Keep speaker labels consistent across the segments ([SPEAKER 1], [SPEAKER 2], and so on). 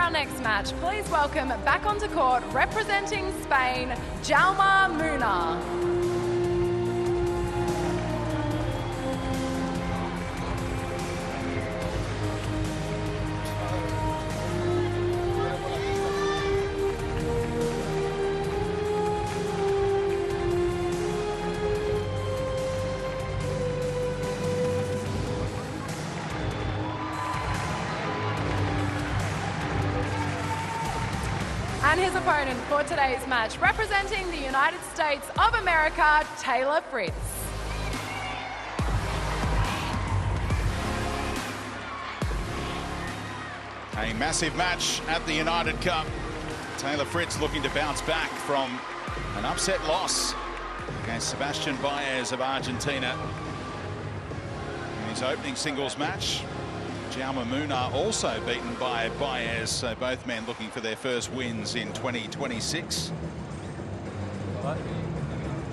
[SPEAKER 1] our next match, please welcome back onto court, representing Spain, Jaume Munar. And his opponent for today's match, representing the United States of America, Taylor Fritz.
[SPEAKER 2] A massive match at the United Cup. Taylor Fritz looking to bounce back from an upset loss against Sebastian Baez of Argentina in his opening singles match. Jaume Munar also beaten by Baez, so both men looking for their first wins in 2026.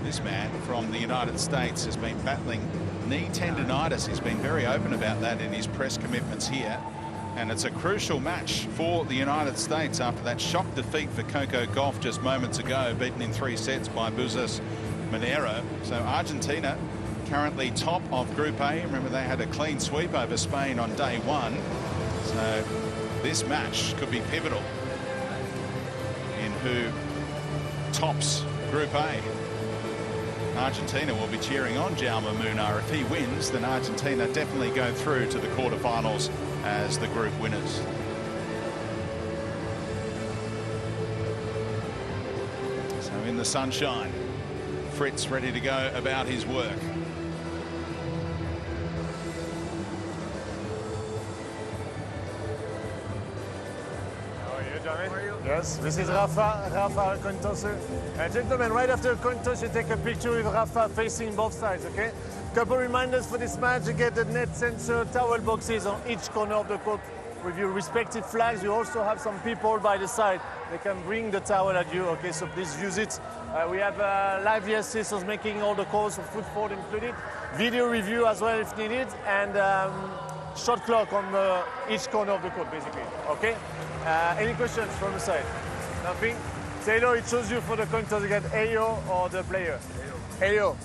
[SPEAKER 2] This man from the United States has been battling knee tendonitis. He's been very open about that in his press commitments here. And it's a crucial match for the United States after that shock defeat for Coco Gauff just moments ago, beaten in 3 sets by Buses Monero. So Argentina currently top of Group A. Remember, they had a clean sweep over Spain on day 1. So this match could be pivotal in who tops Group A. Argentina will be cheering on Jaume Munar. If he wins, then Argentina definitely go through to the quarterfinals as the group winners. So in the sunshine, Fritz ready to go about his work.
[SPEAKER 3] Yes, this is Rafa coin tosser. Gentlemen, right after coin toss, you take a picture with Rafa facing both sides, okay? Couple reminders for this match: you get the net sensor towel boxes on each corner of the court with your respective flags. You also have some people by the side. They can bring the towel at you, okay? So please use it. We have live assistants making all the calls, for football included. Video review as well if needed, and shot clock on each corner of the court, basically, okay? Any questions from the side? Nothing? Taylor, it shows you for the coin toss, you get AO or the player? AO.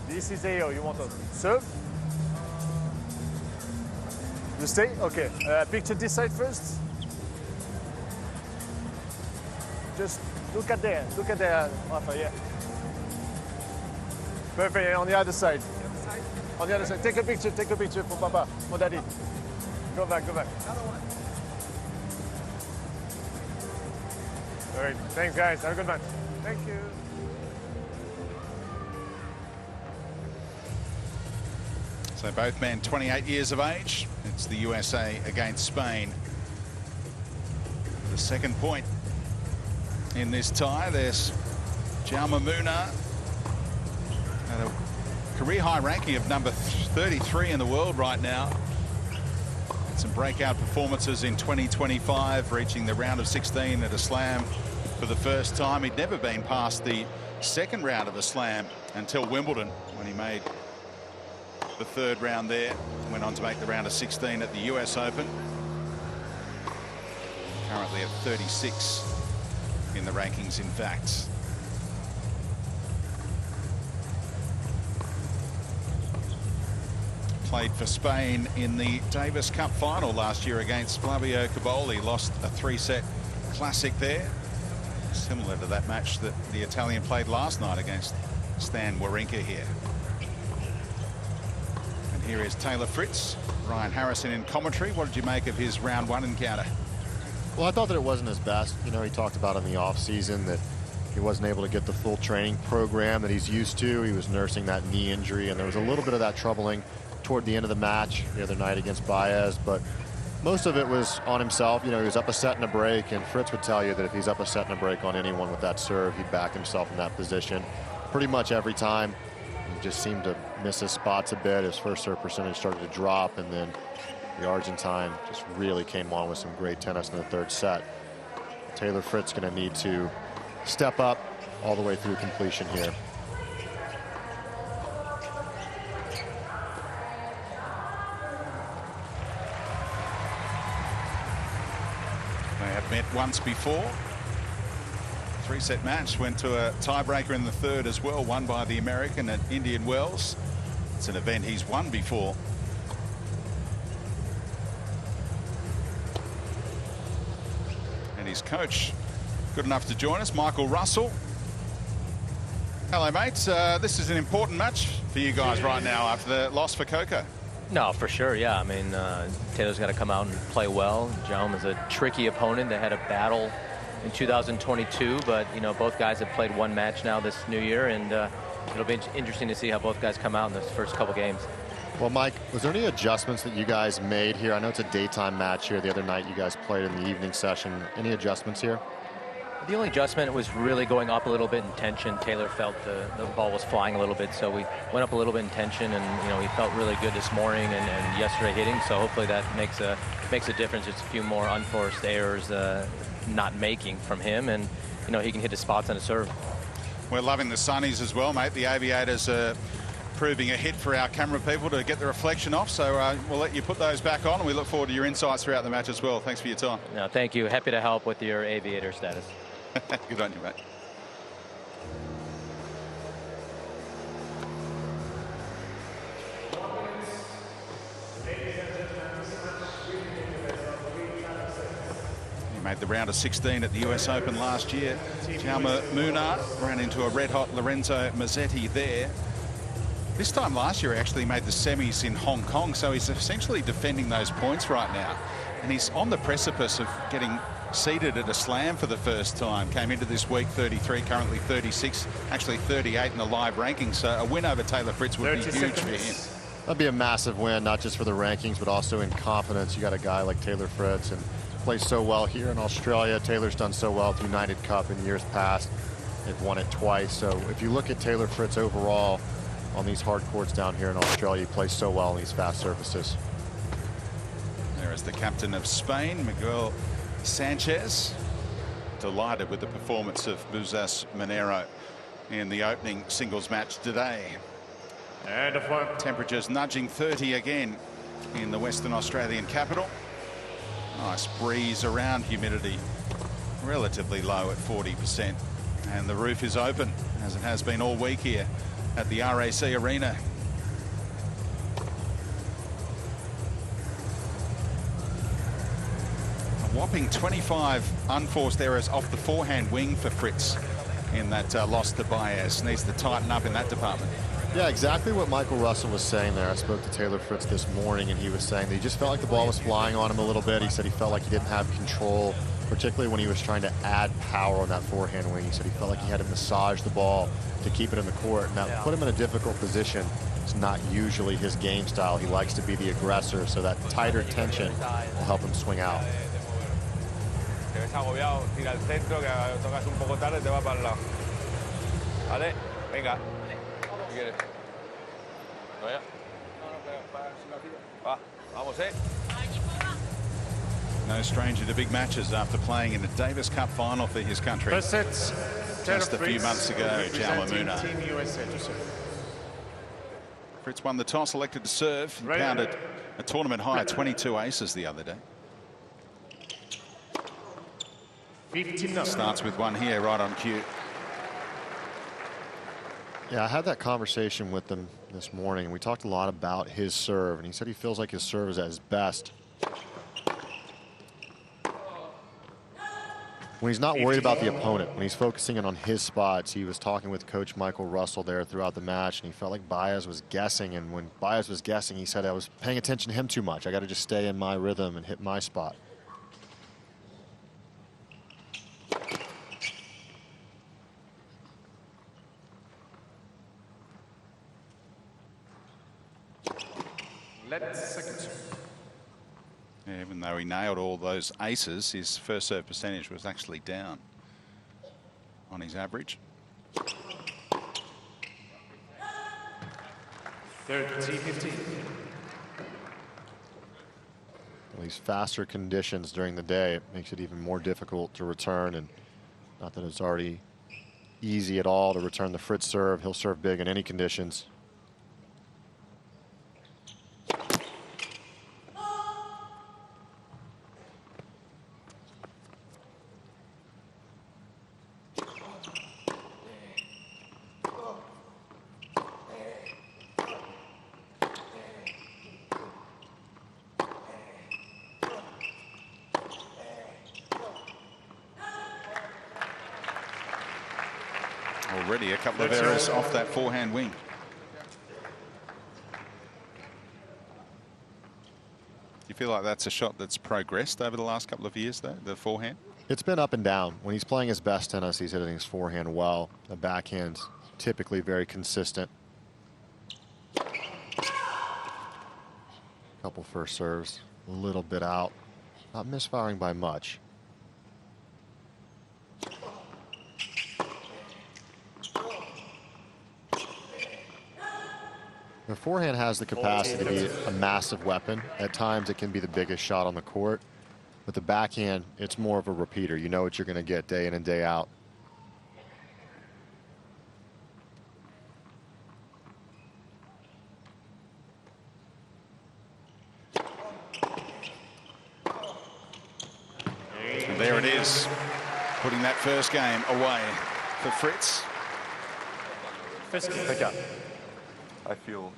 [SPEAKER 3] This is AO, you want to serve? You stay? Okay. Picture this side first. Just look at there, Rafa, yeah. Perfect, on the other side. On the other side. Take a picture for Papa, for Daddy. Go back. Another one. All right, thanks guys, have a good match. Thank you.
[SPEAKER 2] So both men 28 years of age. It's the USA against Spain. The second point in this tie. There's Jaume Munar at a career high ranking of number 33 in the world right now. Some breakout performances in 2025, reaching the round of 16 at a slam for the first time. He'd never been past the second round of a slam until Wimbledon, when he made the third round there. Went on to make the round of 16 at the US Open. Currently at 36 in the rankings, in fact. Played for Spain in the Davis Cup final last year against Flavio Caboli. Lost a 3-set classic there, similar to that match that the Italian played last night against Stan Wawrinka here. And here is Taylor Fritz. Ryan Harrison in commentary. What did you make of his round 1 encounter?
[SPEAKER 4] Well, I thought that it wasn't his best. You know, he talked about in the off-season that he wasn't able to get the full training program that he's used to. He was nursing that knee injury, and there was a little bit of that troubling toward the end of the match the other night against Baez, but most of it was on himself. You know, he was up a set and a break, and Fritz would tell you that if he's up a set and a break on anyone with that serve, he'd back himself in that position pretty much every time. He just seemed to miss his spots a bit. His first serve percentage started to drop, and then the Argentine just really came on with some great tennis in the third set. Taylor Fritz going to need to step up all the way through completion here.
[SPEAKER 2] met once before. 3-set match, went to a tiebreaker in the third as well, won by the American at Indian Wells. It's an event he's won before. And his coach, good enough to join us, Michael Russell. Hello, mates. This is an important match for you guys right now after the loss for Coco.
[SPEAKER 5] No, for sure, yeah. I mean, Taylor's got to come out and play well. Jaume is a tricky opponent. They had a battle in 2022, but, you know, both guys have played one match now this new year, and it'll be interesting to see how both guys come out in the first couple games.
[SPEAKER 4] Well, Mike, was there any adjustments that you guys made here? I know it's a daytime match here. The other night you guys played in the evening session. Any adjustments here?
[SPEAKER 5] The only adjustment was really going up a little bit in tension. Taylor felt the ball was flying a little bit, so we went up a little bit in tension, and, you know, he felt really good this morning and yesterday hitting, so hopefully that makes a difference. Just a few more unforced errors not making from him, and, you know, he can hit his spots on a serve.
[SPEAKER 2] We're loving the sunnies as well, mate. The aviators are proving a hit for our camera people to get the reflection off, so we'll let you put those back on, and we look forward to your insights throughout the match as well. Thanks for your time.
[SPEAKER 5] No, thank you. Happy to help with your aviator status.
[SPEAKER 2] Good on you, mate. He made the round of 16 at the US Open last year. Jaume Munar ran into a red-hot Lorenzo Mazzetti there. This time last year, he actually made the semis in Hong Kong, so he's essentially defending those points right now. And he's on the precipice of getting seeded at a slam for the first time. Came into this week 33, currently 36, actually 38 in the live rankings. So a win over Taylor Fritz would be huge for him.
[SPEAKER 4] That'd be a massive win, not just for the rankings, but also in confidence. You got a guy like Taylor Fritz and plays so well here in Australia. Taylor's done so well at the United Cup in years past. They've won it twice. So if you look at Taylor Fritz overall on these hard courts down here in Australia, he plays so well in these fast surfaces.
[SPEAKER 2] There is the captain of Spain, Miguel Sanchez, delighted with the performance of Buzas Monero in the opening singles match today.
[SPEAKER 3] And a point.
[SPEAKER 2] Temperatures nudging 30 again in the Western Australian capital. Nice breeze around, humidity relatively low at 40%. And the roof is open, as it has been all week here at the RAC Arena. Whopping 25 unforced errors off the forehand wing for Fritz in that loss to Baez. Needs to tighten up in that department.
[SPEAKER 4] Yeah, exactly what Michael Russell was saying there. I spoke to Taylor Fritz this morning, and he was saying that he just felt like the ball was flying on him a little bit. He said he felt like he didn't have control, particularly when he was trying to add power on that forehand wing. He said he felt like he had to massage the ball to keep it in the court, and that put him in a difficult position. It's not usually his game style. He likes to be the aggressor, so that tighter tension will help him swing out.
[SPEAKER 6] Ves agobiado, tira al centro, que tocas un poco tarde, te va para el lado. Vale, venga. ¿Qué quieres? ¿No ya? Va, vamos,
[SPEAKER 2] No stranger to big matches after playing in a Davis Cup final for his country
[SPEAKER 3] First set,
[SPEAKER 2] just a few months ago. Jaume Munar.
[SPEAKER 3] Team USA to serve.
[SPEAKER 2] Fritz won the toss, elected to serve. He pounded a tournament high 22 aces the other day.
[SPEAKER 3] 15-0.
[SPEAKER 2] Starts with one here right on cue.
[SPEAKER 4] Yeah, I had that conversation with him this morning, and we talked a lot about his serve, and he said he feels like his serve is at his best when he's not worried about the opponent, when he's focusing in on his spots. He was talking with Coach Michael Russell there throughout the match, and he felt like Baez was guessing, and when Baez was guessing, he said, I was paying attention to him too much. I got to just stay in my rhythm and hit my spot.
[SPEAKER 2] Even though he nailed all those aces, his first serve percentage was actually down on his average.
[SPEAKER 3] 30-15.
[SPEAKER 4] These faster conditions during the day, it makes it even more difficult to return, and not that it's already easy at all to return the Fritz serve. He'll serve big in any conditions.
[SPEAKER 2] Already a couple of errors off that forehand wing. Do you feel like that's a shot that's progressed over the last couple of years, though, the forehand?
[SPEAKER 4] It's been up and down. When he's playing his best tennis, he's hitting his forehand well. The backhand's typically very consistent. Couple first serves, a little bit out. Not misfiring by much. The forehand has the capacity to be a massive weapon. At times it can be the biggest shot on the court. With the backhand, it's more of a repeater. You know what you're going to get day in and day out.
[SPEAKER 2] And there it is, putting that first game away for Fritz.
[SPEAKER 7] Pick up. I feel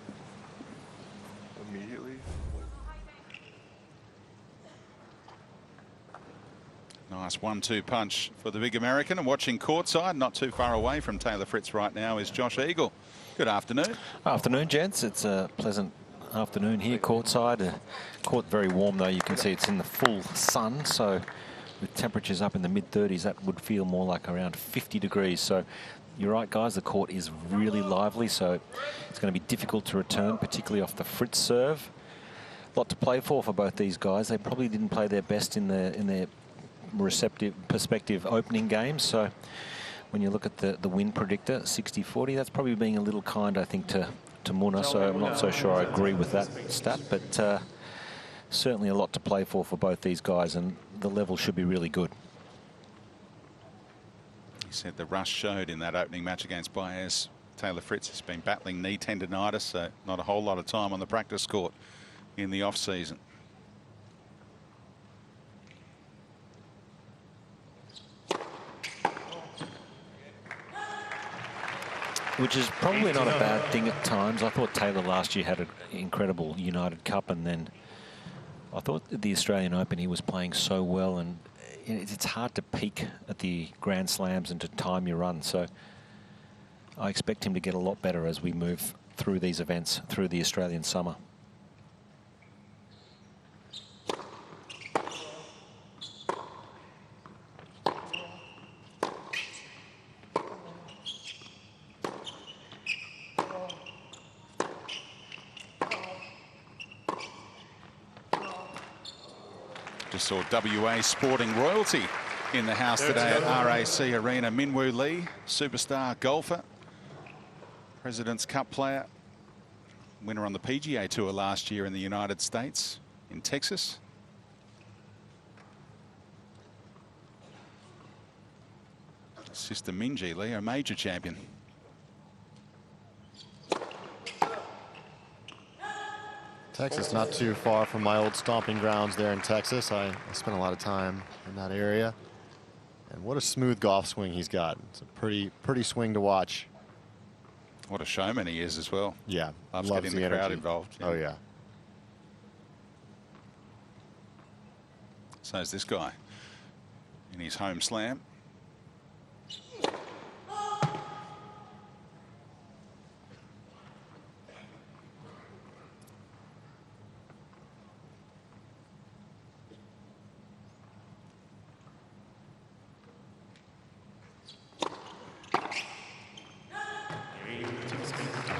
[SPEAKER 7] immediately.
[SPEAKER 2] Nice 1-2 punch for the big American. And watching courtside, not too far away from Taylor Fritz right now, is Josh Eagle. Good afternoon.
[SPEAKER 8] Afternoon, gents. It's a pleasant afternoon here courtside. Court very warm, though. You can see it's in the full sun, so with temperatures up in the mid-30s, that would feel more like around 50 degrees. So you're right, guys, the court is really lively, so it's going to be difficult to return, particularly off the Fritz serve. A lot to play for both these guys. They probably didn't play their best in their receptive perspective opening games. So when you look at the win predictor, 60-40, that's probably being a little kind, I think, to Munar. So I'm not so sure I agree with that stat, but certainly a lot to play for both these guys, and the level should be really good.
[SPEAKER 2] He said the rush showed in that opening match against Baez. Taylor Fritz has been battling knee tendonitis, so not a whole lot of time on the practice court in the off-season.
[SPEAKER 8] Which is probably not a bad thing at times. I thought Taylor last year had an incredible United Cup, and then I thought at the Australian Open he was playing so well, and it's hard to peak at the Grand Slams and to time your run. So I expect him to get a lot better as we move through these events through the Australian summer.
[SPEAKER 2] Just saw WA sporting royalty in the house today at RAC Arena. Minwoo Lee, superstar golfer, President's Cup player, winner on the PGA Tour last year in the United States, in Texas. Sister Minji Lee, a major champion.
[SPEAKER 4] Texas, not too far from my old stomping grounds there in Texas. I spent a lot of time in that area. And what a smooth golf swing he's got. It's a pretty swing to watch.
[SPEAKER 2] What a showman he is as well.
[SPEAKER 4] Yeah.
[SPEAKER 2] Loves getting the crowd involved.
[SPEAKER 4] Oh, yeah.
[SPEAKER 2] So is this guy in his home slam.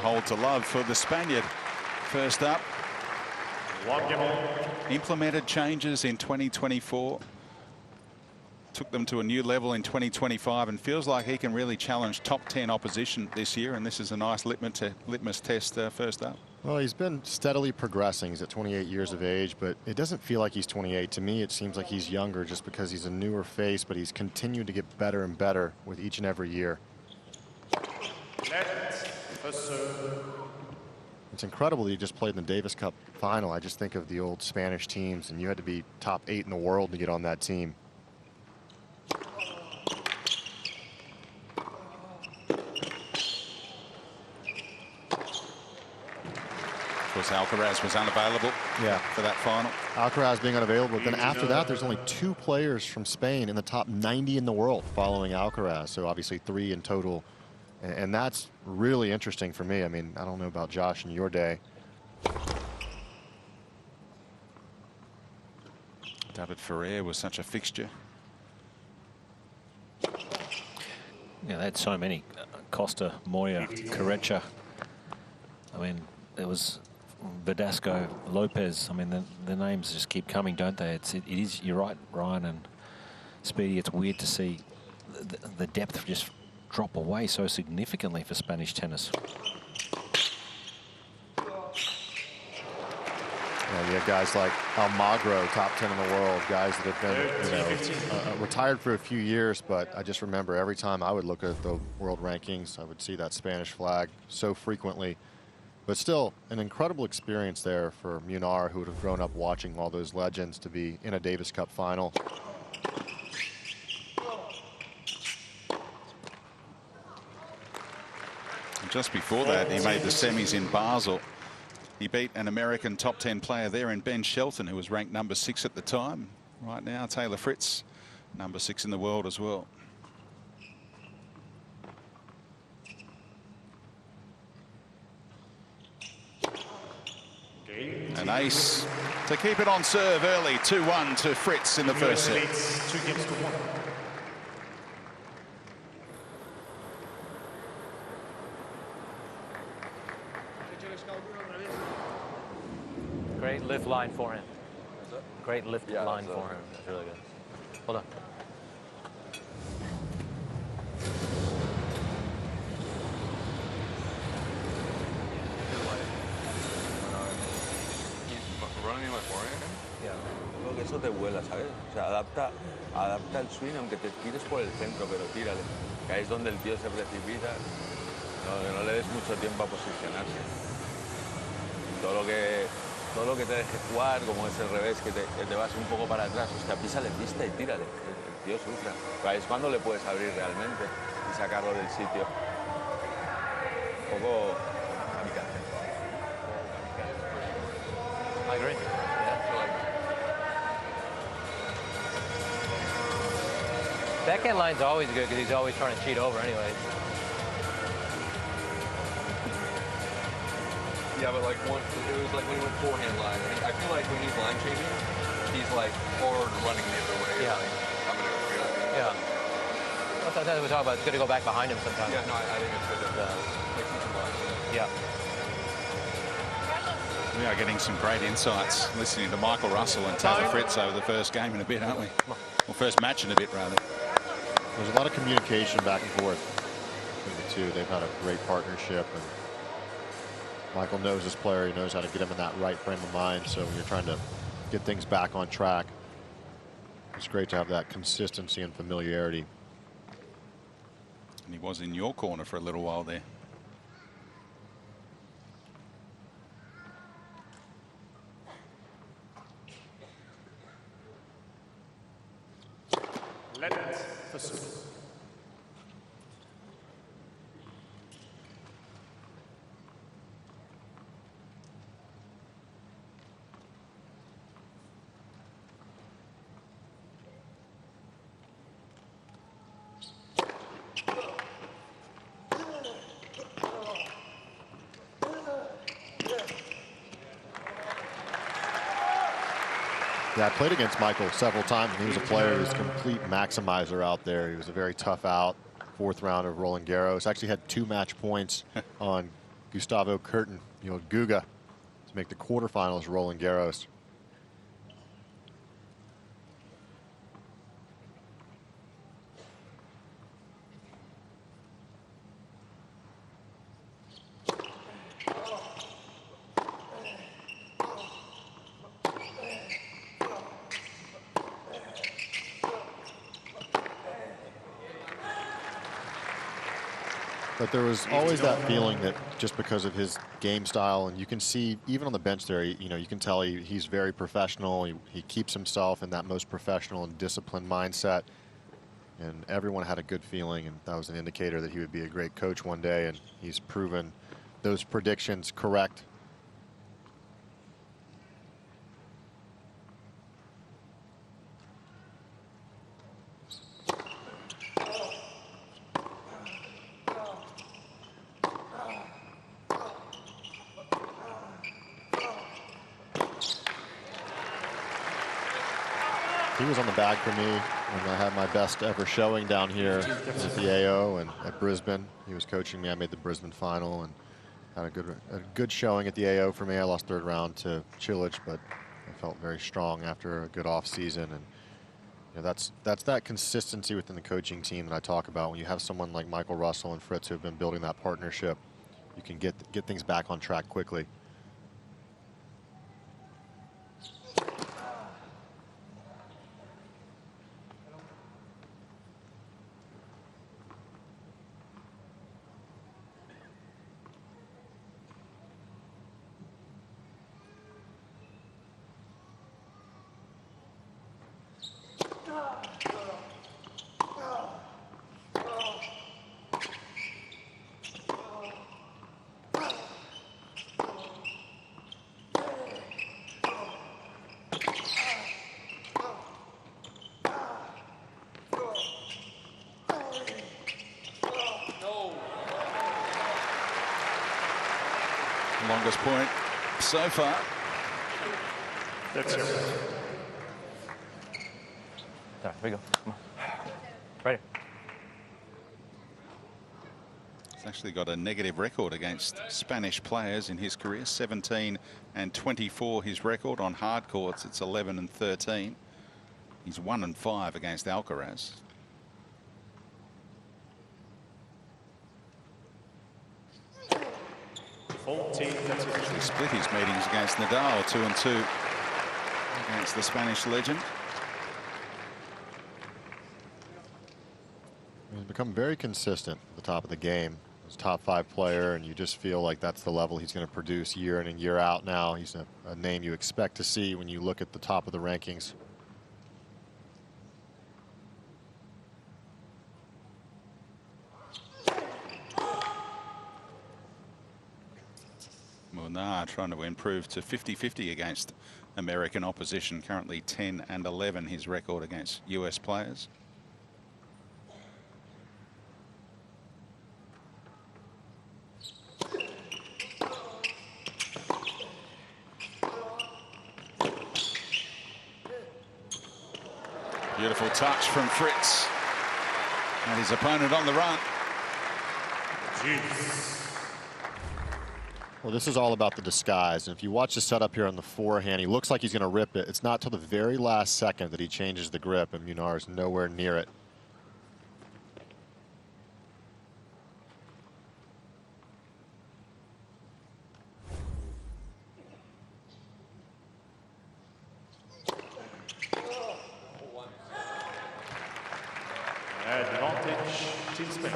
[SPEAKER 2] Hold to love for the Spaniard. First up, implemented changes in 2024. Took them to a new level in 2025 and feels like he can really challenge top 10 opposition this year. And this is a nice litmus test first up.
[SPEAKER 4] Well, he's been steadily progressing. He's at 28 years of age, but it doesn't feel like he's 28. To me, it seems like he's younger just because he's a newer face, but he's continued to get better and better with each and every year. It's incredible that he just played in the Davis Cup final. I just think of the old Spanish teams, and you had to be top 8 in the world to get on that team.
[SPEAKER 2] Of course, Alcaraz was unavailable for that final.
[SPEAKER 4] Alcaraz being unavailable. Then after that, there's only 2 players from Spain in the top 90 in the world following Alcaraz. So obviously 3 in total And that's really interesting for me. I mean, I don't know about Josh in your day.
[SPEAKER 2] David Ferrer was such a fixture.
[SPEAKER 8] Yeah, they had so many. Costa, Moya, Correcha. I mean, there was Verdasco, Lopez. I mean, the names just keep coming, don't they? It is, you're right, Ryan and Speedy. It's weird to see the depth just drop away so significantly for Spanish tennis.
[SPEAKER 4] Yeah, you have guys like Almagro, top 10 in the world, guys that have been retired for a few years, but I just remember every time I would look at the world rankings, I would see that Spanish flag so frequently. But still, an incredible experience there for Munar, who would have grown up watching all those legends, to be in a Davis Cup final.
[SPEAKER 2] Just before that, he made the semis in Basel. He beat an American top 10 player there in Ben Shelton, who was ranked number 6 at the time. Right now, Taylor Fritz, number 6 in the world as well. An ace to keep it on serve early. 2-1 to Fritz in the first set.
[SPEAKER 3] 2 games to 1.
[SPEAKER 5] Great lift line forehand. Great lift line forehand. That's really good. Hold on.
[SPEAKER 6] Running my forehand?
[SPEAKER 5] Yeah.
[SPEAKER 6] Creo que eso te vuela, ¿sabes? O sea, adapta el swing, aunque te tires por el centro, pero tírale. Que ahí es donde el tío se precipita. No, que no le des mucho tiempo a posicionarse. Todo lo que te deje jugar, como es el revés, que te vas un poco para atrás, hostia, písale pista y tírale. El tío sufra. Ahí es cuando le puedes abrir realmente y sacarlo del sitio. Un poco kamikaze.
[SPEAKER 5] I agree. Backhand line's always good because he's always trying to cheat over anyway.
[SPEAKER 9] Yeah, but like it was like when he went forehand line. I feel like when he's line changing, he's like forward running the other way.
[SPEAKER 5] Yeah.
[SPEAKER 9] Like, I'm gonna feel it.
[SPEAKER 5] Yeah. Well, that's what we talk about. It's good to go back behind him sometimes.
[SPEAKER 9] Yeah, no, I think it's good to like teach him line.
[SPEAKER 5] Yeah.
[SPEAKER 2] We are getting some great insights listening to Michael Russell and Taylor Fritz over the first game in a bit, aren't we? Or first match in a bit, rather.
[SPEAKER 4] There's a lot of communication back and forth between the two. They've had a great partnership, and Michael knows his player. He knows how to get him in that right frame of mind. So when you're trying to get things back on track, it's great to have that consistency and familiarity.
[SPEAKER 2] And he was in your corner for a little while there.
[SPEAKER 4] Yeah, I played against Michael several times, and he was a player who was a complete maximizer out there. He was a very tough out. 4th round of Roland Garros. Actually had 2 match points on Gustavo Curtin, Guga, to make the quarterfinals Roland Garros. But there was always that feeling that just because of his game style, and you can see even on the bench there, you can tell he's very professional. He keeps himself in that most professional and disciplined mindset. And everyone had a good feeling, and that was an indicator that he would be a great coach one day, and he's proven those predictions correct. He was on the bag for me when I had my best ever showing down here at the AO and at Brisbane. He was coaching me. I made the Brisbane final and had a good showing at the AO for me. I lost third round to Chilich, but I felt very strong after a good off season. And you know, that's that consistency within the coaching team that I talk about. When you have someone like Michael Russell and Fritz who have been building that partnership, you can get things back on track quickly.
[SPEAKER 2] Longest point so far.
[SPEAKER 5] That's it. There we go. Come on. Right.
[SPEAKER 2] He's actually got a negative record against Spanish players in his career. 17 and 24 his record. On hard courts it's 11 and 13. He's 1 and 5 against Alcaraz. He split his meetings against Nadal, 2 and 2 against the Spanish legend.
[SPEAKER 4] He's become very consistent at the top of the game. He's a top 5 player, and you just feel like that's the level he's going to produce year in and year out now. He's a name you expect to see when you look at the top of the rankings.
[SPEAKER 2] Munar trying to improve to 50-50 against American opposition. Currently 10 and 11 his record against US players. Beautiful touch from Fritz. And his opponent on the run.
[SPEAKER 4] Well, this is all about the disguise. And if you watch the setup here on the forehand, he looks like he's going to rip it. It's not till the very last second that he changes the grip, and Munar is nowhere near it.
[SPEAKER 3] Advantage, Team Spain.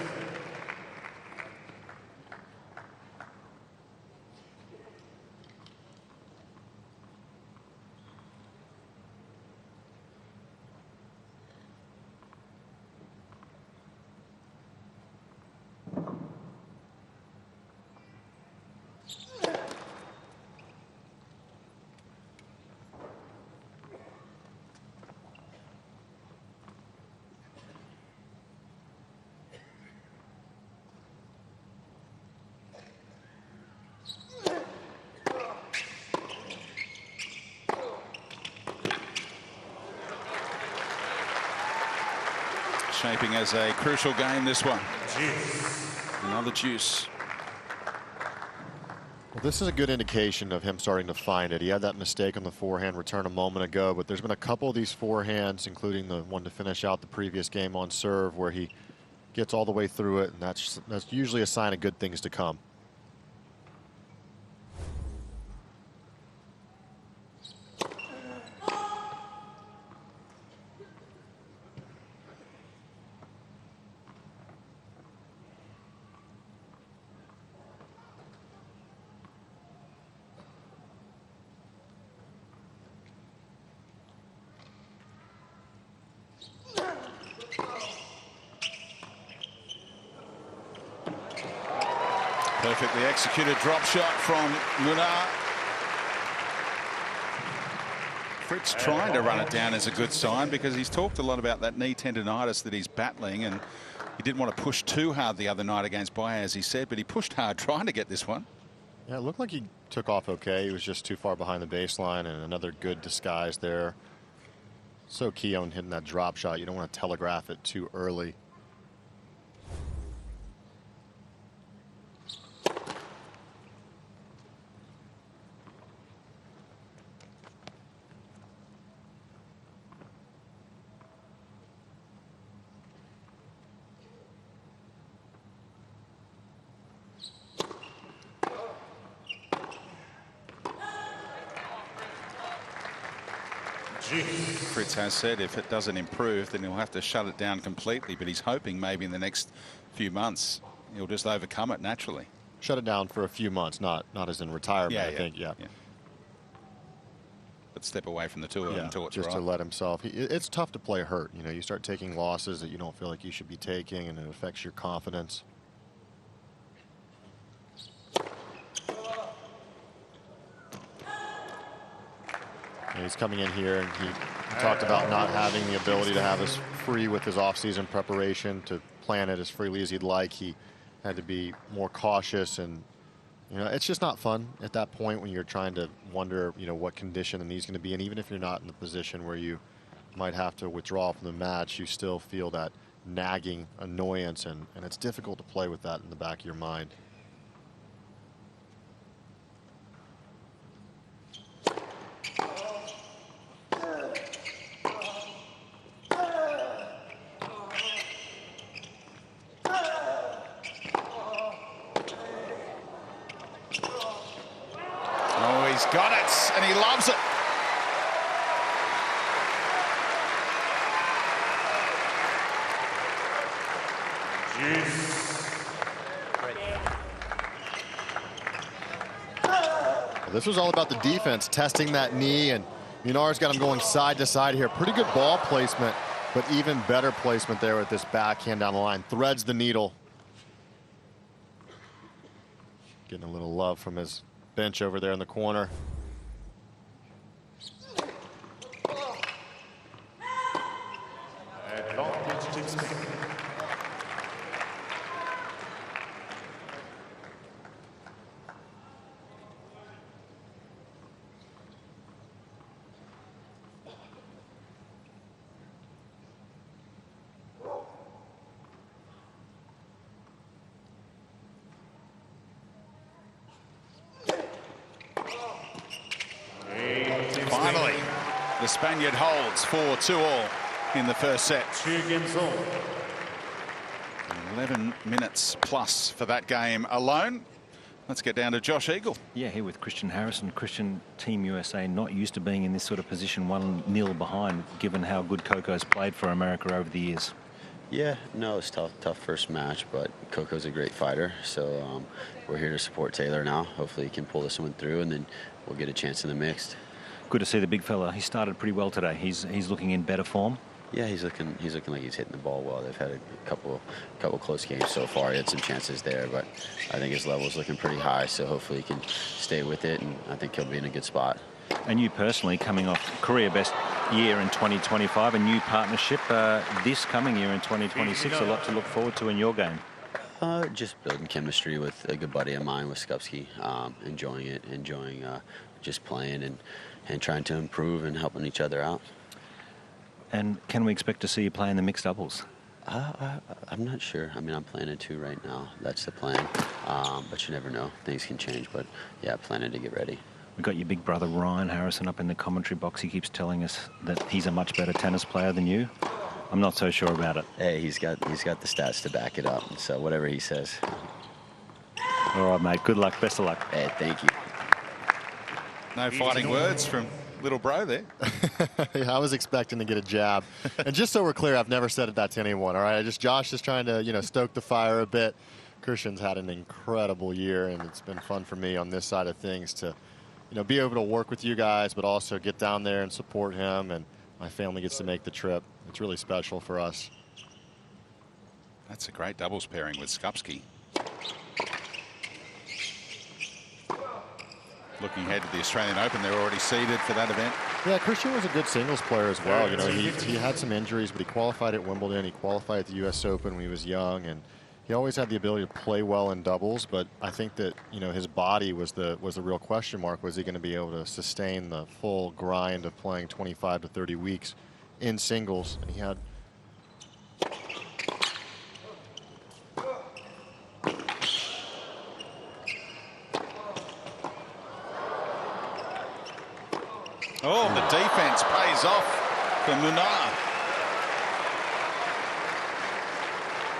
[SPEAKER 2] Shaping as a crucial game, this one. Another juice.
[SPEAKER 4] Well, this is a good indication of him starting to find it. He had that mistake on the forehand return a moment ago, but there's been a couple of these forehands, including the one to finish out the previous game on serve, where he gets all the way through it, and that's usually a sign of good things to come.
[SPEAKER 2] Perfectly executed drop shot from Munar. Fritz trying to run it down is a good sign, because he's talked a lot about that knee tendonitis that he's battling, and he didn't want to push too hard the other night against Baez, he said, but he pushed hard trying to get this one.
[SPEAKER 4] Yeah, it looked like he took off okay. He was just too far behind the baseline, and another good disguise there. So key on hitting that drop shot. You don't want to telegraph it too early.
[SPEAKER 2] Fritz has said if it doesn't improve, then he'll have to shut it down completely. But he's hoping maybe in the next few months he'll just overcome it naturally.
[SPEAKER 4] Shut it down for a few months, not as in retirement. I think. Yeah.
[SPEAKER 2] But step away from the tour until it's
[SPEAKER 4] just
[SPEAKER 2] right.
[SPEAKER 4] to let himself. It's tough to play hurt. You know, you start taking losses that you don't feel like you should be taking, and it affects your confidence. And he's coming in here, and he talked about not having the ability to have us free with his off-season preparation to plan it as freely as he'd like. He had to be more cautious, and you know, it's just not fun at that point when you're trying to wonder, you know, what condition the knee's going to be. And even if you're not in the position where you might have to withdraw from the match, you still feel that nagging annoyance, and it's difficult to play with that in the back of your mind.
[SPEAKER 2] He's got it, and he loves it.
[SPEAKER 4] This was all about the defense, testing that knee, and Munar's got him going side to side here. Pretty good ball placement, but even better placement there with this backhand down the line. Threads the needle. Getting a little love from his bench over there in the corner.
[SPEAKER 2] Finally, the Spaniard holds 4-2 in the first set. 11 minutes plus for that game alone. Let's get down to Josh Eagle.
[SPEAKER 8] Yeah, here with Christian Harrison. Christian, Team USA not used to being in this sort of position, 1-0 behind, given how good Coco's played for America over the years.
[SPEAKER 10] Yeah, no, it's tough first match, but Coco's a great fighter, so we're here to support Taylor now. Hopefully he can pull this one through, and then we'll get a chance in the mixed.
[SPEAKER 8] Good to see the big fella. He started pretty well today. He's looking in better form.
[SPEAKER 10] Yeah, he's looking like he's hitting the ball well. They've had a couple close games so far. He had some chances there, but I think his level's looking pretty high, so hopefully he can stay with it, and I think he'll be in a good spot.
[SPEAKER 8] And you personally, coming off career best year in 2025, a new partnership this coming year in 2026, a lot to look forward to in your game.
[SPEAKER 10] Just building chemistry with a good buddy of mine, with Skupski. Enjoying it, just playing and trying to improve and helping each other out.
[SPEAKER 8] And can we expect to see you play in the mixed doubles?
[SPEAKER 10] I'm not sure. I mean, I'm planning to right now. That's the plan. But you never know. Things can change. But yeah, planning to get ready.
[SPEAKER 8] We've got your big brother Ryan Harrison up in the commentary box. He keeps telling us that he's a much better tennis player than you. I'm not so sure about it.
[SPEAKER 10] Hey, he's got the stats to back it up. So whatever he says.
[SPEAKER 8] All right, mate. Good luck. Best of luck.
[SPEAKER 10] Hey, thank you.
[SPEAKER 2] No fighting words from little bro there.
[SPEAKER 4] Yeah, I was expecting to get a jab. And just so we're clear, I've never said that to anyone, all right? Josh is trying to, you know, stoke the fire a bit. Christian's had an incredible year, and it's been fun for me on this side of things to, you know, be able to work with you guys, but also get down there and support him, and my family gets to make the trip. It's really special for us.
[SPEAKER 2] That's a great doubles pairing with Skupski. Looking ahead to the Australian Open, they're already seeded for that event.
[SPEAKER 4] Yeah, Christian was a good singles player as well. You know, he had some injuries, but he qualified at Wimbledon. He qualified at the U.S. Open when he was young, and he always had the ability to play well in doubles. But I think that, you know, his body was the real question mark. Was he going to be able to sustain the full grind of playing 25 to 30 weeks in singles. And he had
[SPEAKER 2] oh, the defense pays off for Munar.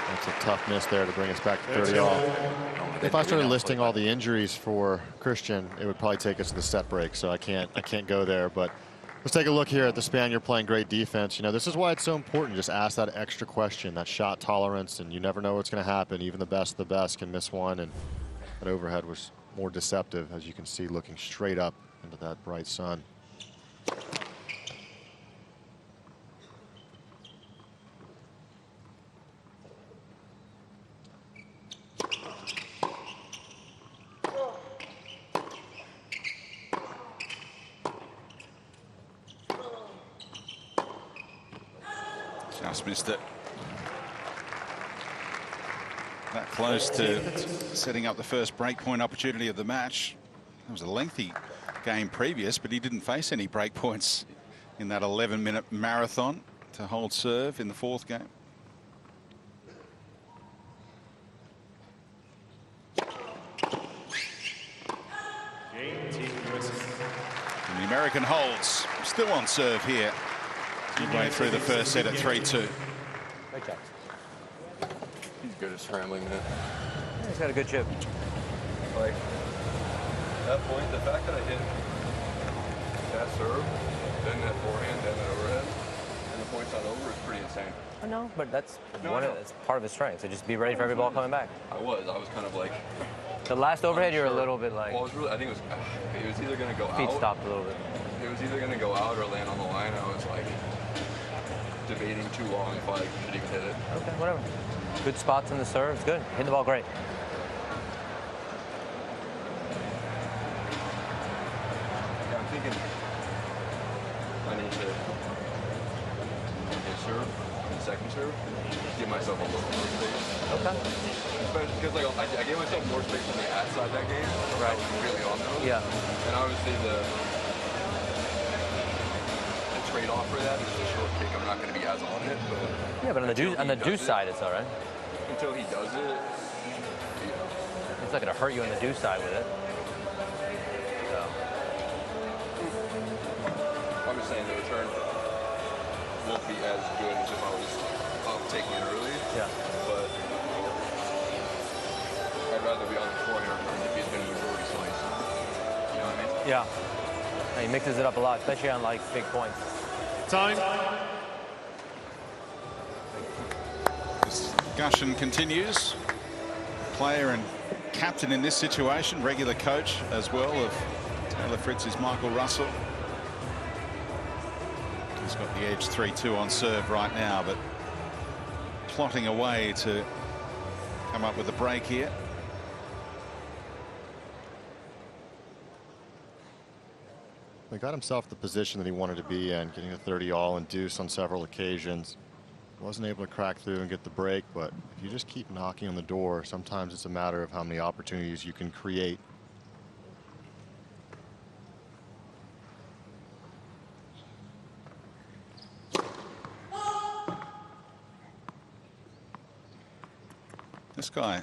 [SPEAKER 4] That's a tough miss there to bring us back to 30 all. If I started listing all the injuries for Christian, it would probably take us to the set break. So I can't go there. But let's take a look here at the Spaniard playing great defense. You know, this is why it's so important. Just ask that extra question, that shot tolerance, and you never know what's going to happen. Even the best of the best can miss one, and that overhead was more deceptive, as you can see, looking straight up into that bright sun.
[SPEAKER 2] Just missed it. That close to setting up the first breakpoint opportunity of the match. It was a lengthy game previous, but he didn't face any breakpoints in that 11-minute marathon to hold serve in the fourth game. And the American holds, still on serve here. Midway through the first set at 3-2.
[SPEAKER 5] Great job.
[SPEAKER 9] He's good at scrambling it.
[SPEAKER 5] Yeah, he's got a good chip.
[SPEAKER 9] Like, that point, the fact that I hit that serve, then that forehand, then that overhead, and the point's not over is pretty insane.
[SPEAKER 5] I know, but that's that's part of his strength. So just be ready for every ball coming back.
[SPEAKER 9] I was kind of like...
[SPEAKER 5] The last overhead, you're a little bit like...
[SPEAKER 9] Well, I think it was either going to go out...
[SPEAKER 5] Feet stopped a little bit.
[SPEAKER 9] It was either going to go out or land on the line. I was like debating too long if I should even hit it.
[SPEAKER 5] Okay, whatever. Good spots in the serve. It's good. Hitting the ball great.
[SPEAKER 9] Yeah, I'm thinking I need to hit serve and second serve, give myself a little more space.
[SPEAKER 5] Okay.
[SPEAKER 9] Especially because like I gave myself more space on the ad side that game. Right. I was really on those.
[SPEAKER 5] Yeah.
[SPEAKER 9] And obviously the trade-off for that is the short kick. I'm not going to be as on it, but
[SPEAKER 5] yeah, but on the deuce side, it's all right.
[SPEAKER 9] Until he does it,
[SPEAKER 5] it's not going to hurt you on the deuce side with it. So.
[SPEAKER 9] I'm just saying the return won't be as good as if I was taking it early.
[SPEAKER 5] Yeah.
[SPEAKER 9] But I'd rather be on the forehand if he's going to majority slice. You know what I mean?
[SPEAKER 5] Yeah. And he mixes it up a lot, especially on like big points.
[SPEAKER 3] Time.
[SPEAKER 2] Discussion continues. Player and captain in this situation, regular coach as well of Taylor Fritz is Michael Russell. He's got the edge 3-2 on serve right now, but plotting away to come up with a break here.
[SPEAKER 4] He got himself the position that he wanted to be in, getting a 30 all and deuce on several occasions. Wasn't able to crack through and get the break, but if you just keep knocking on the door, sometimes it's a matter of how many opportunities you can create.
[SPEAKER 2] This guy,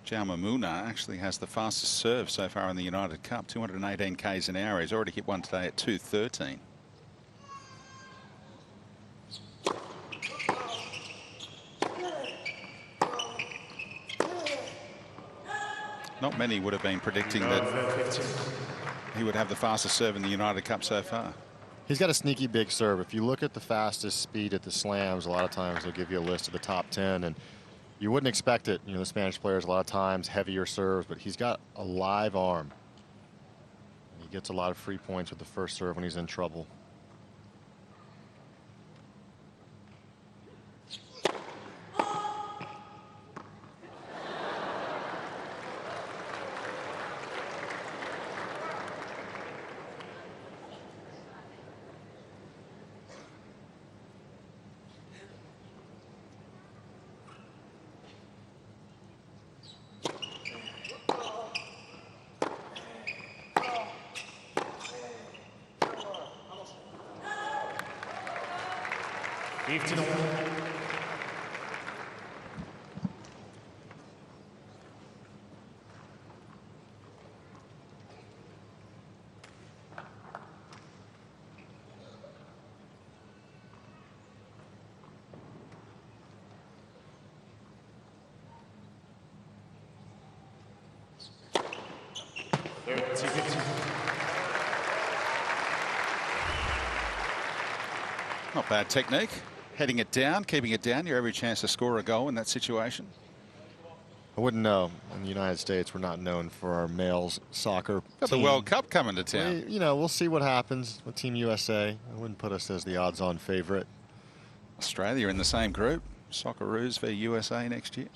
[SPEAKER 2] Jaume Munar, actually has the fastest serve so far in the United Cup, 218 k's an hour. He's already hit one today at 213. Not many would have been predicting that he would have the fastest serve in the United Cup so far.
[SPEAKER 4] He's got a sneaky big serve. If you look at the fastest speed at the slams, a lot of times they'll give you a list of the top 10, and you wouldn't expect it. You know, the Spanish players a lot of times heavier serves, but he's got a live arm. He gets a lot of free points with the first serve when he's in trouble.
[SPEAKER 2] Not bad technique. Heading it down, keeping it down. Your every chance to score a goal in that situation.
[SPEAKER 4] I wouldn't know. In the United States, we're not known for our males soccer
[SPEAKER 2] Got
[SPEAKER 4] team.
[SPEAKER 2] the World Cup coming to town.
[SPEAKER 4] We'll see what happens with Team USA. I wouldn't put us as the odds-on favorite.
[SPEAKER 2] Australia in the same group. Socceroos v USA next year.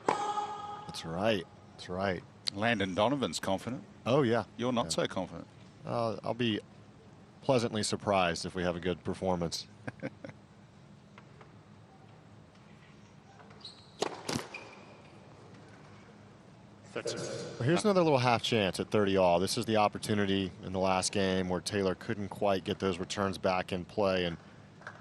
[SPEAKER 4] That's right. That's right.
[SPEAKER 2] Landon Donovan's confident.
[SPEAKER 4] Oh, yeah.
[SPEAKER 2] You're not so confident.
[SPEAKER 4] I'll be pleasantly surprised if we have a good performance. Here's another little half chance at 30-all. This is the opportunity in the last game where Taylor couldn't quite get those returns back in play. And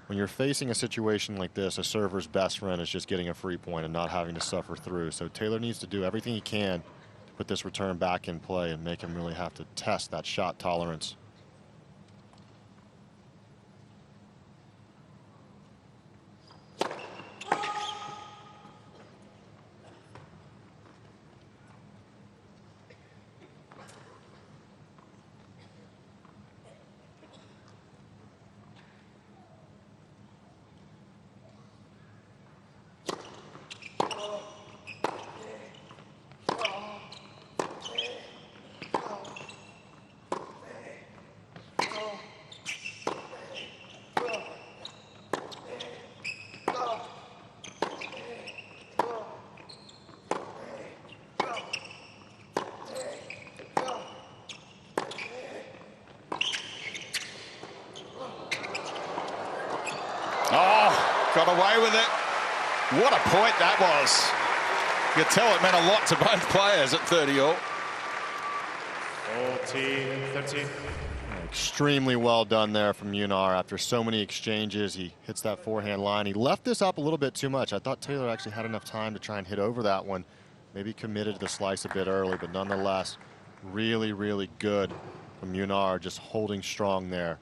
[SPEAKER 4] when you're facing a situation like this, a server's best friend is just getting a free point and not having to suffer through. So Taylor needs to do everything he can to put this return back in play and make him really have to test that shot tolerance.
[SPEAKER 2] Got away with it. What a point that was. You could tell it meant a lot to both players at 30-all.
[SPEAKER 3] 14-13.
[SPEAKER 4] Extremely well done there from Munar. After so many exchanges, he hits that forehand line. He left this up a little bit too much. I thought Taylor actually had enough time to try and hit over that one. Maybe committed to the slice a bit early, but nonetheless, really, really good from Munar, just holding strong there.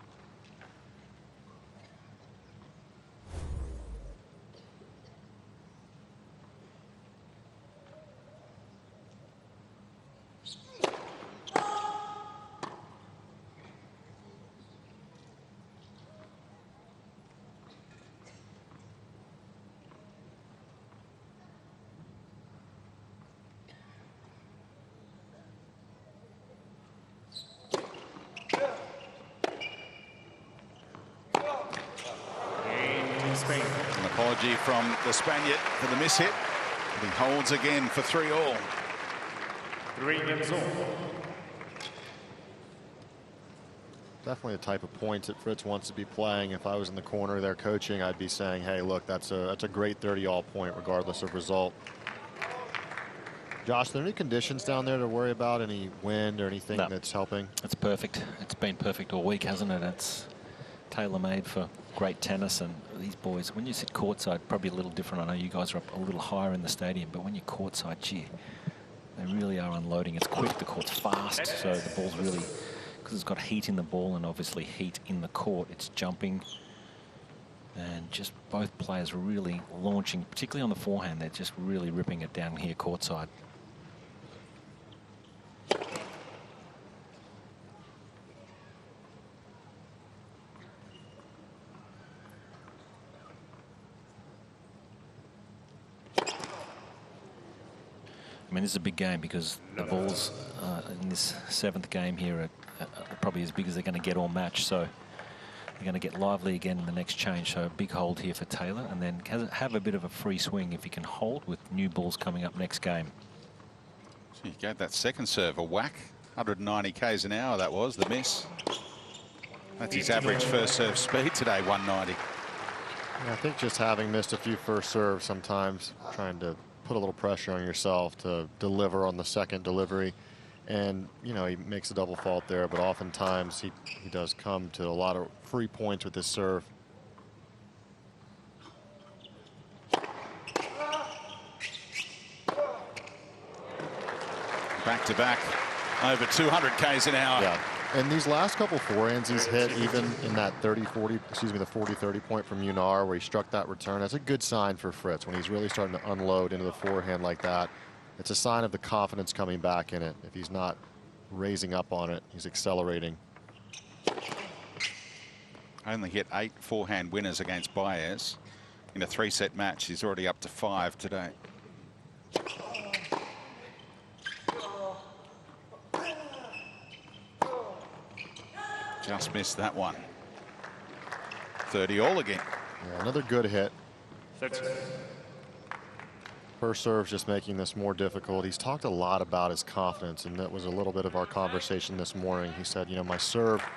[SPEAKER 2] An apology from the Spaniard for the miss hit. But he holds again for 3-all.
[SPEAKER 3] 3-all.
[SPEAKER 4] Definitely the type of points that Fritz wants to be playing. If I was in the corner there coaching, I'd be saying, hey, look, that's a great 30-all point regardless of result. Josh, are there any conditions down there to worry about? Any wind or anything that's helping?
[SPEAKER 8] It's perfect. It's been perfect all week, hasn't it? It's tailor-made for great tennis, and these boys, when you sit courtside, probably a little different. I know you guys are up a little higher in the stadium, but when you're courtside, gee, they really are unloading. It's quick, the court's fast, so the ball's really, because it's got heat in the ball and obviously heat in the court, it's jumping. And just both players really launching, particularly on the forehand, they're just really ripping it down here courtside. I mean, this is a big game because the balls in this 7th game here are probably as big as they're going to get all match. So they're going to get lively again in the next change. So a big hold here for Taylor, and then have a bit of a free swing if he can hold with new balls coming up next game.
[SPEAKER 2] So he gave that second serve a whack. 190 k's an hour that was, the miss. That's his average first serve speed today, 190.
[SPEAKER 4] Yeah, I think just having missed a few first serves sometimes, trying to put a little pressure on yourself to deliver on the second delivery. And, you know, he makes a double fault there, but oftentimes he does come to a lot of free points with his serve.
[SPEAKER 2] back-to-back over 200 k's an hour.
[SPEAKER 4] Yeah. And these last couple forehands he's hit, even in that 30-40, excuse me, the 40-30 point from Munar where he struck that return, that's a good sign for Fritz when he's really starting to unload into the forehand like that. It's a sign of the confidence coming back in it. If he's not raising up on it, he's accelerating.
[SPEAKER 2] Only hit 8 forehand winners against Baez in a 3-set match. He's already up to 5 today. Just missed that one. 30 all again.
[SPEAKER 4] Yeah, another good hit. First serve's just making this more difficult. He's talked a lot about his confidence, and that was a little bit of our conversation this morning. He said, you know, my serve,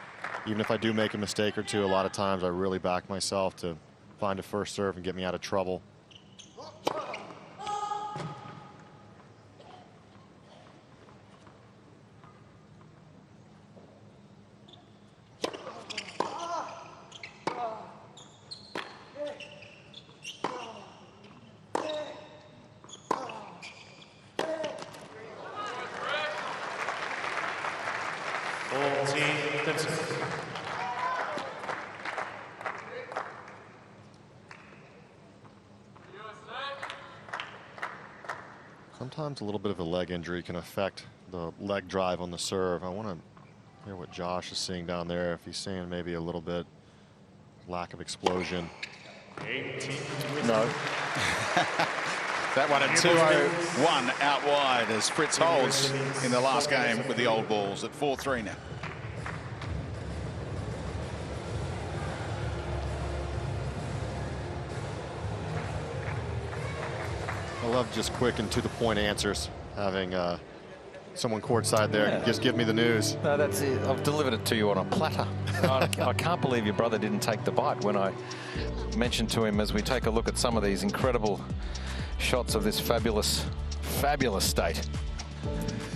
[SPEAKER 4] even if I do make a mistake or two, a lot of times I really back myself to find a first serve and get me out of trouble. Sometimes a little bit of a leg injury can affect the leg drive on the serve. I want to hear what Josh is seeing down there. If he's seeing maybe a little bit lack of explosion. No.
[SPEAKER 2] That one at 2-0-1 out wide as Fritz holds in the last game with the old balls at 4-3 now.
[SPEAKER 4] I love just quick and to the point answers. Having someone courtside there just give me the news.
[SPEAKER 8] No, that's it. I've delivered it to you on a platter. I can't believe your brother didn't take the bite when I mentioned to him as we take a look at some of these incredible shots of this fabulous, fabulous state.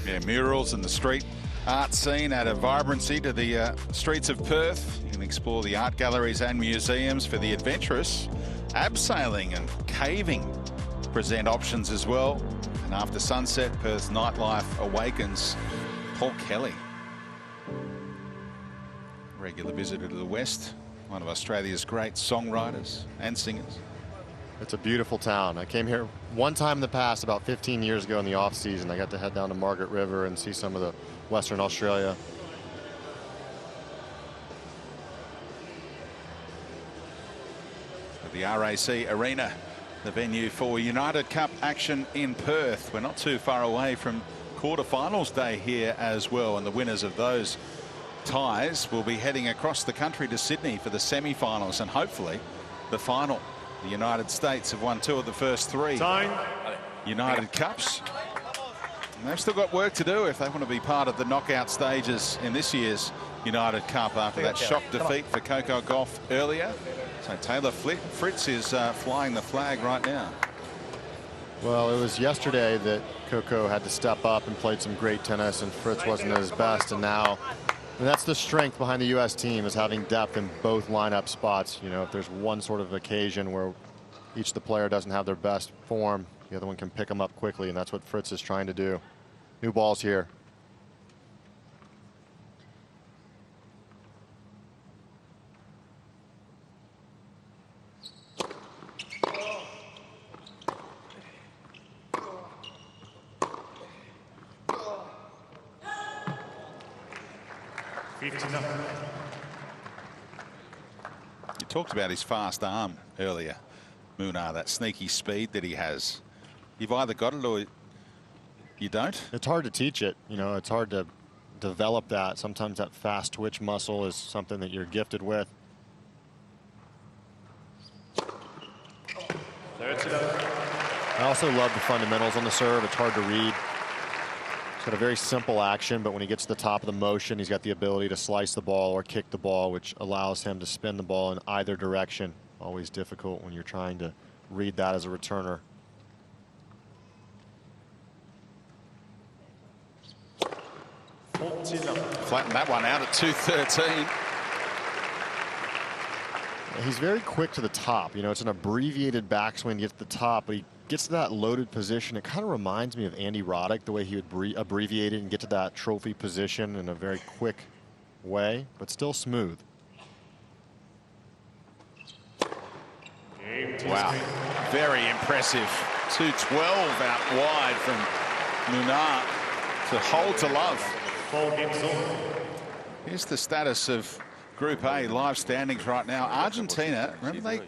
[SPEAKER 2] Yeah, murals and the street art scene add a vibrancy to the streets of Perth. You can explore the art galleries and museums. For the adventurous, abseiling and caving present options as well. And after sunset, Perth's nightlife awakens. Paul Kelly, regular visitor to the West, one of Australia's great songwriters and singers.
[SPEAKER 4] It's a beautiful town. I came here one time in the past, about 15 years ago in the off season. I got to head down to Margaret River and see some of the Western Australia.
[SPEAKER 2] The RAC Arena, the venue for United Cup action in Perth. We're not too far away from quarterfinals day here as well, and the winners of those ties will be heading across the country to Sydney for the semi-finals and hopefully the final. The United States have won 2 of the first 3 United Cups. And they've still got work to do if they want to be part of the knockout stages in this year's United Cup after that shock defeat for Coco Golf earlier. So Taylor Fritz is flying the flag right now.
[SPEAKER 4] Well, it was yesterday that Coco had to step up and played some great tennis, and Fritz wasn't at his best. And now, that's the strength behind the U.S. team, is having depth in both lineup spots. You know, if there's one sort of occasion where each of the player doesn't have their best form, the other one can pick them up quickly, and that's what Fritz is trying to do. New balls here.
[SPEAKER 2] You talked about his fast arm earlier, Munar, that sneaky speed that he has. You've either got it or you don't.
[SPEAKER 4] It's hard to teach it. You know, it's hard to develop that. Sometimes that fast twitch muscle is something that you're gifted with. I also love the fundamentals on the serve. It's hard to read. He's got a very simple action, but when he gets to the top of the motion, he's got the ability to slice the ball or kick the ball, which allows him to spin the ball in either direction. Always difficult when you're trying to read that as a returner.
[SPEAKER 2] Flatten that one out at 213.
[SPEAKER 4] He's very quick to the top. You know, it's an abbreviated backswing to get to the top, but he gets to that loaded position, it kind of reminds me of Andy Roddick, the way he would abbreviate it and get to that trophy position in a very quick way, but still smooth.
[SPEAKER 2] Wow, very impressive. 212 out wide from Munar to hold to love. Here's the status of Group A live standings right now. Argentina, remember they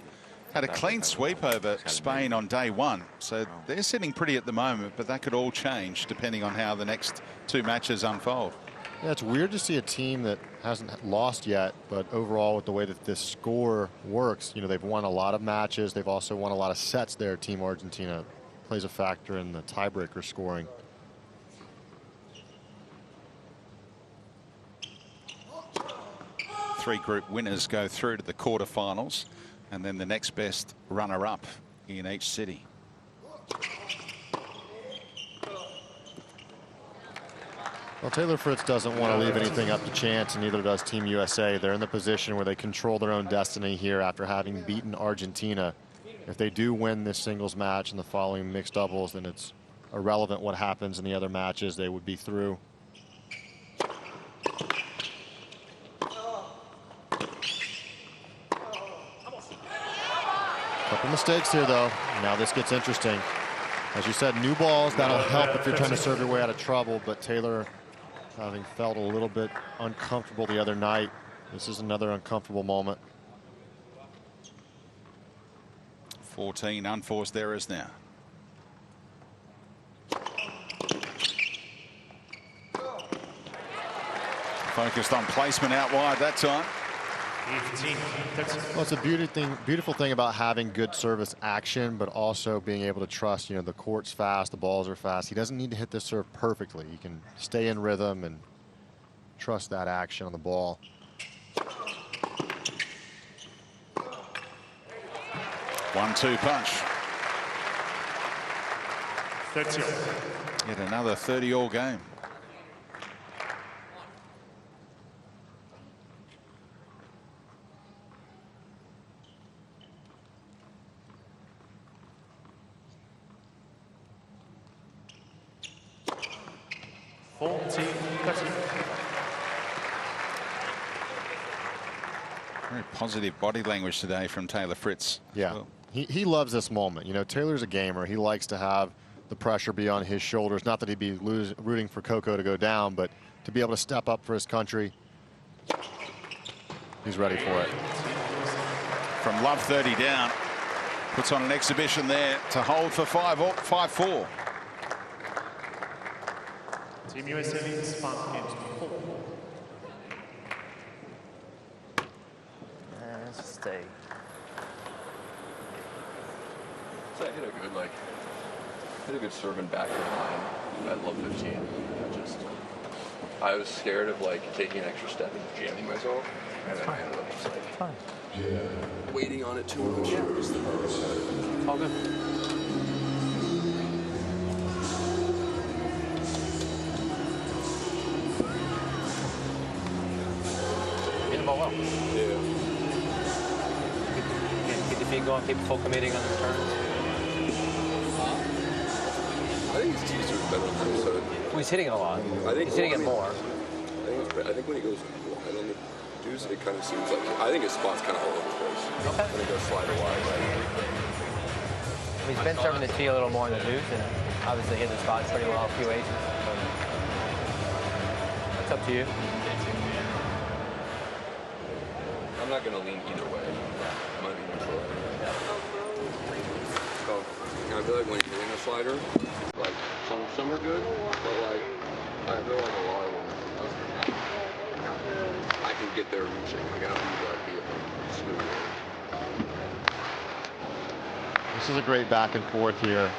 [SPEAKER 2] had a clean sweep over Spain on day one, so they're sitting pretty at the moment, but that could all change depending on how the next two matches unfold.
[SPEAKER 4] Yeah, it's weird to see a team that hasn't lost yet, but overall with the way that this score works, you know, they've won a lot of matches. They've also won a lot of sets there. Team Argentina plays a factor in the tiebreaker scoring.
[SPEAKER 2] Three group winners go through to the quarterfinals, and then the next best runner-up in each city.
[SPEAKER 4] Well, Taylor Fritz doesn't want to leave anything up to chance, and neither does Team USA. They're in the position where they control their own destiny here after having beaten Argentina. If they do win this singles match and the following mixed doubles, then it's irrelevant what happens in the other matches. They would be through. Couple mistakes here, though. Now this gets interesting. As you said, new balls, that'll help if you're trying to serve your way out of trouble, but Taylor, having felt a little bit uncomfortable the other night, this is another uncomfortable moment.
[SPEAKER 2] 14 unforced errors now. Focused on placement out wide that time.
[SPEAKER 4] Well, it's a beautiful thing about having good service action, but also being able to trust, you know, the court's fast, the balls are fast. He doesn't need to hit this serve perfectly. He can stay in rhythm and trust that action on the ball.
[SPEAKER 2] One-two punch. Yet another 30-all game. Very positive body language today from Taylor Fritz.
[SPEAKER 4] Yeah, well, he loves this moment. You know, Taylor's a gamer. He likes to have the pressure be on his shoulders. Not that he'd be rooting for Coco to go down, but to be able to step up for his country, he's ready for it.
[SPEAKER 2] From love 30 down, puts on an exhibition there to hold for 5-4.
[SPEAKER 11] Team USA leads 5-4.
[SPEAKER 5] Stay.
[SPEAKER 9] So I hit a good serve and back line at love 15. I was scared of like taking an extra step and jamming myself, and then I ended up just like waiting on it too much.
[SPEAKER 5] It's all good. Hit the ball well.
[SPEAKER 9] Yeah.
[SPEAKER 5] Keep the feet going, keep full committing on the turn.
[SPEAKER 9] I think his teaser is better than so.
[SPEAKER 5] Well, he's hitting it a lot. He's hitting it more.
[SPEAKER 9] I think when he goes wide on the deuce, it kind of seems like I think his spot's kind of all over the place.
[SPEAKER 5] Okay.
[SPEAKER 9] When he goes slider wide,
[SPEAKER 5] He's been serving the tee a little more in the deuce, and obviously hit the spot pretty well, a few aces. So it's up to you.
[SPEAKER 9] I'm not going to lean either way. I'm going to be neutral. So, I feel like when you're hitting a slider, like some are good, but like I feel like a lot of them, I can get there reaching. Like I don't need to like be smooth.
[SPEAKER 4] This is a great back and forth here.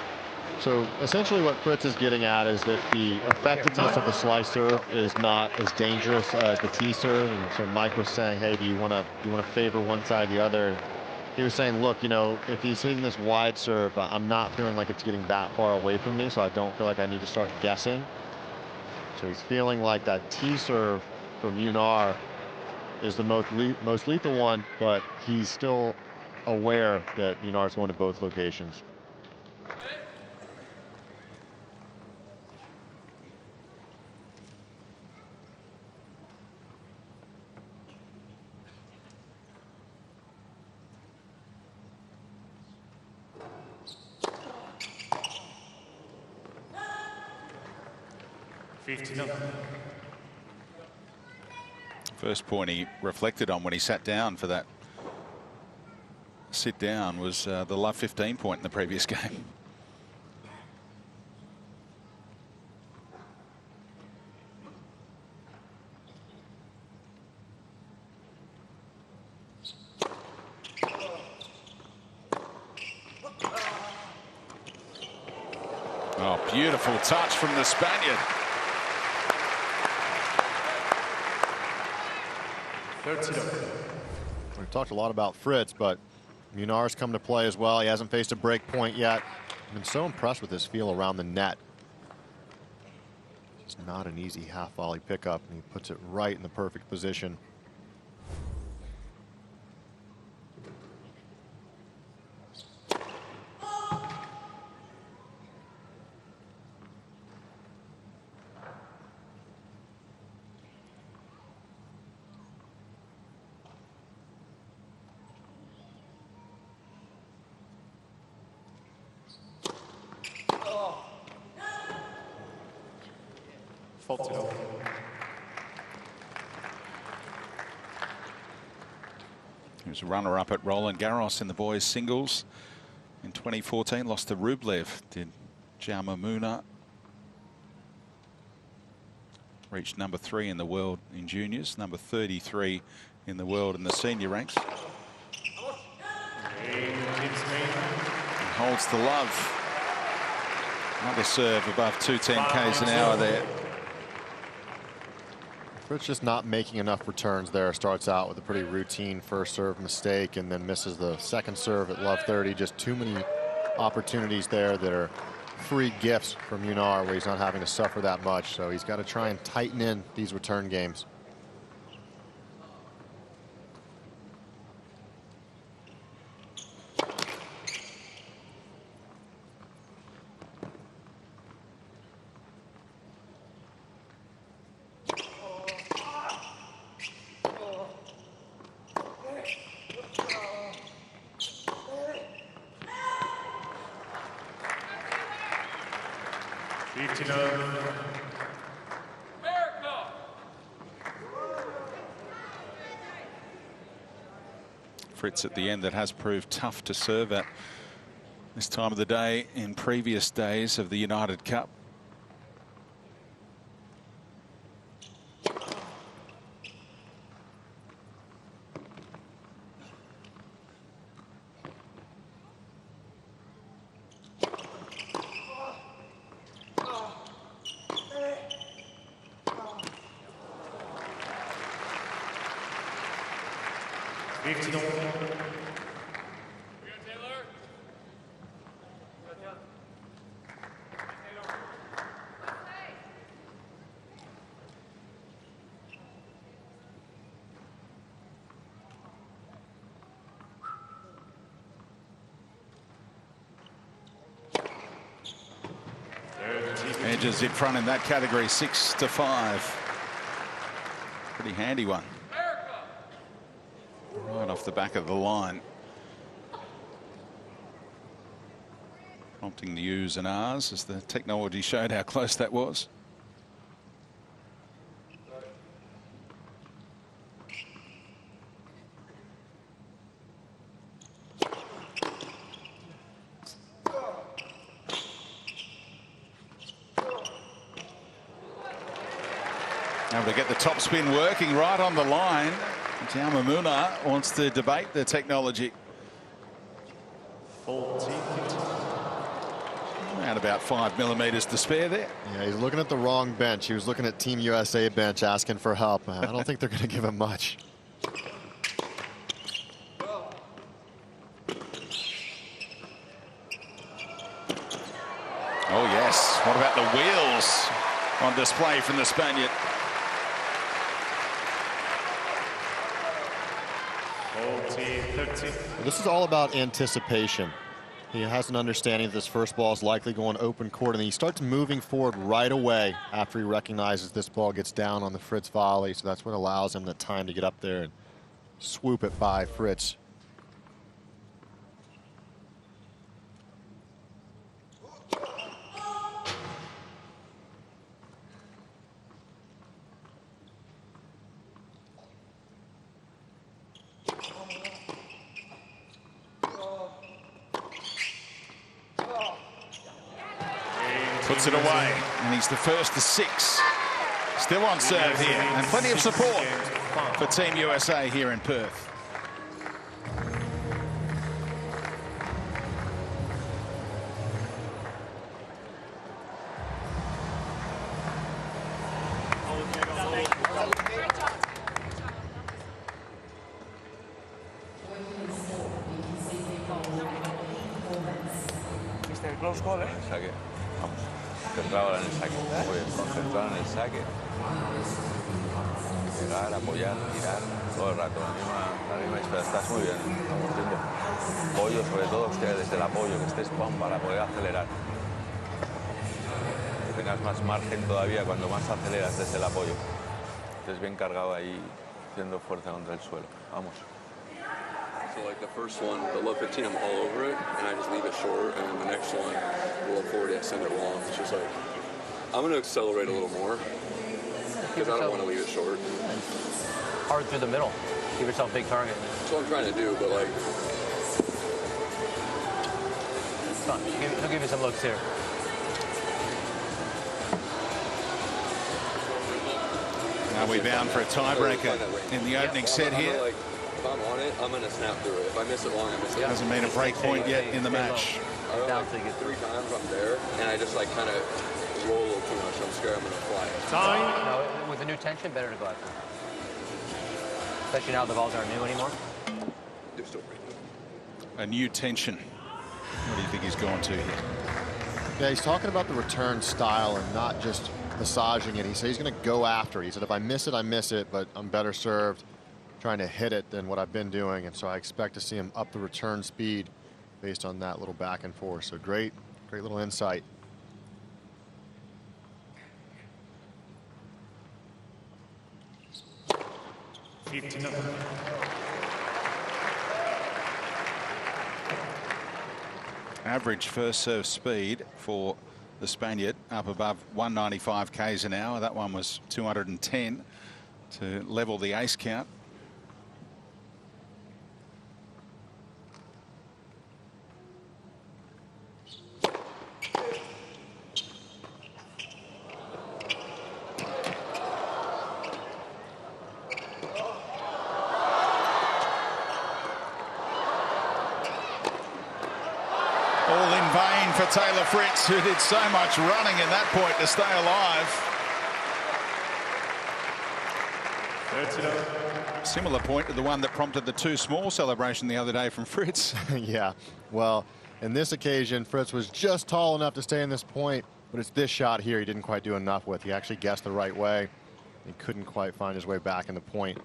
[SPEAKER 4] So essentially what Fritz is getting at is that the effectiveness of the slice serve is not as dangerous as the tee serve. And so Mike was saying, hey, do you want to favor one side or the other? He was saying, look, you know, if he's hitting this wide serve, I'm not feeling like it's getting that far away from me, so I don't feel like I need to start guessing. So he's feeling like that tee serve from Munar is the most lethal one, but he's still aware that Munar's going to both locations.
[SPEAKER 2] First point he reflected on when he sat down for that sit down was the love 15 point in the previous game. Oh, beautiful touch from the Spaniard.
[SPEAKER 4] We've talked a lot about Fritz, but Munar's come to play as well. He hasn't faced a break point yet. I've been so impressed with his feel around the net. It's not an easy half volley pickup, and he puts it right in the perfect position.
[SPEAKER 2] He was a runner-up at Roland Garros in the boys' singles in 2014. Lost to Rublev, did Jaume Munar. Reached number 3 in the world in juniors, number 33 in the world in the senior ranks. And holds the love. Another serve above 210 k's an hour there.
[SPEAKER 4] Fritz just not making enough returns there. Starts out with a pretty routine first serve mistake and then misses the second serve at love 30. Just too many opportunities there that are free gifts from Munar where he's not having to suffer that much. So he's got to try and tighten in these return games.
[SPEAKER 2] Fritz at the end that has proved tough to serve at this time of the day in previous days of the United Cup. Edges in front in that category, 6-5. Pretty handy one. Right off the back of the line. Prompting the U's and R's as the technology showed how close that was. Able to get the top spin working right on the line. Jaume Munar wants to debate the technology.
[SPEAKER 11] 14.
[SPEAKER 2] Around about 5 millimeters to spare there.
[SPEAKER 4] Yeah, he's looking at the wrong bench. He was looking at Team USA bench asking for help. I don't think they're going to give him much.
[SPEAKER 2] Oh, yes. What about the wheels on display from the Spaniard?
[SPEAKER 11] 14-13.
[SPEAKER 4] This is all about anticipation. He has an understanding that this first ball is likely going open court, and then he starts moving forward right away after he recognizes this ball gets down on the Fritz volley. So that's what allows him the time to get up there and swoop it by Fritz.
[SPEAKER 2] Puts it away, and he's the first to 6. Still on serve here, and plenty of support for Team USA here in Perth.
[SPEAKER 3] Close call,
[SPEAKER 6] El saque. Vamos. Concentrado ahora en el saque. Muy bien, concentrado en el saque. Llegar, apoyar, tirar todo el rato. La misma espera. Estás muy bien. Estamos haciendo apoyo, sobre todo usted desde el apoyo, que estés pam para poder acelerar. Que tengas más margen todavía cuando más aceleras desde el apoyo. Estés bien cargado ahí, haciendo fuerza contra el suelo. Vamos.
[SPEAKER 9] So like the first one, the low 15, I'm all over it, and I just leave it short, and then the next one, the low 40, I send it long. It's just like, I'm going to accelerate a little more, because I don't want to leave it short.
[SPEAKER 5] Hard through the middle. Give yourself a big target.
[SPEAKER 9] That's what I'm trying to do, but like...
[SPEAKER 5] It's fun. He'll give you some looks here.
[SPEAKER 2] Now we bound for a tiebreaker in the opening set here.
[SPEAKER 9] If I'm on it, I'm going to snap through it. If I miss it long, I miss it.
[SPEAKER 2] Hasn't been a break point yet in the match.
[SPEAKER 9] Down till you get 3 times I'm there, and I just like kind of roll a little too much. I'm scared I'm going to fly it.
[SPEAKER 5] Time. No, with the new tension, better to go after. Especially now the balls aren't new anymore.
[SPEAKER 9] They're still pretty good.
[SPEAKER 2] A new tension. What do you think he's going to here?
[SPEAKER 4] Yeah, he's talking about the return style and not just massaging it. He said he's going to go after it. He said, if I miss it, I miss it, but I'm better served trying to hit it than what I've been doing, and so I expect to see him up the return speed based on that little back and forth. So great little insight.
[SPEAKER 2] Average first serve speed for the Spaniard up above 195 k's an hour. That one was 210 to level the ace count. Taylor Fritz, who did so much running in that point to stay alive. Similar point to the one that prompted the too small celebration the other day from Fritz.
[SPEAKER 4] Yeah, well, in this occasion, Fritz was just tall enough to stay in this point, but it's this shot here he didn't quite do enough with. He actually guessed the right way. He couldn't quite find his way back in the point.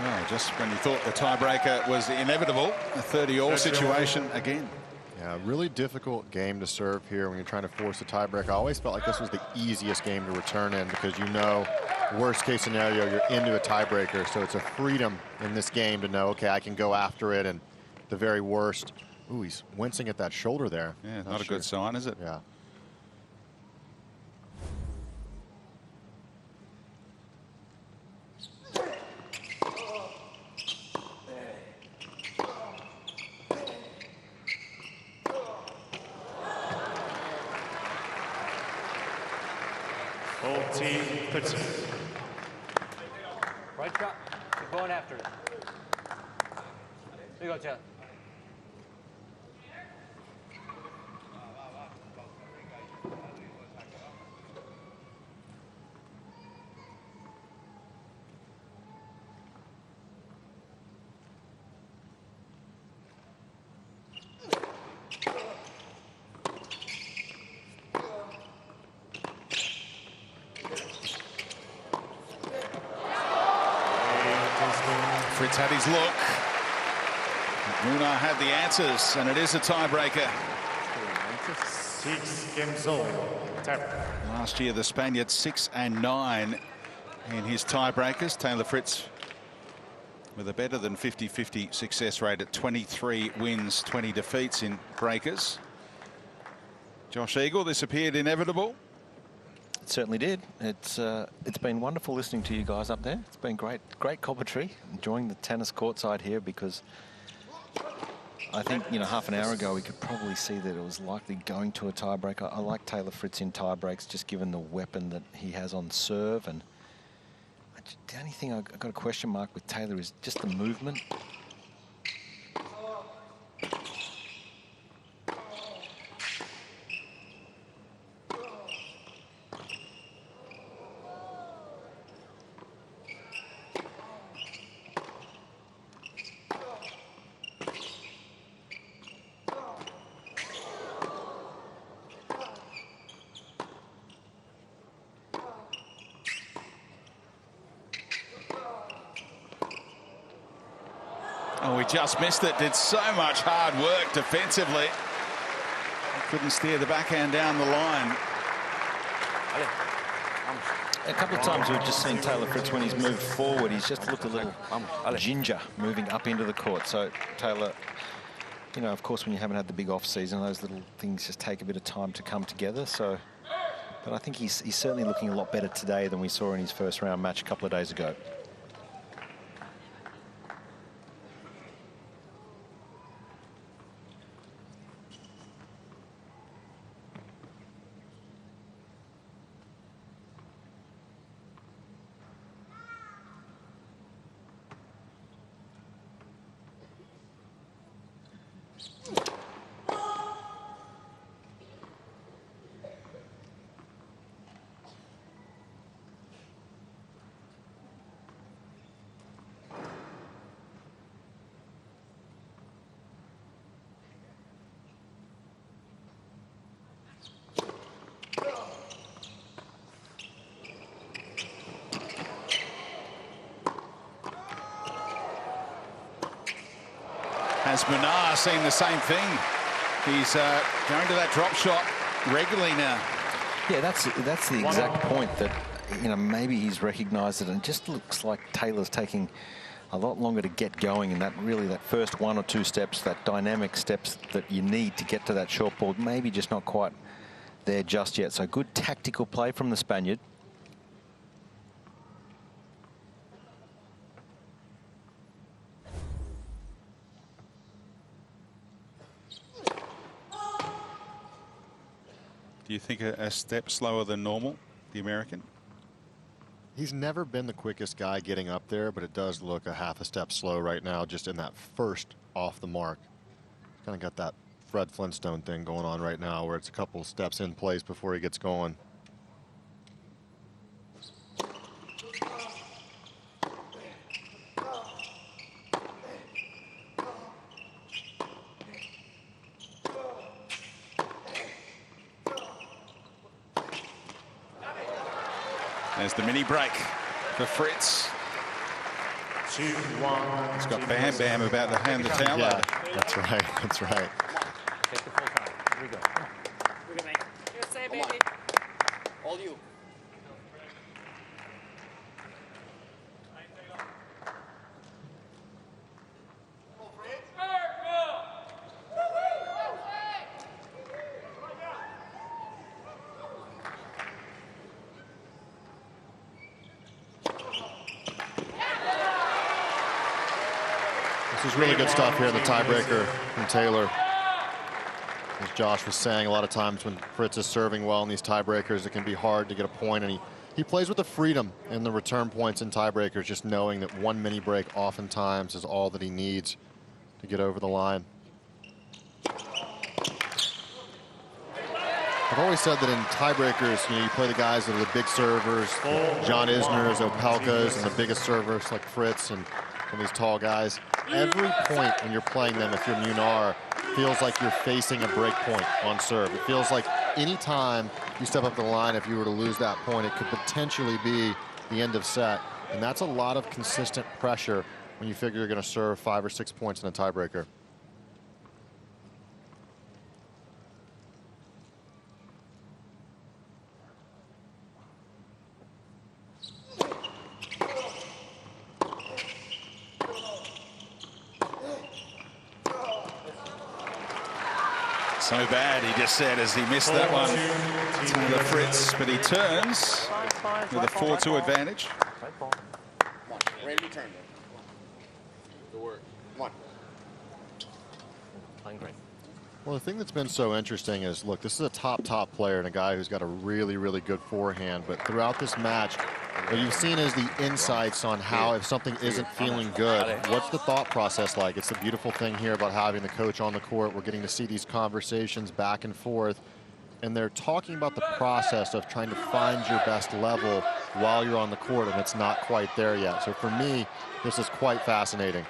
[SPEAKER 2] Oh, just when you thought the tiebreaker was inevitable, a 30-all situation again.
[SPEAKER 4] Yeah, really difficult game to serve here when you're trying to force a tiebreak. I always felt like this was the easiest game to return in because you know worst case scenario, you're into a tiebreaker. So it's a freedom in this game to know, okay, I can go after it, and the very worst. Ooh, he's wincing at that shoulder there.
[SPEAKER 2] Yeah, not a good sign, is it?
[SPEAKER 4] Yeah.
[SPEAKER 12] Right shot. Keep going after it. There you go, Chad.
[SPEAKER 2] Fritz had his look. Munar had the answers, and it is a tiebreaker.
[SPEAKER 11] 6-game
[SPEAKER 2] Last year, the Spaniard 6 and 9 in his tiebreakers. Taylor Fritz with a better than 50-50 success rate at 23 wins, 20 defeats in breakers. Josh Eagle, this appeared inevitable.
[SPEAKER 8] It certainly did. It's been wonderful listening to you guys up there. It's been great commentary. Enjoying the tennis courtside here, because I think, you know, half an hour ago we could probably see that it was likely going to a tiebreaker. I like Taylor Fritz in tiebreaks, just given the weapon that he has on serve. And the only thing I've got a question mark with Taylor is just the movement.
[SPEAKER 2] Oh, we just missed it. Did so much hard work defensively. Couldn't steer the backhand down the line.
[SPEAKER 8] A couple of times we've just seen Taylor Fritz, when he's moved forward, he's just looked a little ginger moving up into the court. So Taylor, you know, of course, when you haven't had the big off season, those little things just take a bit of time to come together. So, but I think he's certainly looking a lot better today than we saw in his first round match a couple of days ago.
[SPEAKER 2] Has Munar seen the same thing? He's going to that drop shot regularly now.
[SPEAKER 8] Yeah, that's the exact point, that, you know, maybe he's recognised it, and it just looks like Taylor's taking a lot longer to get going, and that first 1 or 2 steps, that dynamic steps that you need to get to that short ball, maybe just not quite there just yet. So good tactical play from the Spaniard.
[SPEAKER 2] Do you think a step slower than normal, the American?
[SPEAKER 4] He's never been the quickest guy getting up there, but it does look a half a step slow right now, just in that first off the mark. Kind of got that Fred Flintstone thing going on right now, where it's a couple steps in place before he gets going.
[SPEAKER 2] There's the mini break for Fritz.
[SPEAKER 11] 2-1.
[SPEAKER 2] He's got Bam Bam about to hand the towel.
[SPEAKER 4] Yeah, that's right. That's right.
[SPEAKER 12] Take the full time. Here we go.
[SPEAKER 13] We're gonna make. Yes, say, baby. All you.
[SPEAKER 4] This is really good stuff here in the tiebreaker from Taylor. As Josh was saying, a lot of times when Fritz is serving well in these tiebreakers, it can be hard to get a point, and he plays with the freedom in the return points in tiebreakers, just knowing that one mini break oftentimes is all that he needs to get over the line. I've always said that in tiebreakers, you play the guys that are the big servers, John Isner's, Opelka's, and the biggest servers like Fritz and these tall guys. Every point when you're playing them, if you're Munar, feels like you're facing a break point on serve. It feels like any time you step up the line, if you were to lose that point, it could potentially be the end of set. And that's a lot of consistent pressure when you figure you're going to serve 5 or 6 points in a tiebreaker.
[SPEAKER 2] So bad, he just said, as he missed that one to the Fritz, but he turns with a 4-2 advantage.
[SPEAKER 13] Ready to turn. Good work. One.
[SPEAKER 12] Playing great.
[SPEAKER 4] Well, the thing that's been so interesting is, look, this is a top player and a guy who's got a really, really good forehand. But throughout this match, what you've seen is the insights on how, if something isn't feeling good, what's the thought process like? It's the beautiful thing here about having the coach on the court. We're getting to see these conversations back and forth. And they're talking about the process of trying to find your best level while you're on the court, and it's not quite there yet. So for me, this is quite fascinating.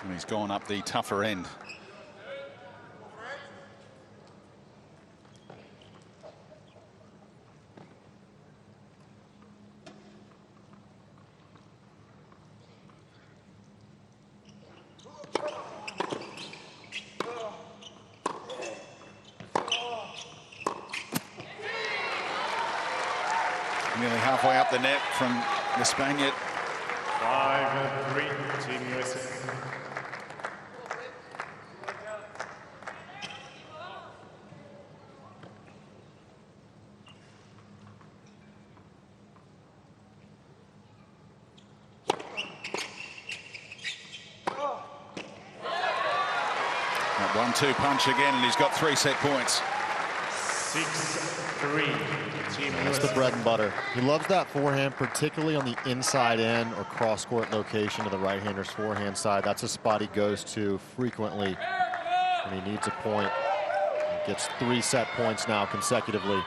[SPEAKER 2] And he's gone up the tougher end. Nearly halfway up the net from the Spaniard.
[SPEAKER 11] 5-3, Team USA.
[SPEAKER 2] That 1-2 punch again, and he's got 3 set points.
[SPEAKER 11] 6-3.
[SPEAKER 4] That's the bread and butter. He loves that forehand, particularly on the inside end or cross-court location to the right-hander's forehand side. That's a spot he goes to frequently when he needs a point. He gets 3 set points now consecutively.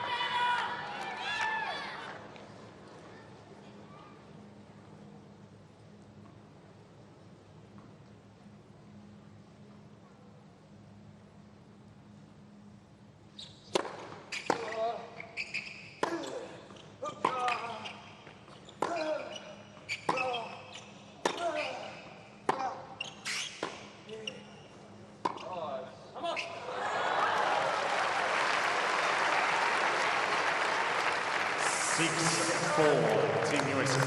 [SPEAKER 11] Team USA.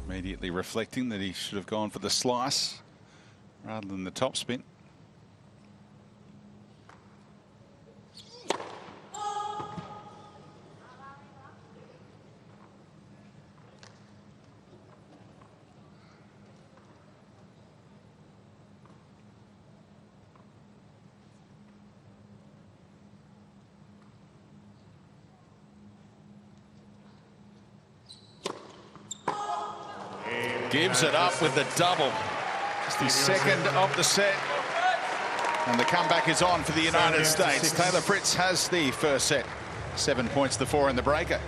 [SPEAKER 2] Immediately reflecting that he should have gone for the slice rather than the topspin. Gives it up with the double. It's the second of the set. And the comeback is on for the United States. Taylor Fritz has the first set. 7 points to 4 in the breaker.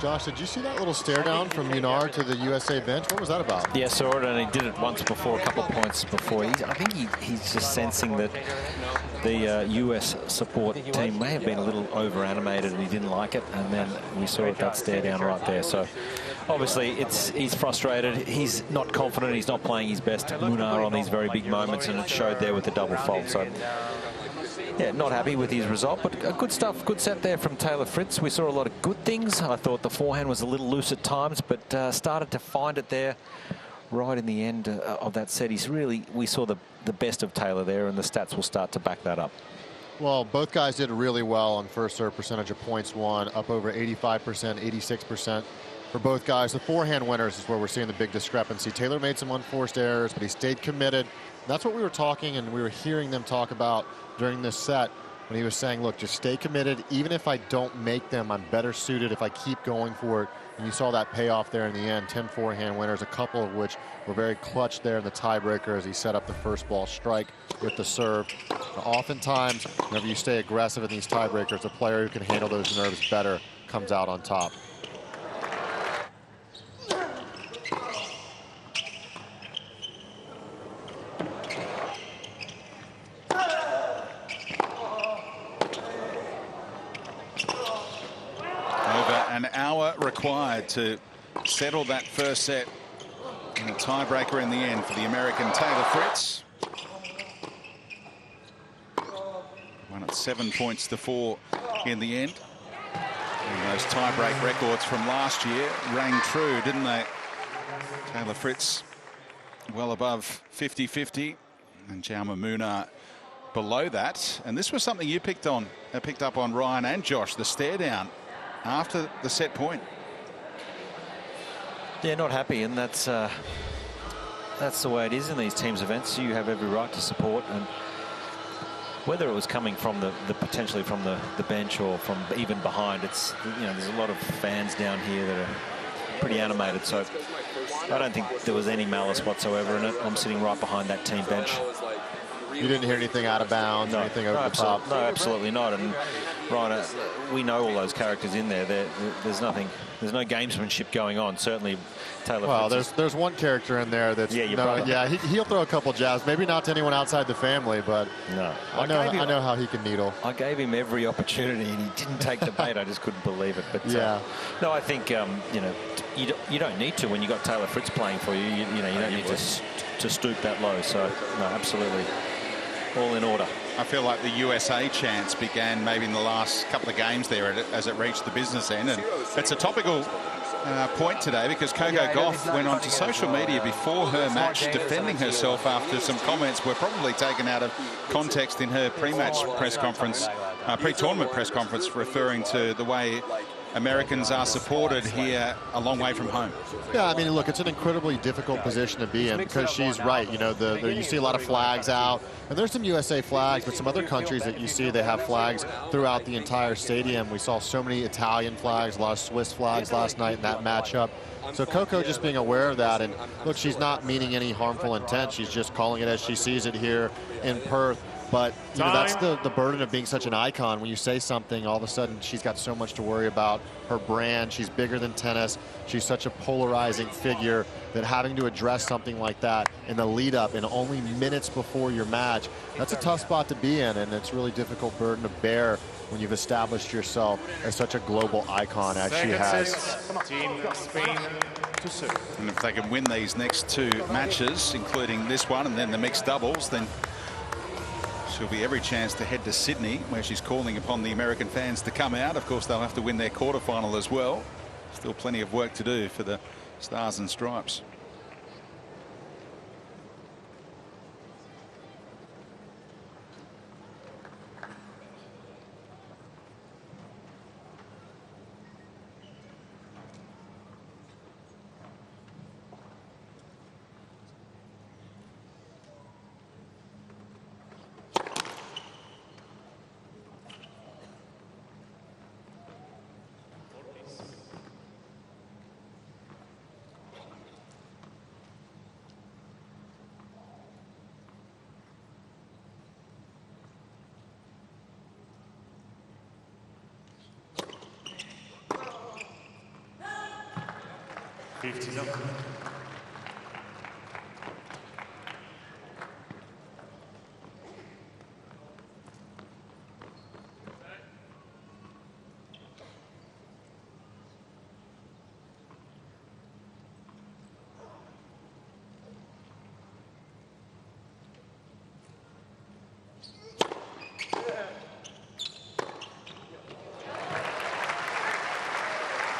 [SPEAKER 4] Josh, did you see that little stare down from Munar to the USA bench? What was that about?
[SPEAKER 8] Yeah, saw it, and he did it once before, a couple of points before. I think he's just sensing that the US support team may have been a little over-animated and he didn't like it, and then we saw that stare down right there. So obviously he's frustrated. He's not confident. He's not playing his best Munar on these very big moments, and it showed there with the double fault. So yeah, not happy with his result, but good stuff. Good set there from Taylor Fritz. We saw a lot of good things. I thought the forehand was a little loose at times, but started to find it there right in the end of that set. We saw the best of Taylor there, and the stats will start to back that up.
[SPEAKER 4] Well, both guys did really well on first serve percentage of points won, up over 85%, 86% for both guys. The forehand winners is where we're seeing the big discrepancy. Taylor made some unforced errors, but he stayed committed. That's what we were talking and we were hearing them talk about during this set when he was saying, look, just stay committed. Even if I don't make them, I'm better suited if I keep going for it. And you saw that payoff there in the end. 10 forehand winners, a couple of which were very clutch there in the tiebreaker as he set up the first ball strike with the serve. Oftentimes, whenever you stay aggressive in these tiebreakers, a player who can handle those nerves better comes out on top.
[SPEAKER 2] An hour required to settle that first set. And a tiebreaker in the end for the American Taylor Fritz. Won at 7 points to 4 in the end. And those tiebreak records from last year rang true, didn't they? Taylor Fritz well above 50-50, and Jaume Munar below that. And this was something you picked up on, Ryan and Josh, the stare down after the set point.
[SPEAKER 8] Yeah, not happy, and that's the way it is in these teams events. You have every right to support, and whether it was coming from potentially from the bench or from even behind, it's, you know, there's a lot of fans down here that are pretty animated, so I don't think there was any malice whatsoever in it. I'm sitting right behind that team bench.
[SPEAKER 4] You didn't hear anything out of bounds, or anything over the top?
[SPEAKER 8] No, absolutely not. And Ryan, we know all those characters in there. There's no gamesmanship going on. Certainly, Taylor.
[SPEAKER 4] Well, there's one character in there that's he'll throw a couple jabs, maybe not to anyone outside the family, but
[SPEAKER 8] no,
[SPEAKER 4] I know how he can needle.
[SPEAKER 8] I gave him every opportunity, and he didn't take the bait. I just couldn't believe it. But
[SPEAKER 4] yeah,
[SPEAKER 8] no, I think you know, you don't need to when you got Taylor Fritz playing for you. You don't need to stoop that low. So no, absolutely. All in order.
[SPEAKER 2] I feel like the USA chance began maybe in the last couple of games there as it reached the business end, and it's a topical point today because Coco Gauff went onto social media before her match defending herself after some comments were probably taken out of context in her pre-match press conference, pre-tournament press conference, referring to the way Americans are supported here a long way from home.
[SPEAKER 4] Yeah, I mean, look, it's an incredibly difficult position to be in because she's right. You know, you see a lot of flags out, and there's some USA flags, but some other countries that you see, they have flags throughout the entire stadium. We saw so many Italian flags, a lot of Swiss flags last night in that matchup. So Coco just being aware of that, and look, she's not meaning any harmful intent. She's just calling it as she sees it here in Perth. But you know, that's the burden of being such an icon. When you say something, all of a sudden she's got so much to worry about. Her brand, she's bigger than tennis. She's such a polarizing figure that having to address something like that in the lead up and only minutes before your match, that's a tough spot to be in, and it's a really difficult burden to bear when you've established yourself as such a global icon as she has.
[SPEAKER 2] And if they can win these next two matches, including this one and then the mixed doubles, then she'll be every chance to head to Sydney, where she's calling upon the American fans to come out. Of course, they'll have to win their quarterfinal as well. Still plenty of work to do for the Stars and Stripes.
[SPEAKER 11] 15 up.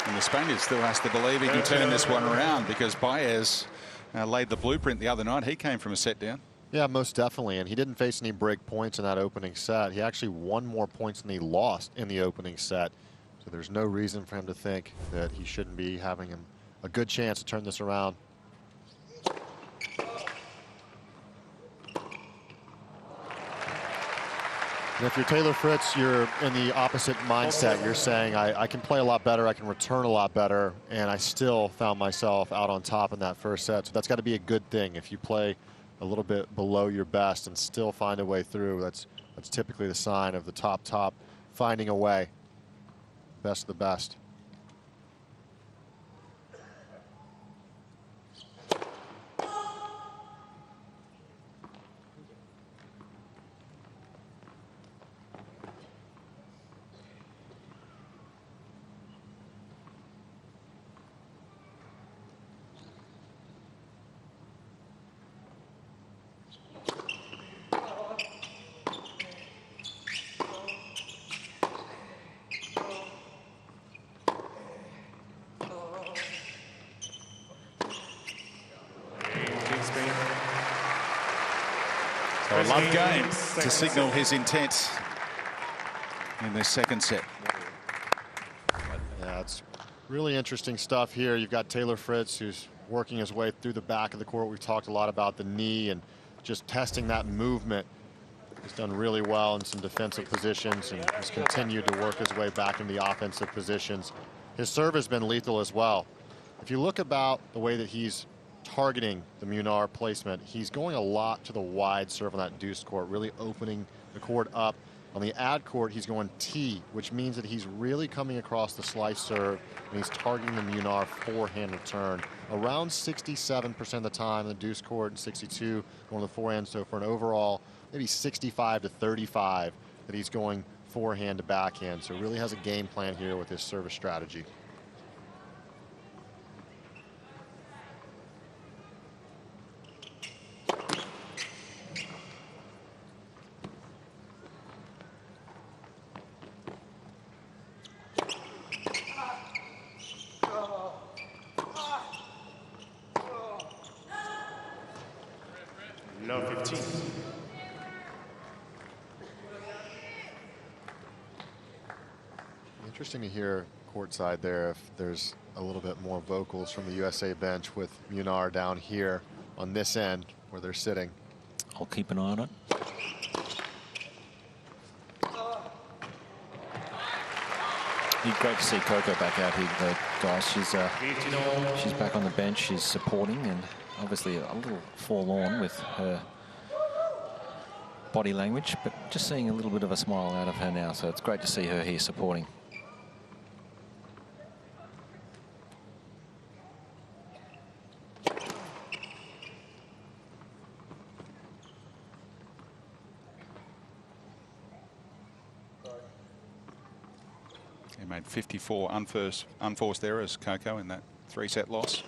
[SPEAKER 2] And the Spaniard still has to believe he can turn this one around, because Baez laid the blueprint the other night. He came from a set down.
[SPEAKER 4] Yeah, most definitely. And he didn't face any break points in that opening set. He actually won more points than he lost in the opening set. So there's no reason for him to think that he shouldn't be having a good chance to turn this around. And if you're Taylor Fritz, you're in the opposite mindset. You're saying, I can play a lot better, I can return a lot better, and I still found myself out on top in that first set. So that's got to be a good thing. If you play a little bit below your best and still find a way through, that's typically the sign of the top finding a way. Best of the best.
[SPEAKER 2] So a love game to signal his intent in this second set.
[SPEAKER 4] Yeah, it's really interesting stuff here. You've got Taylor Fritz, who's working his way through the back of the court. We've talked a lot about the knee and just testing that movement. He's done really well in some defensive positions and has continued to work his way back in the offensive positions. His serve has been lethal as well. If you look about the way that he's targeting the Munar placement, he's going a lot to the wide serve on that deuce court, really opening the court up. On the ad court, he's going T, which means that he's really coming across the slice serve, and he's targeting the Munar forehand return around 67% of the time in the deuce court, and 62 going to the forehand. So for an overall maybe 65 to 35 that he's going forehand to backhand. So really has a game plan here with his service strategy.
[SPEAKER 11] No 15.
[SPEAKER 4] Interesting to hear courtside there if there's a little bit more vocals from the USA bench with Munar down here on this end where they're sitting.
[SPEAKER 8] I'll keep an eye on it. It's great to see Coco back out here, though, guys. She's back on the bench. She's supporting and obviously a little forlorn with her body language, but just seeing a little bit of a smile out of her now. So it's great to see her here supporting.
[SPEAKER 2] He made 54 unforced errors, Coco, in that 3-set loss.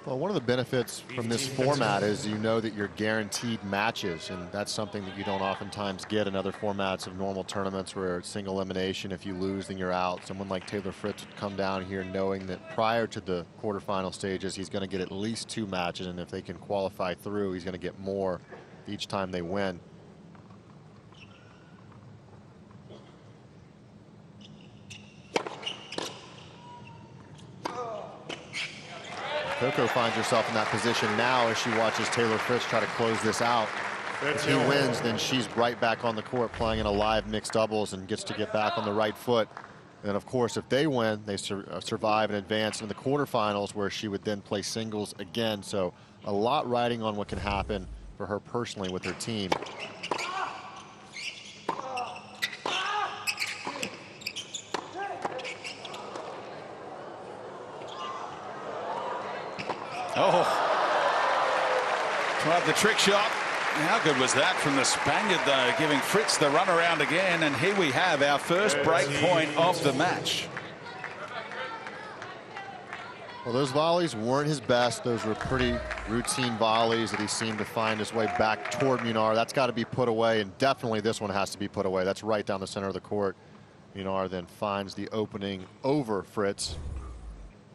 [SPEAKER 4] Well, one of the benefits from this format is you know that you're guaranteed matches, and that's something that you don't oftentimes get in other formats of normal tournaments where it's single elimination. If you lose, then you're out. Someone like Taylor Fritz would come down here knowing that prior to the quarterfinal stages, he's going to get at least 2 matches, and if they can qualify through, he's going to get more each time they win. Coco finds herself in that position now as she watches Taylor Fritz try to close this out. If he wins, then she's right back on the court playing in a live mixed doubles and gets to get back on the right foot. And of course, if they win, they survive and advance into the quarterfinals, where she would then play singles again. So a lot riding on what can happen for her personally with her team.
[SPEAKER 2] Oh, tried the trick shot. How good was that from the Spaniard, though, giving Fritz the run around again. And here we have our first break point of the match.
[SPEAKER 4] Well, those volleys weren't his best. Those were pretty routine volleys that he seemed to find his way back toward Munar. That's got to be put away, and definitely this one has to be put away. That's right down the center of the court. Munar then finds the opening over Fritz.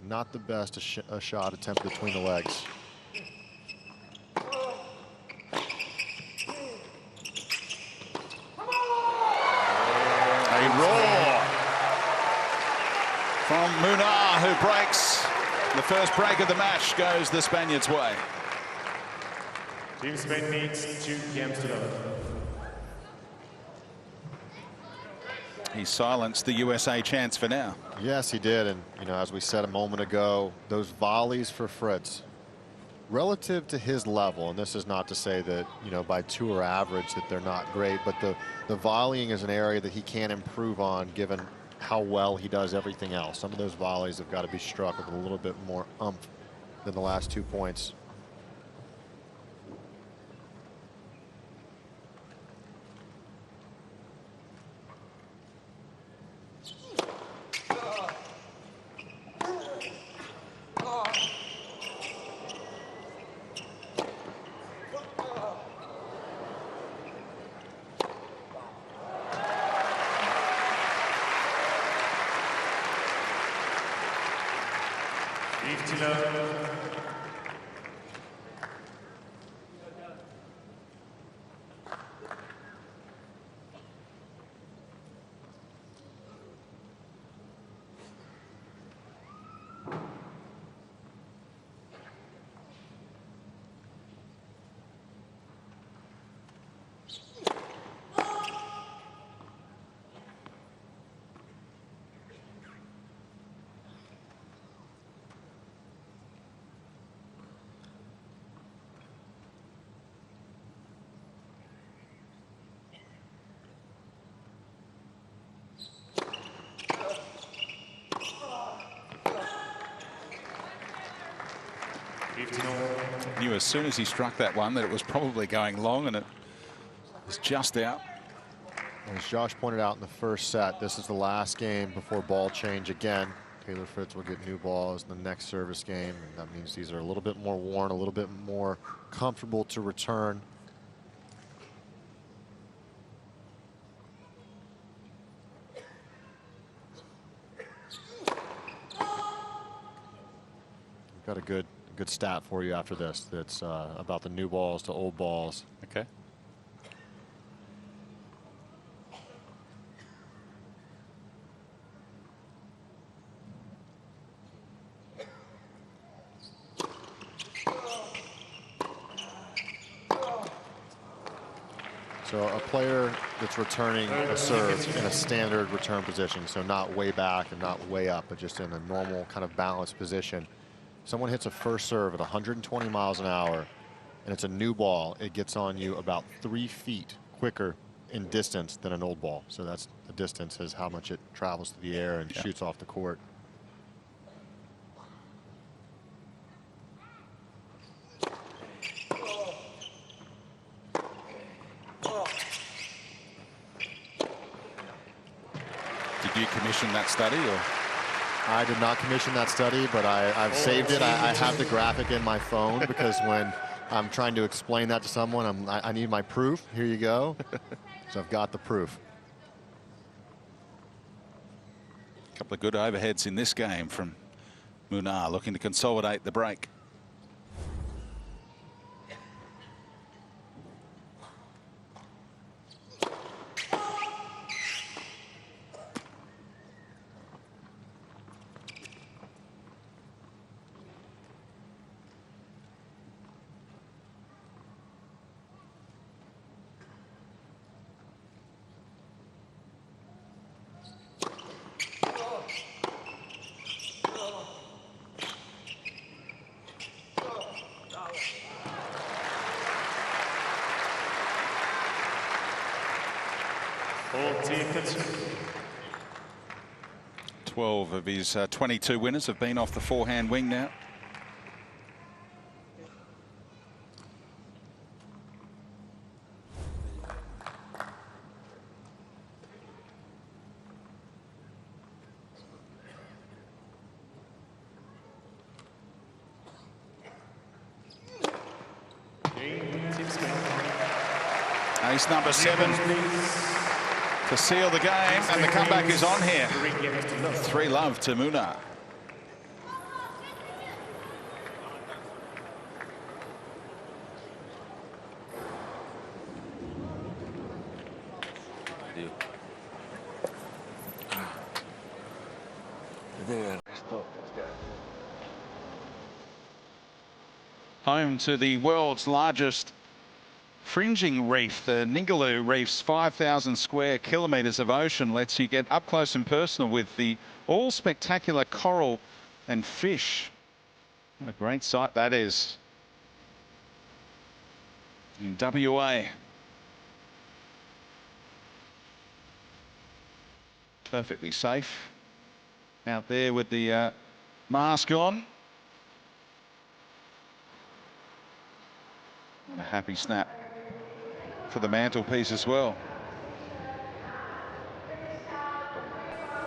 [SPEAKER 4] Not the best a shot attempt between the legs.
[SPEAKER 2] A roar from Munar, who breaks. The first break of the match goes the Spaniards' way.
[SPEAKER 11] Team Spain needs 2 games to love.
[SPEAKER 2] He silenced the USA chance for now.
[SPEAKER 4] Yes, he did. And, you know, as we said a moment ago, those volleys for Fritz, relative to his level, and this is not to say that, you know, by tour average that they're not great, but the volleying is an area that he can improve on given how well he does everything else. Some of those volleys have got to be struck with a little bit more oomph than the last 2 points.
[SPEAKER 2] Knew as soon as he struck that one that it was probably going long, and it was just out.
[SPEAKER 4] As Josh pointed out in the first set, this is the last game before ball change again. Taylor Fritz will get new balls in the next service game, and that means these are a little bit more worn, a little bit more comfortable to return. We've got a good stat for you after this. That's about the new balls to old balls.
[SPEAKER 2] Okay.
[SPEAKER 4] So a player that's returning a serve in a standard return position, so not way back and not way up, but just in a normal kind of balanced position. Someone hits a first serve at 120 miles an hour, and it's a new ball. It gets on you about 3 feet quicker in distance than an old ball. So that's the distance is how much it travels through the air and shoots off the court.
[SPEAKER 2] Did you commission that study, or?
[SPEAKER 4] I did not commission that study, but I've saved it. I have the graphic in my phone because when I'm trying to explain that to someone, I need my proof. Here you go. So I've got the proof.
[SPEAKER 2] A couple of good overheads in this game from Munar, looking to consolidate the break.
[SPEAKER 11] All
[SPEAKER 2] 12 of his 22 winners have been off the forehand wing now. Ace number 7 to seal the game, and the comeback is on here. 3-love to Munar. Home to the world's largest fringing reef, the Ningaloo Reef's 5,000 square kilometres of ocean lets you get up close and personal with the all spectacular coral and fish. What a great sight that is in WA. Perfectly safe out there with the mask on. And a happy snap for the mantelpiece as well.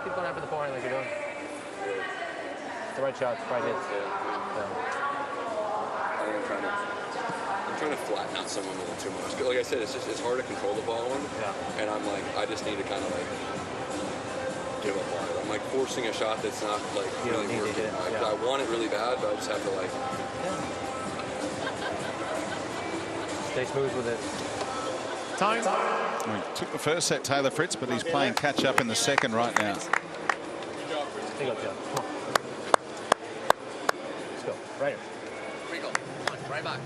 [SPEAKER 12] Keep going after the forehand like you're doing. It's the right shot, it's the right hit.
[SPEAKER 9] I'm trying to flatten out some of them a little too much. Like I said, it's hard to control the ball one. Yeah. And I'm like, I just need to kind of like give up on it. I'm like forcing a shot that's not like really working. I want it really bad, but I just have to like.
[SPEAKER 12] Stay smooth with it.
[SPEAKER 3] Time.
[SPEAKER 2] Well, he took the first set, Taylor Fritz, but he's playing catch up in the second right now.
[SPEAKER 12] Good job, Fritz. There you go, John. Come on. Let's go. Right here.
[SPEAKER 9] Wrinkle. Come on, right back.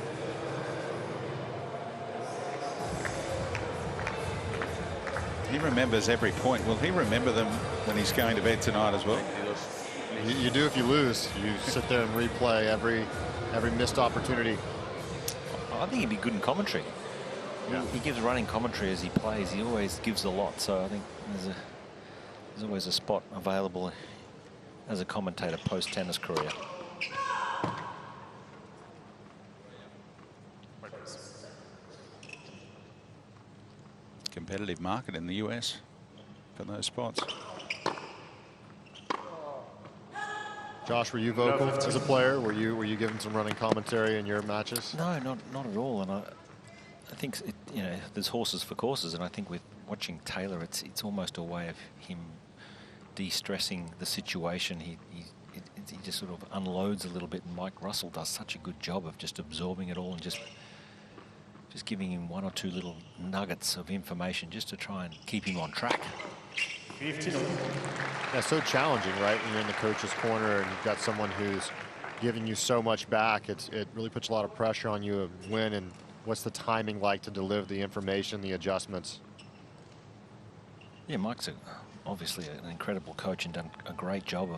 [SPEAKER 2] He remembers every point. Will he remember them when he's going to bed tonight as well?
[SPEAKER 4] You do if you lose. You sit there and replay every missed opportunity.
[SPEAKER 8] I think he'd be good in commentary. Yeah. He gives running commentary as he plays. He always gives a lot. So I think there's always a spot available as a commentator post-tennis career.
[SPEAKER 2] Competitive market in the US for those spots.
[SPEAKER 4] Josh, were you vocal as a player? Were you giving some running commentary in your matches?
[SPEAKER 8] No, not at all. And I think there's horses for courses, and I think with watching Taylor, it's almost a way of him de-stressing the situation. He just sort of unloads a little bit, and Mike Russell does such a good job of just absorbing it all and just giving him one or two little nuggets of information just to try and keep him on track.
[SPEAKER 4] Yeah, so challenging, right? When you're in the coach's corner and you've got someone who's giving you so much back. It really puts a lot of pressure on you to win. And what's the timing like to deliver the information, the adjustments?
[SPEAKER 8] Yeah, Mike's obviously an incredible coach and done a great job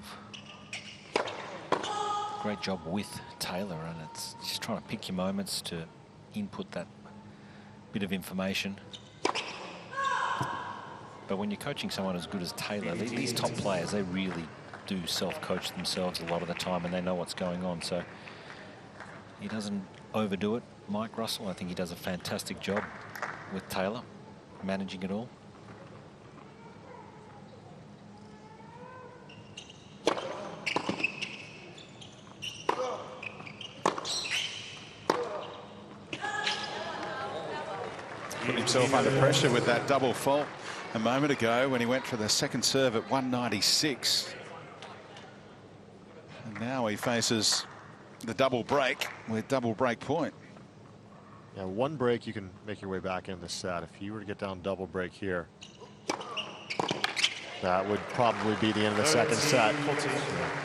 [SPEAKER 8] with Taylor. And it's just trying to pick your moments to input that bit of information. But when you're coaching someone as good as Taylor, these top players, they really do self-coach themselves a lot of the time, and they know what's going on. So he doesn't overdo it. Mike Russell, I think he does a fantastic job with Taylor, managing it all.
[SPEAKER 2] Put himself under pressure with that double fault a moment ago when he went for the second serve at 196. And now he faces the double break with double break point.
[SPEAKER 4] Yeah, one break you can make your way back in the set. If you were to get down double break here, that would probably be the end of the second set.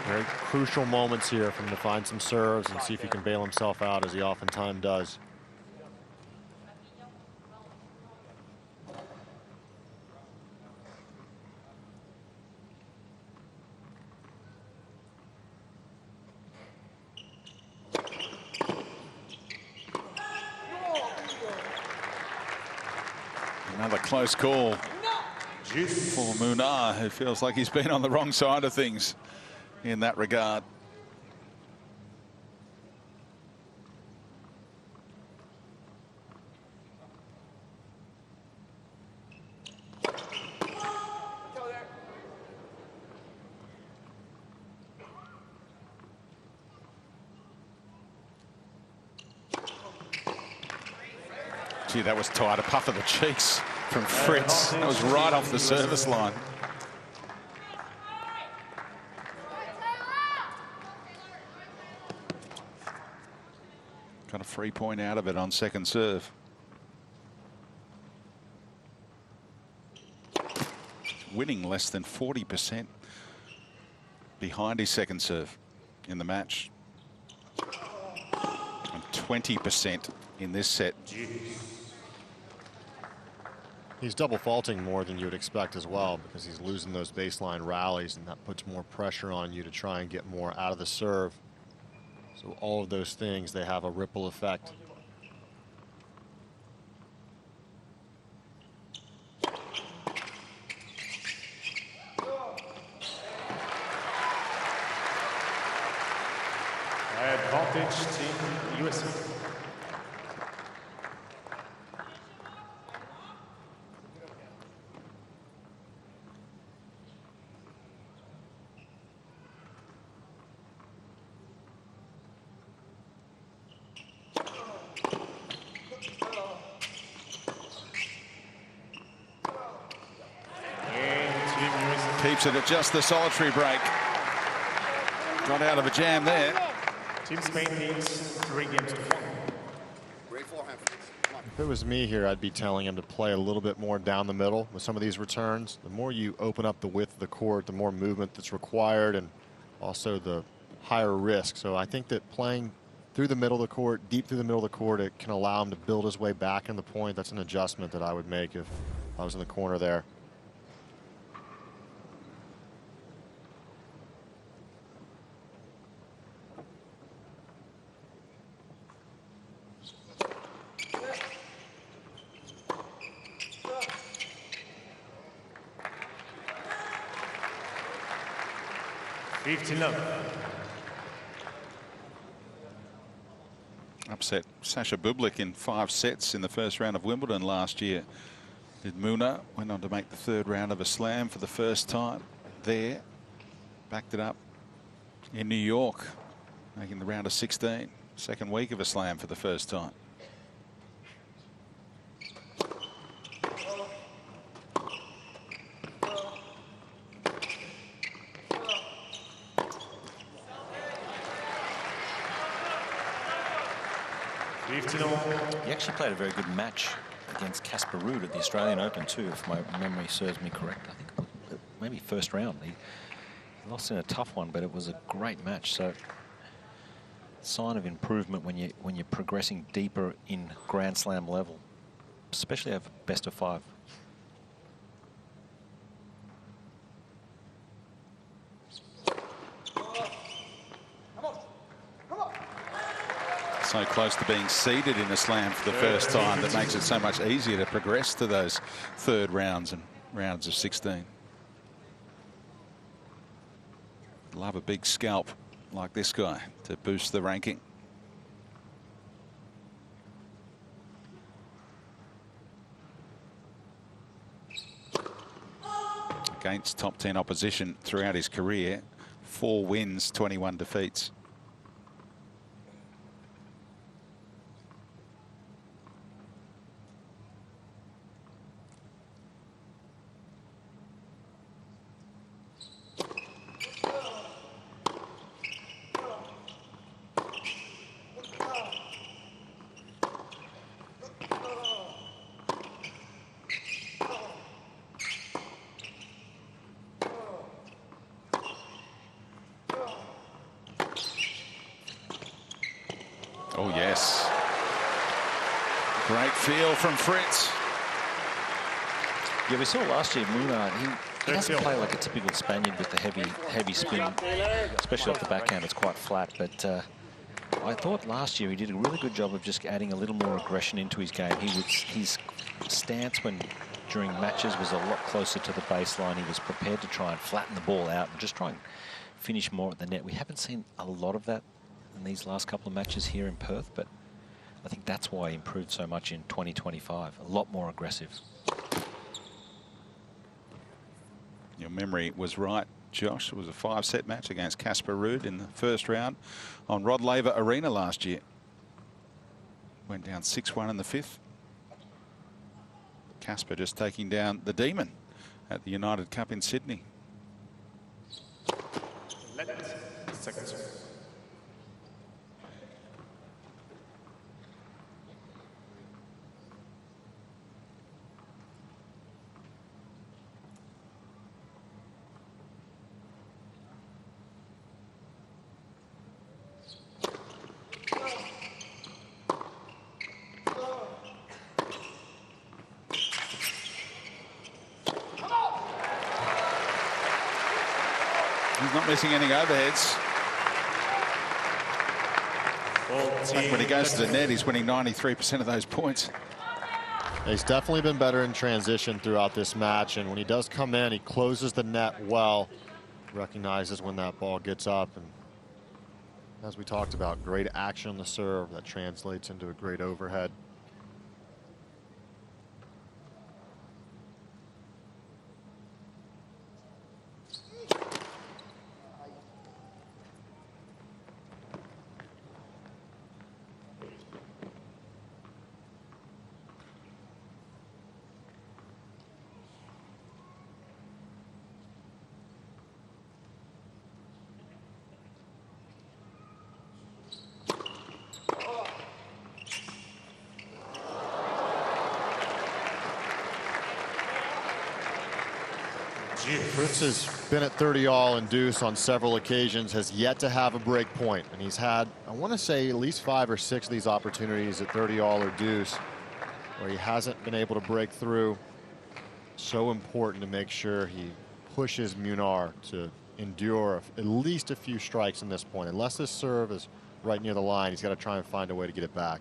[SPEAKER 4] Very crucial moments here for him to find some serves and see if he can bail himself out, as he oftentimes does.
[SPEAKER 2] Another close call for Munar, who feels like he's been on the wrong side of things in that regard. Gee, that was tight. A puff of the cheeks from Fritz. That was right off the service line. Got a free point out of it on second serve. Winning less than 40% behind his second serve in the match. And 20% in this set.
[SPEAKER 4] He's double faulting more than you would expect as well, because he's losing those baseline rallies, and that puts more pressure on you to try and get more out of the serve. So all of those things, they have a ripple effect.
[SPEAKER 11] Advantage Team USA.
[SPEAKER 2] Keeps it at just the solitary break. Got out of a jam there.
[SPEAKER 11] Team Spain needs 3 games to form.
[SPEAKER 4] If it was me here, I'd be telling him to play a little bit more down the middle with some of these returns. The more you open up the width of the court, the more movement that's required, and also the higher risk. So I think that playing through the middle of the court, deep through the middle of the court, it can allow him to build his way back in the point. That's an adjustment that I would make if I was in the corner there.
[SPEAKER 2] Upset Sasha Bublik in 5 sets in the first round of Wimbledon last year. Did Munar, went on to make the 3rd round of a slam for the first time there. Backed it up in New York, making the round of 16. 2nd week of a slam for the first time.
[SPEAKER 8] He actually played a very good match against Casper Ruud at the Australian Open too, if my memory serves me correct. I think it was maybe first round. He lost in a tough one, but it was a great match. So sign of improvement when you're progressing deeper in Grand Slam level, especially over best of 5.
[SPEAKER 2] So close to being seeded in a slam for the first time, that makes it so much easier to progress to those 3rd rounds and rounds of 16. Love a big scalp like this guy to boost the ranking. Against top 10 opposition throughout his career, 4 wins, 21 defeats. Oh, yes. Great feel from Fritz.
[SPEAKER 8] Yeah, we saw last year Munar, he doesn't play like a typical Spaniard with the heavy spin, especially off the backhand. It's quite flat, but I thought last year he did a really good job of just adding a little more aggression into his game. His stance during matches was a lot closer to the baseline. He was prepared to try and flatten the ball out and just try and finish more at the net. We haven't seen a lot of that in these last couple of matches here in Perth, but I think that's why he improved so much in 2025. A lot more aggressive.
[SPEAKER 2] Your memory was right, Josh. It was a 5-set match against Casper Ruud in the first round on Rod Laver Arena last year. Went down 6-1 in the 5th. Casper just taking down the Demon at the United Cup in Sydney.
[SPEAKER 11] Second serve.
[SPEAKER 2] He's not missing any overheads. In fact, when he goes to the net, he's winning 93% of those points.
[SPEAKER 4] He's definitely been better in transition throughout this match, and when he does come in, he closes the net well, recognizes when that ball gets up, and as we talked about, great action on the serve that translates into a great overhead. Fritz has been at 30-all and deuce on several occasions, has yet to have a break point, and he's had, I want to say, at least 5 or 6 of these opportunities at 30-all or deuce where he hasn't been able to break through. So important to make sure he pushes Munar to endure at least a few strikes in this point. Unless this serve is right near the line, he's got to try and find a way to get it back.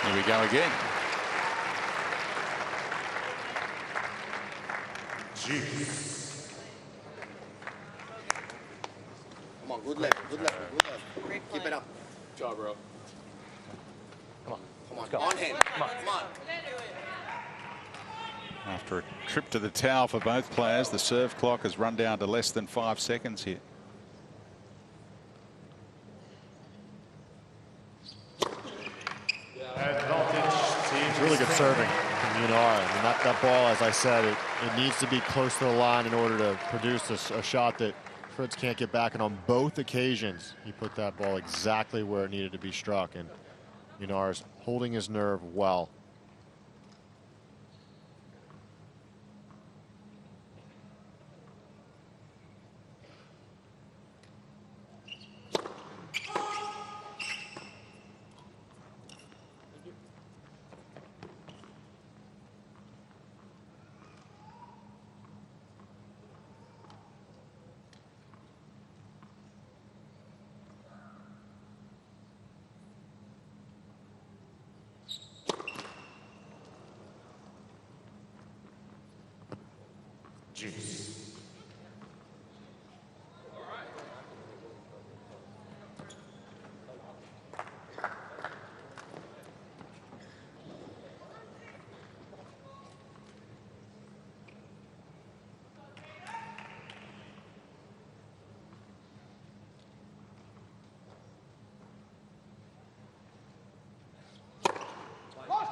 [SPEAKER 2] Here we go again.
[SPEAKER 13] Come on, good left, good left, good left. Keep it up.
[SPEAKER 12] Good job, bro. Come on.
[SPEAKER 13] Come on, on hand. Come on.
[SPEAKER 2] After a trip to the towel for both players, the serve clock has run down to less than 5 seconds here.
[SPEAKER 4] Really good serving from Munar. I mean, that ball, as I said, it needs to be close to the line in order to produce a shot that Fritz can't get back. And on both occasions, he put that ball exactly where it needed to be struck. And Munar's holding his nerve well.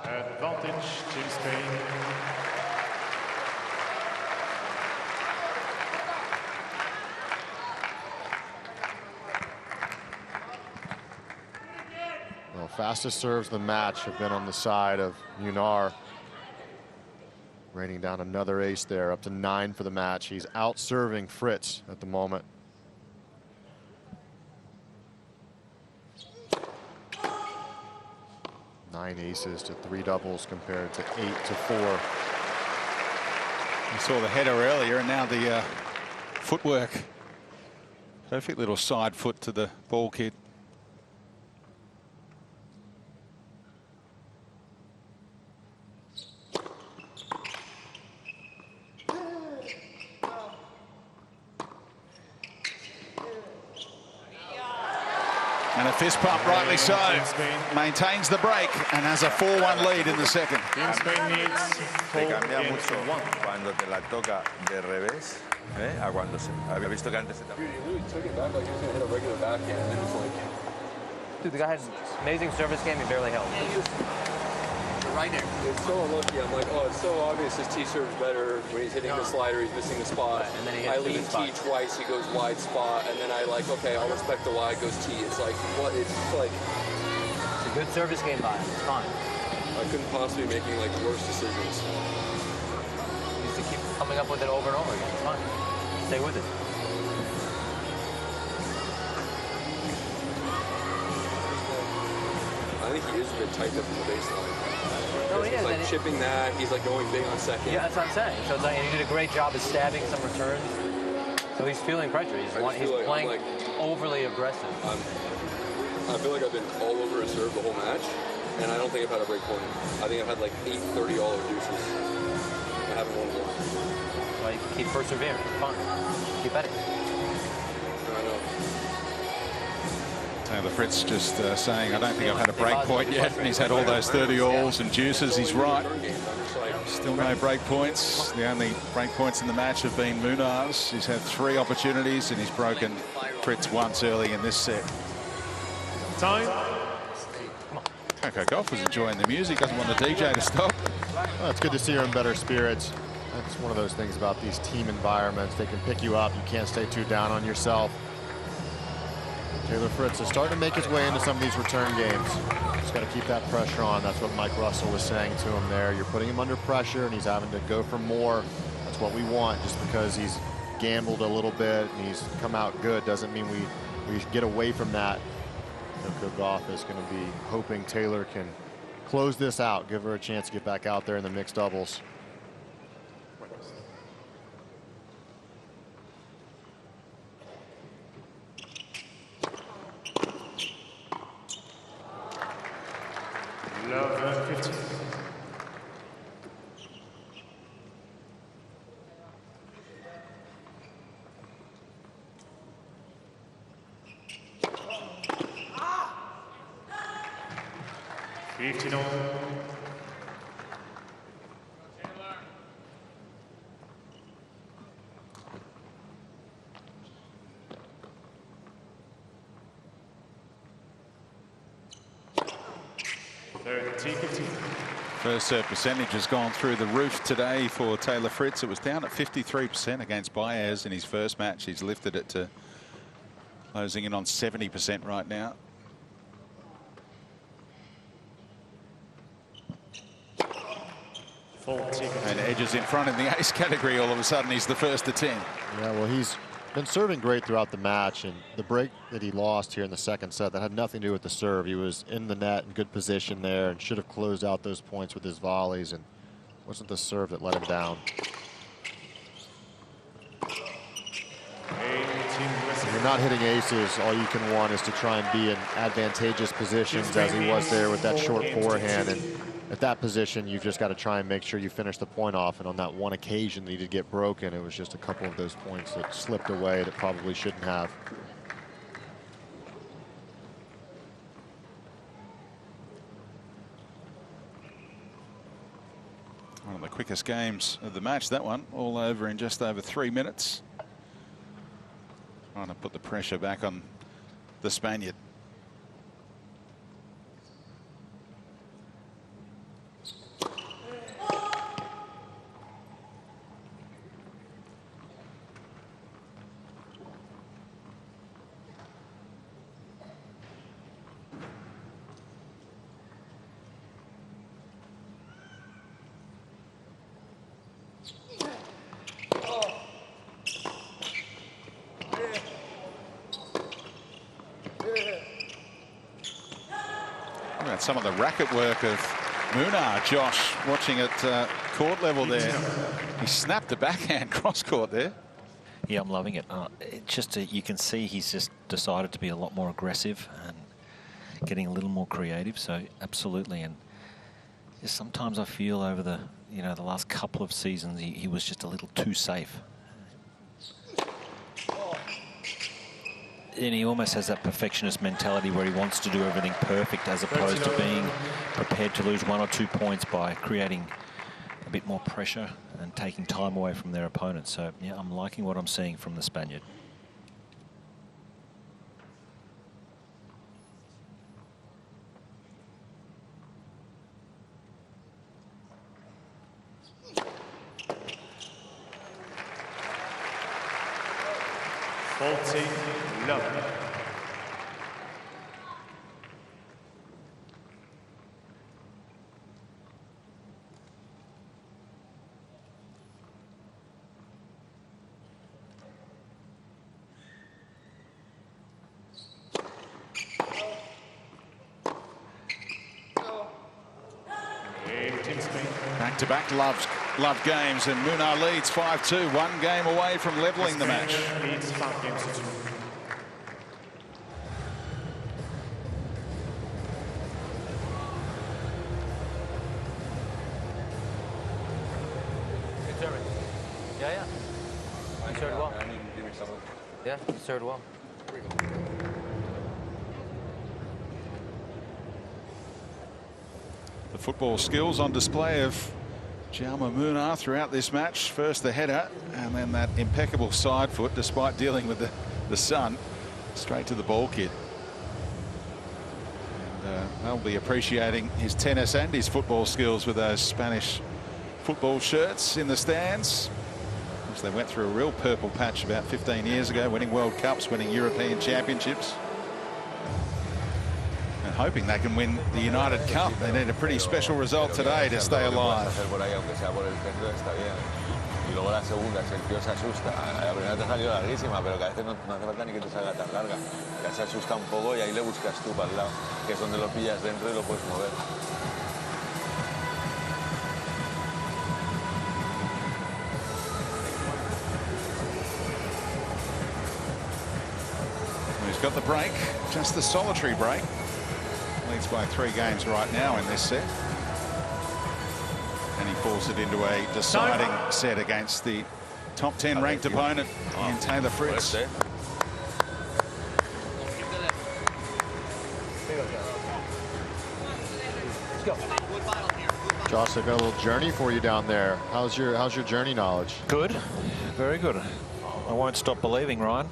[SPEAKER 11] Advantage, Team Spain.
[SPEAKER 4] Well, fastest serves of the match have been on the side of Munar. Raining down another ace there, up to 9 for the match. He's out serving Fritz at the moment. 9 aces to 3 doubles compared to 8 to 4.
[SPEAKER 2] You saw the header earlier, and now the footwork. Perfect little side foot to the ball kid. And a fist pump, rightly so. Maintains the break and has a 4-1 lead in the second.
[SPEAKER 11] Team Spain needs
[SPEAKER 6] Te cambia mucho cuando te la toca de revés, a cuando se. Había visto que antes se
[SPEAKER 12] Dude, he really took it back like he was going to hit a regular backhand, and then it's like. Dude, the guy had an amazing service game, he barely held. Right there. It's so unlucky. I'm like, oh, it's so obvious his tee serves better. When he's hitting the slider, he's missing the spot. Right, and then I lean tee twice, he goes wide spot, and then I like, okay, I'll respect the wide, goes tee. It's like, what? It's like. It's a good service game by him. It's fine. I couldn't possibly be making like worse decisions. He needs to keep coming up with it over and over again. It's fine. Stay with it. I think he is a bit tight up in the baseline. No, he is. He's like chipping that. He's like going big on second. Yeah, that's what I'm saying. So it's like, he did a great job of stabbing some returns. So he's feeling pressure. He's playing like overly aggressive. I feel like I've been all over his serve the whole match, and I don't think I've had a break point. I think I've had like 8 30-all deuces. I haven't won one. Well, you can keep persevering. Fine. Keep at it. I know.
[SPEAKER 2] Taylor Fritz just saying, I don't think I've had a break point yet. And he's had all those 30-alls and deuces. He's right. Still no break points. The only break points in the match have been Munar's. He's had 3 opportunities and he's broken Fritz once early in this set.
[SPEAKER 11] Time.
[SPEAKER 2] Coco Golf was enjoying the music. Doesn't want the DJ to stop.
[SPEAKER 4] Well, it's good to see her in better spirits. That's one of those things about these team environments. They can pick you up. You can't stay too down on yourself. Taylor Fritz is starting to make his way into some of these return games. Just got to keep that pressure on. That's what Mike Russell was saying to him there. You're putting him under pressure and he's having to go for more. That's what we want. Just because he's gambled a little bit and he's come out good doesn't mean we get away from that. Coco Gauff is going to be hoping Taylor can close this out, give her a chance to get back out there in the mixed doubles.
[SPEAKER 11] Love 15.
[SPEAKER 2] First serve percentage has gone through the roof today for Taylor Fritz. It was down at 53% against Baez in his first match. He's lifted it to closing in on 70% right now. And edges in front in the ace category. All of a sudden, he's the first to 10.
[SPEAKER 4] Yeah, well, he's been serving great throughout the match, and the break that he lost here in the second set, that had nothing to do with the serve. He was in the net in good position there and should have closed out those points with his volleys, and it wasn't the serve that let him down. When you're not hitting aces, all you can want is to try and be in advantageous positions, as he was there with that short forehand. And at that position, you've just got to try and make sure you finish the point off. And on that one occasion that he did get broken, it was just a couple of those points that slipped away that probably shouldn't have.
[SPEAKER 2] One of the quickest games of the match, that one. All over in just over 3 minutes. Trying to put the pressure back on the Spaniard. And some of the racket work of Munar, Josh, watching at court level there. He snapped the backhand cross court there.
[SPEAKER 8] Yeah, I'm loving it. You can see he's just decided to be a lot more aggressive and getting a little more creative. So absolutely, and sometimes I feel over the the last couple of seasons he was just a little too safe. And he almost has that perfectionist mentality where he wants to do everything perfect as opposed to being prepared to lose 1 or 2 points by creating a bit more pressure and taking time away from their opponents. So, yeah, I'm liking what I'm seeing from the Spaniard.
[SPEAKER 2] Back-to-back love games, and Munar leads 5-2, 1 game away from levelling the match.
[SPEAKER 11] Leads 5 games to 2.
[SPEAKER 12] Yeah. You served well. Yeah, you served well.
[SPEAKER 2] The football skills on display of Jaume Munar throughout this match. First the header, and then that impeccable side foot, despite dealing with the sun, straight to the ball kid. And they'll be appreciating his tennis and his football skills with those Spanish football shirts in the stands. Of course, they went through a real purple patch about 15 years ago, winning World Cups, winning European Championships. And hoping they can win the United Cup. They need a pretty special result today to stay alive.
[SPEAKER 6] Y luego la segunda, el tío se asusta. La primera te salió larguísima, pero que a veces no hace falta ni que te salga tan larga. Ya se asusta un poco y ahí le buscas tú para el lado, que es donde lo pillas dentro y lo puedes mover.
[SPEAKER 2] He's got the break, just the solitary break. Leads by 3 games right now in this set. And he falls it into a deciding set against the top 10 ranked opponent in Taylor Fritz.
[SPEAKER 4] Josh, I've got a little journey for you down there. How's your journey knowledge?
[SPEAKER 8] Good, very good. I won't stop believing, Ryan.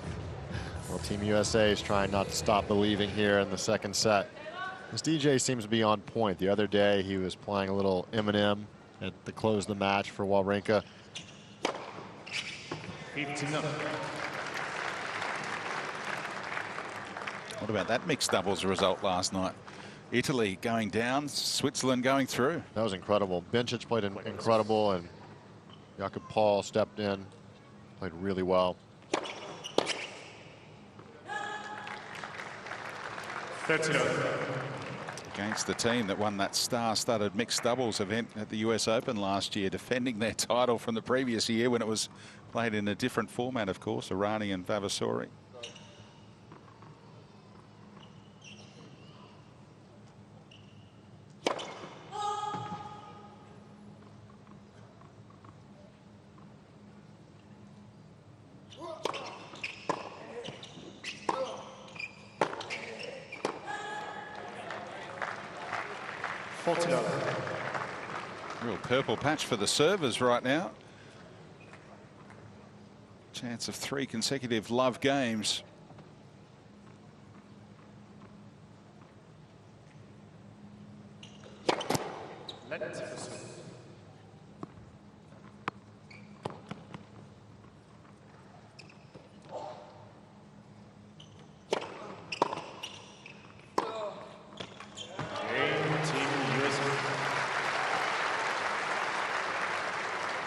[SPEAKER 4] Well, Team USA is trying not to stop believing here in the second set. This DJ seems to be on point. The other day he was playing a little Eminem at the close of the match for Wawrinka.
[SPEAKER 2] What about that mixed doubles result last night? Italy going down, Switzerland going through.
[SPEAKER 4] That was incredible. Bencic played incredible, and Jakob Paul stepped in, played really well.
[SPEAKER 11] 13.
[SPEAKER 2] Against the team that won that star-studded mixed doubles event at the US Open last year, defending their title from the previous year when it was played in a different format, of course, Irani and Vavasori. Real purple patch for the servers right now. Chance of 3 consecutive love games.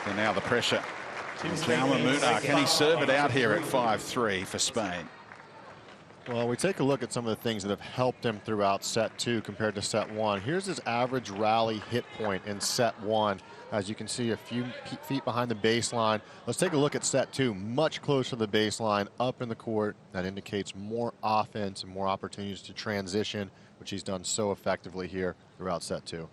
[SPEAKER 2] And now the pressure. Jaume Munar, can he serve it out here at 5-3 for Spain?
[SPEAKER 4] Well, we take a look at some of the things that have helped him throughout set 2 compared to set 1. Here's his average rally hit point in set 1. As you can see, a few feet behind the baseline. Let's take a look at set 2, much closer to the baseline, up in the court. That indicates more offense and more opportunities to transition, which he's done so effectively here throughout set 2.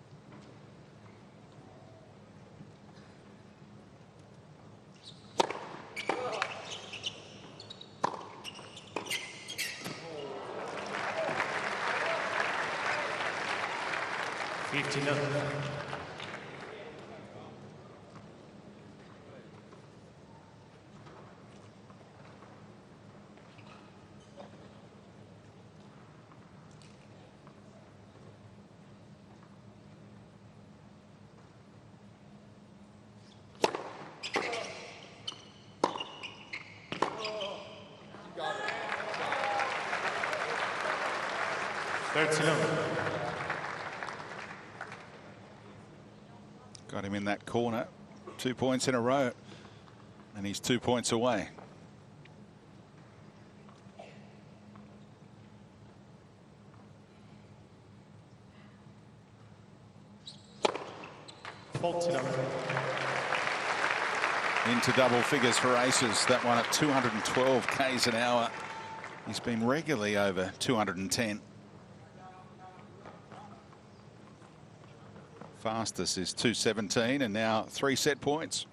[SPEAKER 2] Got him in that corner. 2 points in a row. And he's 2 points away. Into double figures for aces. That one at 212 Ks an hour. He's been regularly over 210. Fastest is 217, and now 3 set points.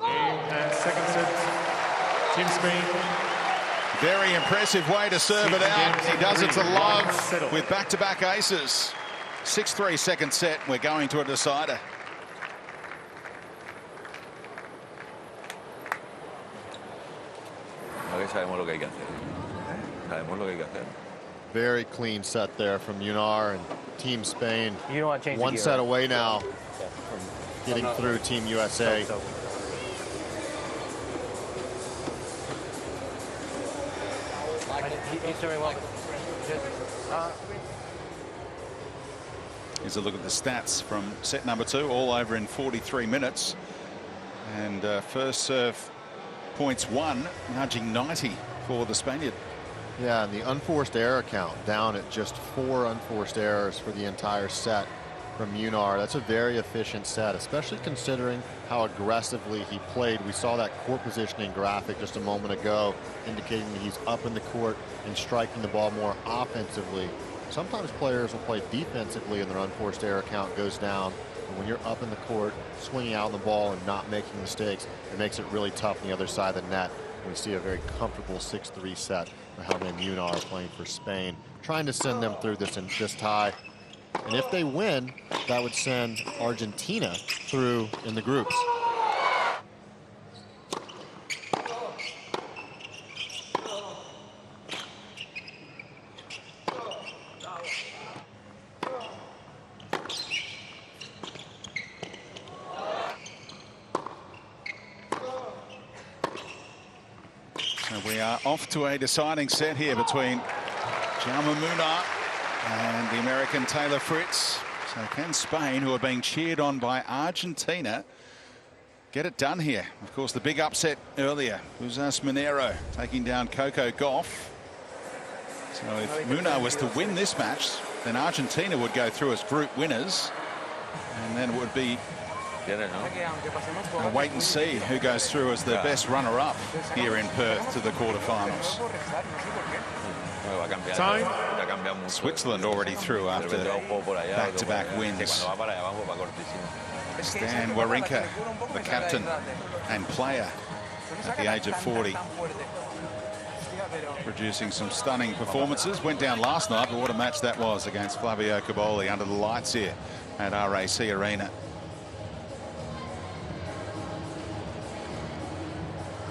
[SPEAKER 11] And second set, Team Spain.
[SPEAKER 2] Very impressive way to serve it out. He does it to love with back-to-back aces. 6-3 second set. We're going to a decider.
[SPEAKER 4] Very clean set there from Munar and Team Spain.
[SPEAKER 12] You don't want to change
[SPEAKER 4] one
[SPEAKER 12] the gear,
[SPEAKER 4] set
[SPEAKER 12] right?
[SPEAKER 4] away now from getting through Team USA.
[SPEAKER 12] He's doing well.
[SPEAKER 2] Here's a look at the stats from set number 2, all over in 43 minutes. And first serve points 1, nudging 90 for the Spaniard.
[SPEAKER 4] Yeah, and the unforced error count down at just 4 unforced errors for the entire set from Munar. That's a very efficient set, especially considering how aggressively he played. We saw that court positioning graphic just a moment ago, indicating that he's up in the court and striking the ball more offensively. Sometimes players will play defensively and their unforced error count goes down. But when you're up in the court, swinging out the ball and not making mistakes, it makes it really tough on the other side of the net. We see a very comfortable 6-3 set for Jaume Munar playing for Spain, trying to send them through this tie. And if they win, that would send Argentina through in the groups.
[SPEAKER 2] So we are off to a deciding set here between Jaume Munar and the American Taylor Fritz. So can Spain, who are being cheered on by Argentina, get it done here? Of course, the big upset earlier was Minero taking down Coco Gauff. So if Munar was to win this match, then Argentina would go through as group winners. And then it would be a wait and see who goes through as the best runner-up here in Perth to the quarterfinals.
[SPEAKER 11] Time.
[SPEAKER 2] Switzerland already through after back-to-back wins. Stan Wawrinka, the captain and player at the age of 40, producing some stunning performances. Went down last night, but what a match that was against Flavio Caboli under the lights here at RAC Arena.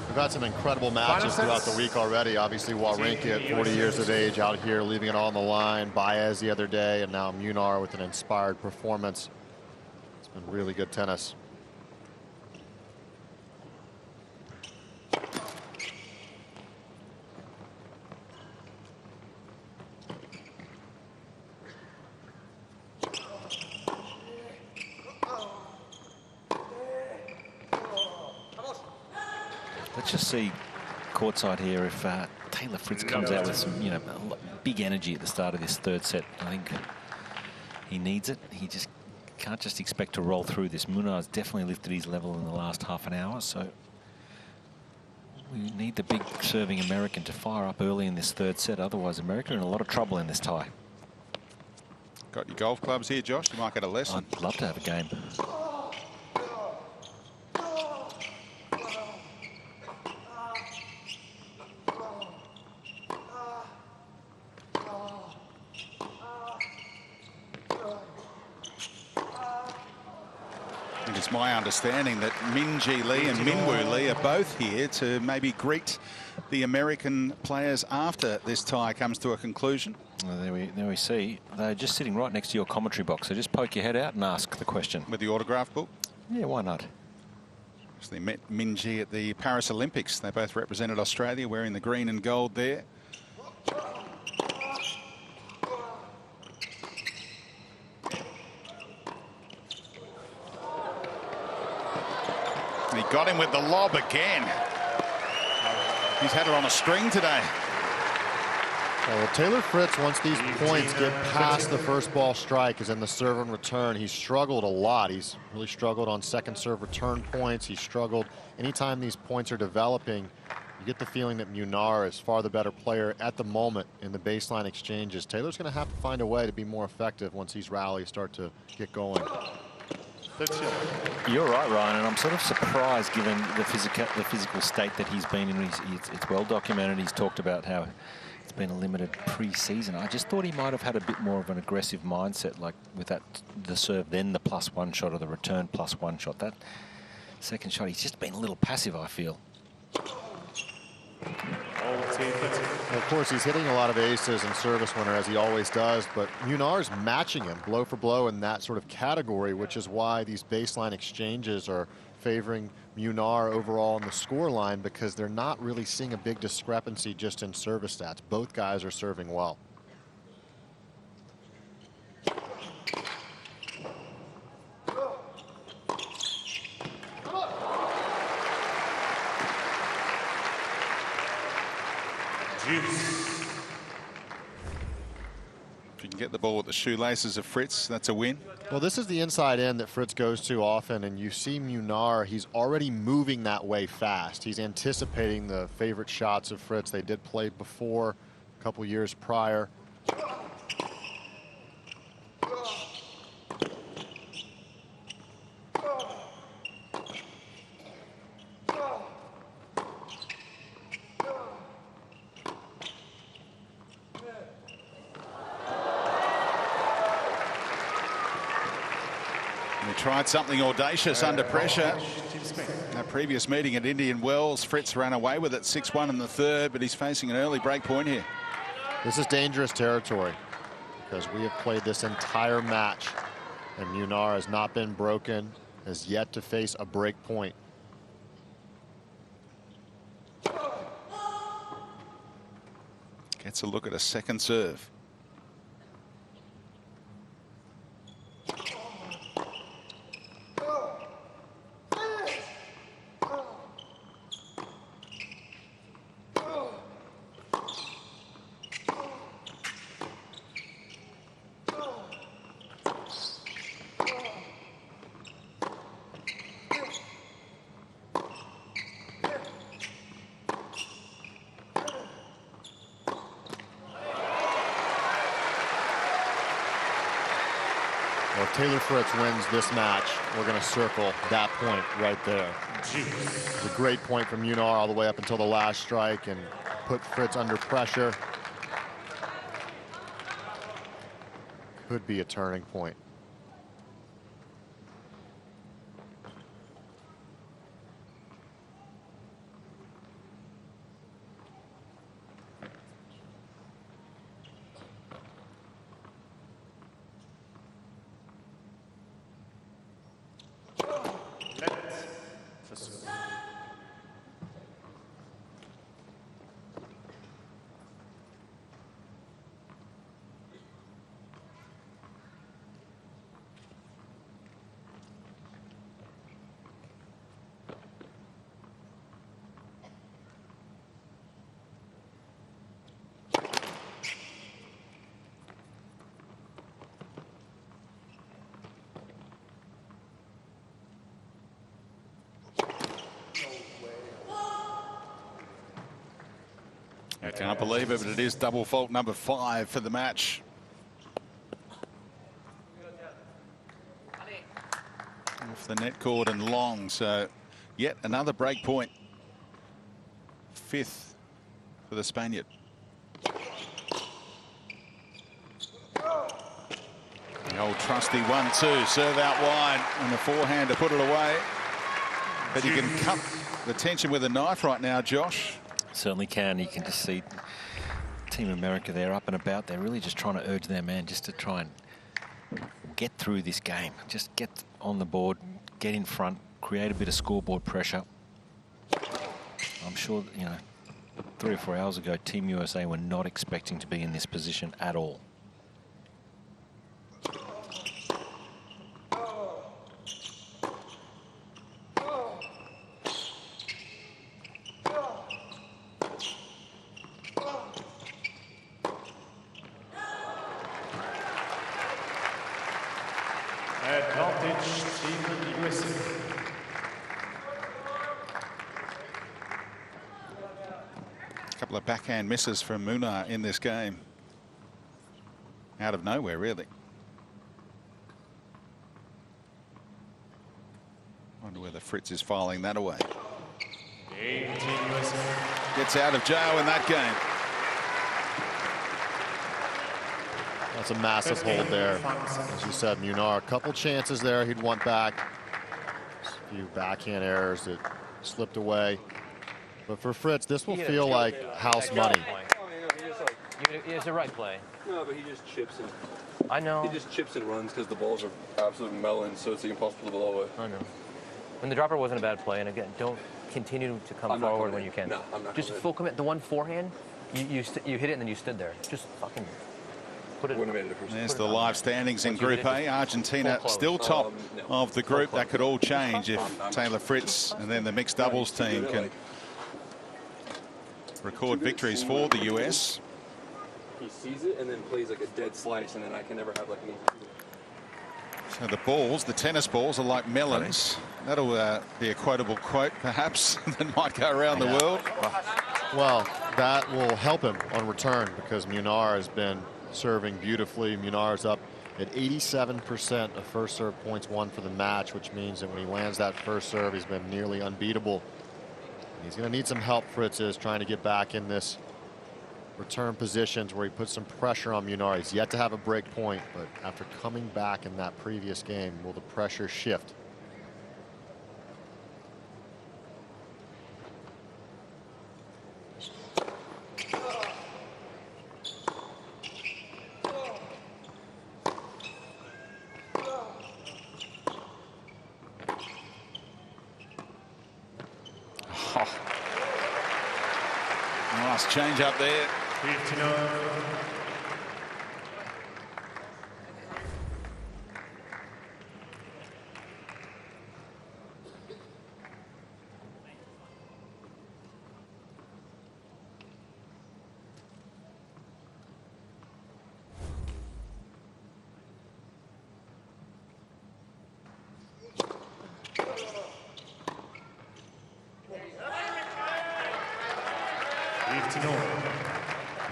[SPEAKER 4] We've had some incredible matches throughout the week already. Obviously, Wawrinka at 40 years of age out here leaving it all on the line. Baez the other day, and now Munar with an inspired performance. It's been really good tennis.
[SPEAKER 8] let's just see courtside here if Taylor Fritz comes out with some, big energy at the start of this third set. I think he needs it. He just can't just expect to roll through this. Munar's definitely lifted his level in the last half an hour, so we need the big serving American to fire up early in this third set. Otherwise, America are in a lot of trouble in this tie.
[SPEAKER 2] Got your golf clubs here, Josh? You might get a lesson.
[SPEAKER 8] I'd love to have a game.
[SPEAKER 2] It's my understanding that Minjee Lee and Minwoo Lee are both here to maybe greet the American players after this tie comes to a conclusion.
[SPEAKER 8] Well, there we see. They're just sitting right next to your commentary box. So just poke your head out and ask the question.
[SPEAKER 2] With the autograph book?
[SPEAKER 8] Yeah, why not?
[SPEAKER 2] They met Minjee at the Paris Olympics. They both represented Australia wearing the green and gold there. He got him with the lob again. He's had it on a string today.
[SPEAKER 4] Well, Taylor Fritz, once these points get past the first ball strike, is in the serve and return. He's struggled a lot. He's really struggled on second serve return points. He's struggled anytime these points are developing. You get the feeling that Munar is far the better player at the moment in the baseline exchanges. Taylor's going to have to find a way to be more effective once these rallies start to get going.
[SPEAKER 8] You're right, Ryan, and I'm sort of surprised given the physical state that he's been in. It's well documented. He's talked about how it's been a limited pre-season. I just thought he might have had a bit more of an aggressive mindset, like with the serve, then the +1 shot or the return +1 shot. That second shot, he's just been a little passive, I feel.
[SPEAKER 4] Well, of course, he's hitting a lot of aces and service winner, as he always does, but Munar's matching him blow for blow in that sort of category, which is why these baseline exchanges are favoring Munar overall on the score line, because they're not really seeing a big discrepancy just in service stats. Both guys are serving well.
[SPEAKER 2] If you can get the ball with the shoelaces of Fritz, that's a win.
[SPEAKER 4] Well, this is the inside end that Fritz goes to often, and you see Munar, he's already moving that way fast. He's anticipating the favorite shots of Fritz. They did play before a couple years prior.
[SPEAKER 2] Tried something audacious under pressure. In that previous meeting at Indian Wells, Fritz ran away with it 6-1 in the third, but he's facing an early break point here.
[SPEAKER 4] This is dangerous territory because we have played this entire match and Munar has not been broken, has yet to face a break point.
[SPEAKER 2] Gets a look at a second serve.
[SPEAKER 4] Well, if Taylor Fritz wins this match, we're going to circle that point right there. It's a great point from Munar all the way up until the last strike and put Fritz under pressure. Could be a turning point.
[SPEAKER 2] Can't believe it, but it is double fault number 5 for the match. Off the net cord and long, so yet another break point. 5th for the Spaniard. The old trusty 1-2, serve out wide, and the forehand to put it away. But you can cut the tension with a knife right now, Josh.
[SPEAKER 8] Certainly can. You can just see Team America there up and about. They're really just trying to urge their man just to try and get through this game. Just get on the board, get in front, create a bit of scoreboard pressure. I'm sure, you know, 3 or 4 hours ago, Team USA were not expecting to be in this position at all.
[SPEAKER 11] Advantage Team USA.
[SPEAKER 2] A couple of backhand misses from Munar in this game. Out of nowhere, really. Wonder whether Fritz is filing that away.
[SPEAKER 11] Game Team USA.
[SPEAKER 2] Gets out of jail in that game.
[SPEAKER 4] That's a massive hold there. As you said, Munar, a couple chances there he'd want back. Just a few backhand errors that slipped away. But for Fritz, this will feel like house money.
[SPEAKER 12] It's a right play.
[SPEAKER 9] No, but he just chips and...
[SPEAKER 12] I know.
[SPEAKER 9] He just chips and runs because the balls are absolute melons, so it's impossible to blow away.
[SPEAKER 12] I know. When the dropper wasn't a bad play, and again, don't continue to come forward when you can.
[SPEAKER 9] No, I'm not.
[SPEAKER 12] Just full commit. The one forehand, you hit it and then you stood there. Just fucking put it.
[SPEAKER 2] There's the live standings in Group A. Argentina still top of the group. That could all change if Taylor Fritz and then the mixed doubles team can record victories for the US.
[SPEAKER 9] He sees it and then plays like a dead slice, and then I can never have like any.
[SPEAKER 2] So the balls, the tennis balls, are like melons. That'll be a quotable quote, perhaps, that might go around the world.
[SPEAKER 4] Well, that will help him on return because Munar has been serving beautifully. Munar is up at 87% of first serve points won for the match, which means that when he lands that first serve, he's been nearly unbeatable. He's going to need some help, Fritz is trying to get back in this return positions where he puts some pressure on Munar. He's yet to have a break point, but after coming back in that previous game, will the pressure shift?
[SPEAKER 2] Nice change up there.
[SPEAKER 11] 59.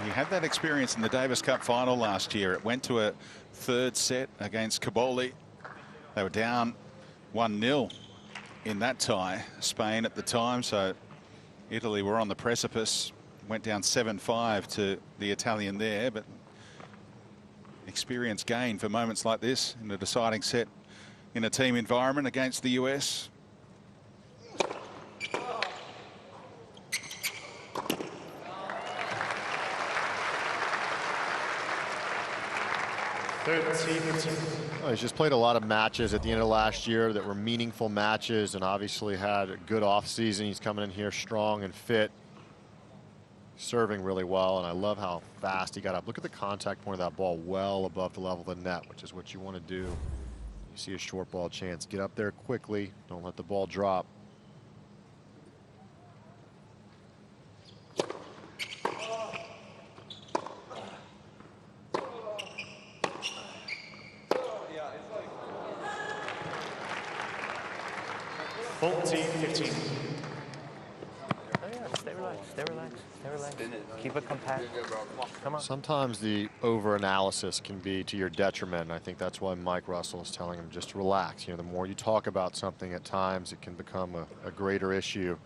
[SPEAKER 2] He had that experience in the Davis Cup final last year. It went to a 3rd set against Caboli. They were down 1-0 in that tie. Spain at the time, so Italy were on the precipice. Went down 7-5 to the Italian there, but experience gained for moments like this in a deciding set in a team environment against the US.
[SPEAKER 4] Oh, he's just played a lot of matches at the end of last year that were meaningful matches and obviously had a good off season. He's coming in here strong and fit, serving really well, and I love how fast he got up. Look at the contact point of that ball, well above the level of the net, which is what you want to do. You see a short ball chance. Get up there quickly. Don't let the ball drop.
[SPEAKER 11] Full team 15.
[SPEAKER 12] Oh yeah, stay relaxed. Stay relaxed. Stay relaxed. Keep it compact. Come on.
[SPEAKER 4] Sometimes the over-analysis can be to your detriment. I think that's why Mike Russell is telling him just relax. You know, the more you talk about something at times, it can become a greater issue.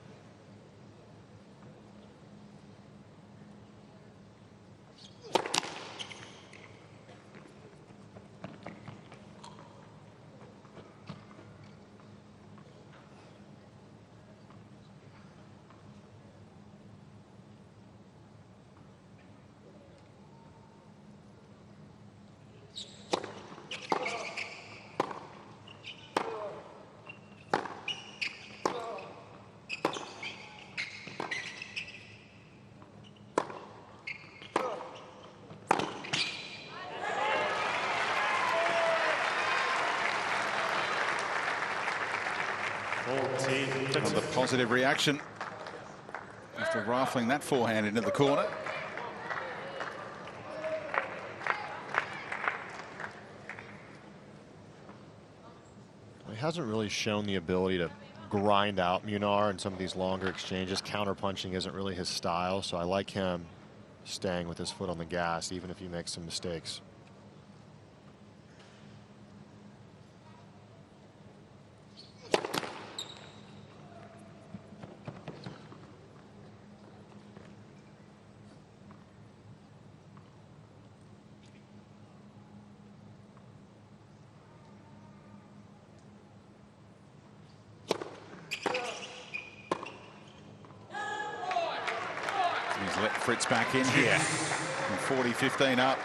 [SPEAKER 2] Another positive reaction after rifling that forehand into the corner.
[SPEAKER 4] He hasn't really shown the ability to grind out Munar in some of these longer exchanges. Counterpunching isn't really his style, so I like him staying with his foot on the gas, even if he makes some mistakes.
[SPEAKER 2] He's let Fritz back in here. 40-15 up.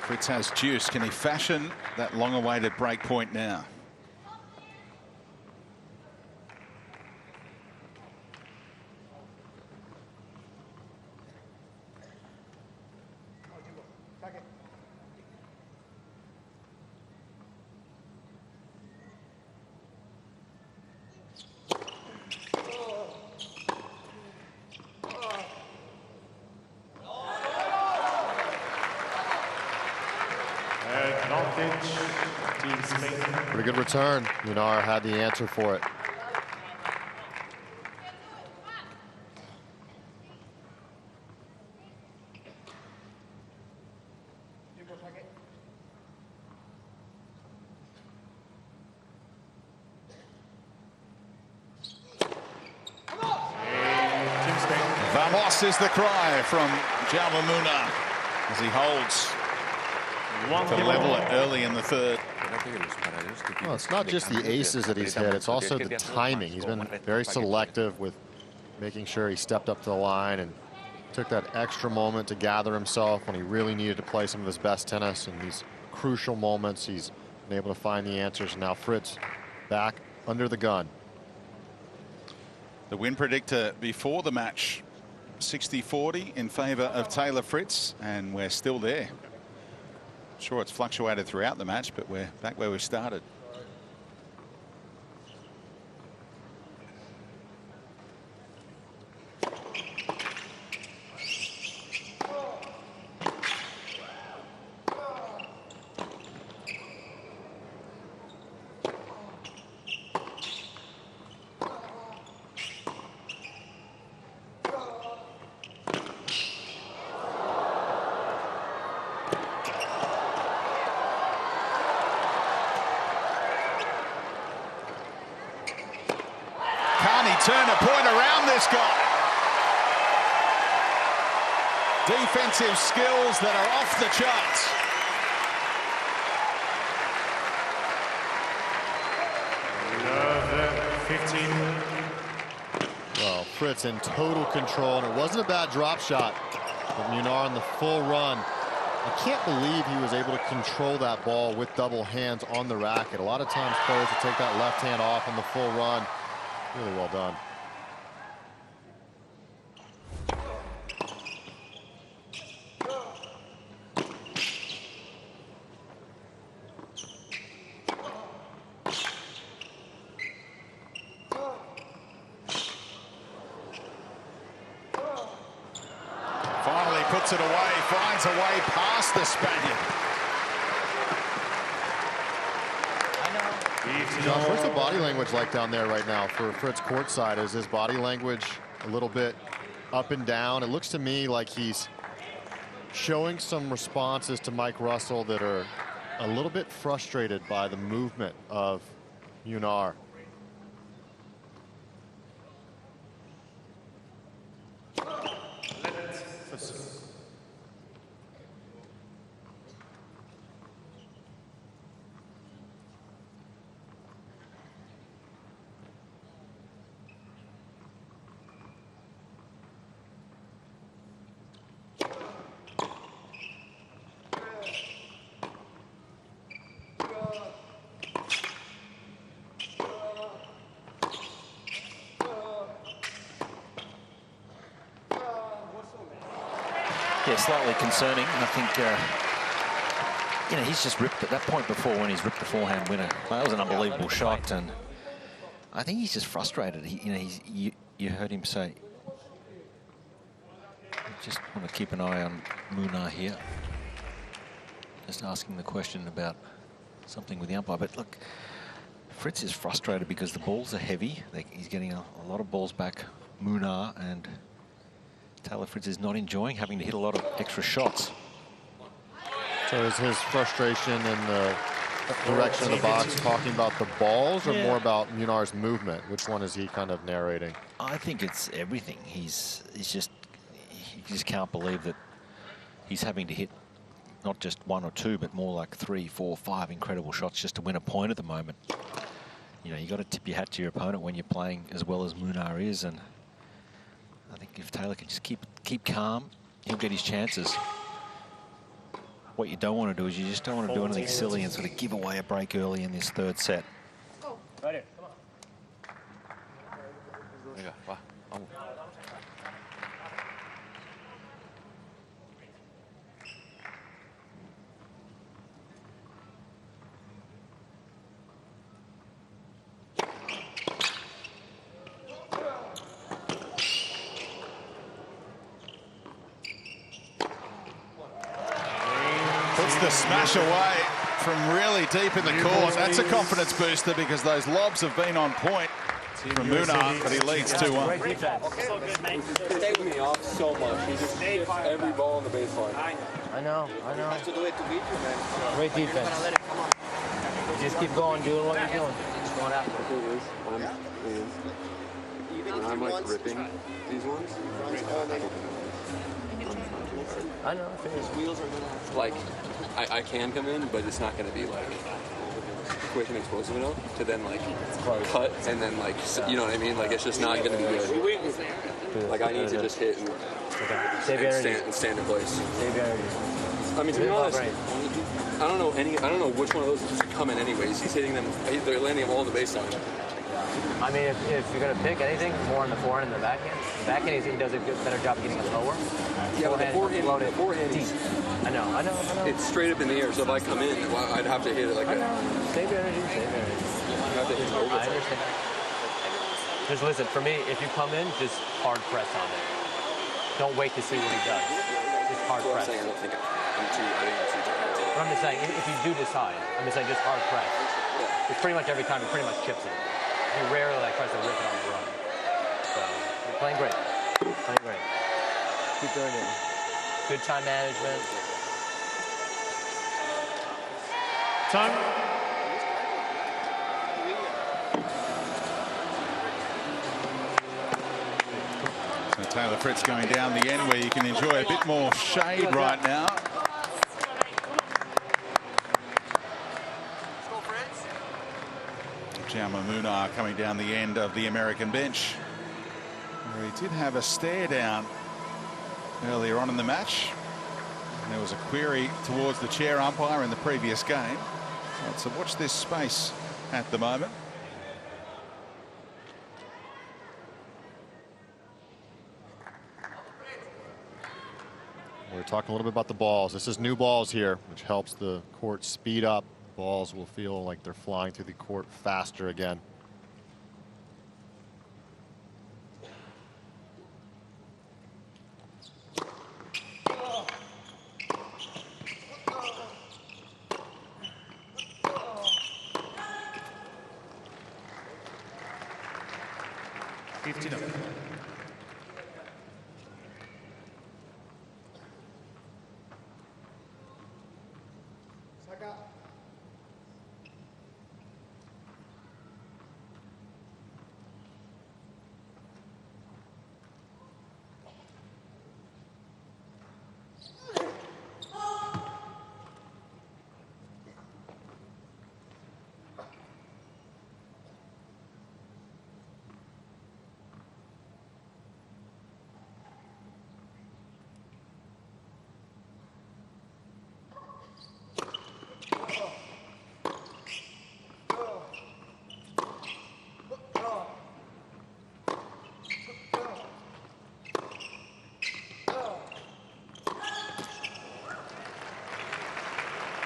[SPEAKER 2] Fritz has juice. Can he fashion that long-awaited break point now?
[SPEAKER 4] Pretty good return. Munar had the answer for it.
[SPEAKER 2] Vamos is the cry from Jaume Munar as he holds to level it early in the third.
[SPEAKER 4] Well, it's not just the aces that he's hit, it's also the timing. He's been very selective with making sure he stepped up to the line and took that extra moment to gather himself when he really needed to play some of his best tennis. In these crucial moments, he's been able to find the answers. And now Fritz back under the gun.
[SPEAKER 2] The win predictor before the match, 60-40 in favor of Taylor Fritz, and we're still there. Sure, it's fluctuated throughout the match, but we're back where we started. Turn a point around this guy. Defensive skills that are off the charts.
[SPEAKER 4] Well, Fritz in total control, and it wasn't a bad drop shot. But Munar in the full run. I can't believe he was able to control that ball with double hands on the racket. A lot of times players will take that left hand off on the full run. Really well done.
[SPEAKER 2] Finally puts it away, finds a way past the Spaniard.
[SPEAKER 4] John, what's the body language like down there right now for Fritz courtside? Is his body language a little bit up and down. It looks to me like he's showing some responses to Mike Russell that are a little bit frustrated by the movement of Munar.
[SPEAKER 8] Yeah, slightly concerning. I think, you know, he's just ripped at that point before when he's ripped the forehand winner. That was an unbelievable shot, and I think he's just frustrated. You know, you heard him say, just want to keep an eye on Munar here. Just asking the question about something with the umpire. But look, Fritz is frustrated because the balls are heavy. He's getting a lot of balls back, Munar, and Taylor Fritz is not enjoying having to hit a lot of extra shots.
[SPEAKER 4] So is his frustration in the direction of the box talking about the balls or more about Munar's movement? Which one is he kind of narrating?
[SPEAKER 8] I think it's everything. He just can't believe that he's having to hit not just one or two, but more like 3, 4, 5 incredible shots just to win a point at the moment. You know, you got to tip your hat to your opponent when you're playing as well as Munar is, and I think if Taylor can just keep calm, he'll get his chances. What you don't want to do is you just don't want to do anything silly and sort of give away a break early in this third set.
[SPEAKER 12] Right here, come on.
[SPEAKER 2] The smash away from really deep in the court. That's a confidence booster because those lobs have been on point from Munar, but he leads 2-1.
[SPEAKER 12] He's taking me off so much. He just hits every ball on the baseline. I know.
[SPEAKER 13] Has to do it to beat you, man.
[SPEAKER 12] Great defense. Just keep going, doing what you're doing. Just going after it.
[SPEAKER 9] I'm like ripping these ones.
[SPEAKER 12] I know.
[SPEAKER 13] His wheels are gonna
[SPEAKER 9] like I can come in, but it's not going to be like quick and explosive enough to then like cut and then like you know what I mean. Like it's just not going to be good. Like I need to just hit and, stand in place.
[SPEAKER 12] Save your energy.
[SPEAKER 9] I mean, to be honest, I don't know which one of those is coming anyways. He's hitting them. They're landing them all on the baseline.
[SPEAKER 12] I mean, if you're going to pick anything, more in the forehand than the backhand. The backhand, he does a better job getting it lower.
[SPEAKER 9] Yeah, but the forehand
[SPEAKER 12] deep. I know.
[SPEAKER 9] It's straight up in the air, so if I come in, I'd have to hit it like
[SPEAKER 12] Save your energy.
[SPEAKER 9] I have to hit it over.
[SPEAKER 12] I understand. Just listen, for me, if you come in, just hard press on it. Don't wait to see what he does. Just hard press.
[SPEAKER 9] I don't think I'm too tired.
[SPEAKER 12] But I'm just saying, if you do decide, I'm just saying just hard press.
[SPEAKER 9] Yeah.
[SPEAKER 12] It's pretty much every time, it pretty much chips it. He rarely like tries to rip it on the run. So, you're playing great. Keep doing it. Good time management.
[SPEAKER 3] Time.
[SPEAKER 2] So Taylor Fritz going down the end where you can enjoy a bit more shade right now. Jaume Munar coming down the end of the American bench, where he did have a stare down earlier on in the match. And there was a query towards the chair umpire in the previous game. So watch this space at the moment.
[SPEAKER 4] We're talking a little bit about the balls. This is new balls here, which helps the court speed up. Balls will feel like they're flying through the court faster again.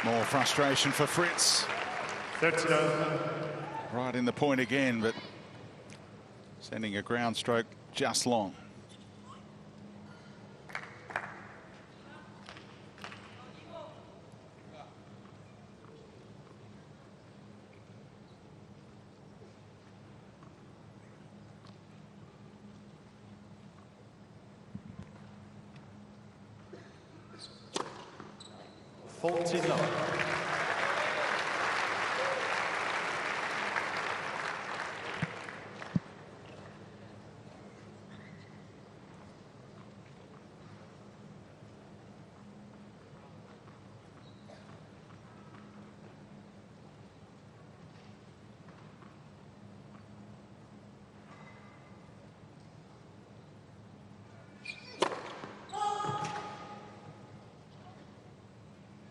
[SPEAKER 2] More frustration for Fritz.
[SPEAKER 11] 30.
[SPEAKER 2] Right in the point again, but sending a ground stroke just long.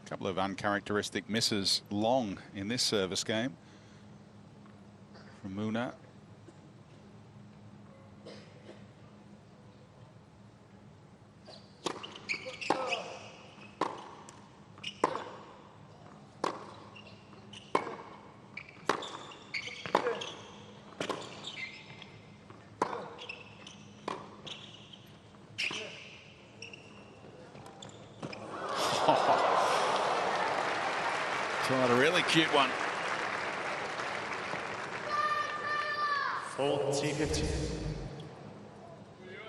[SPEAKER 2] Couple of uncharacteristic misses long in this service game from Munar. Tried a really cute one.
[SPEAKER 11] 40-50.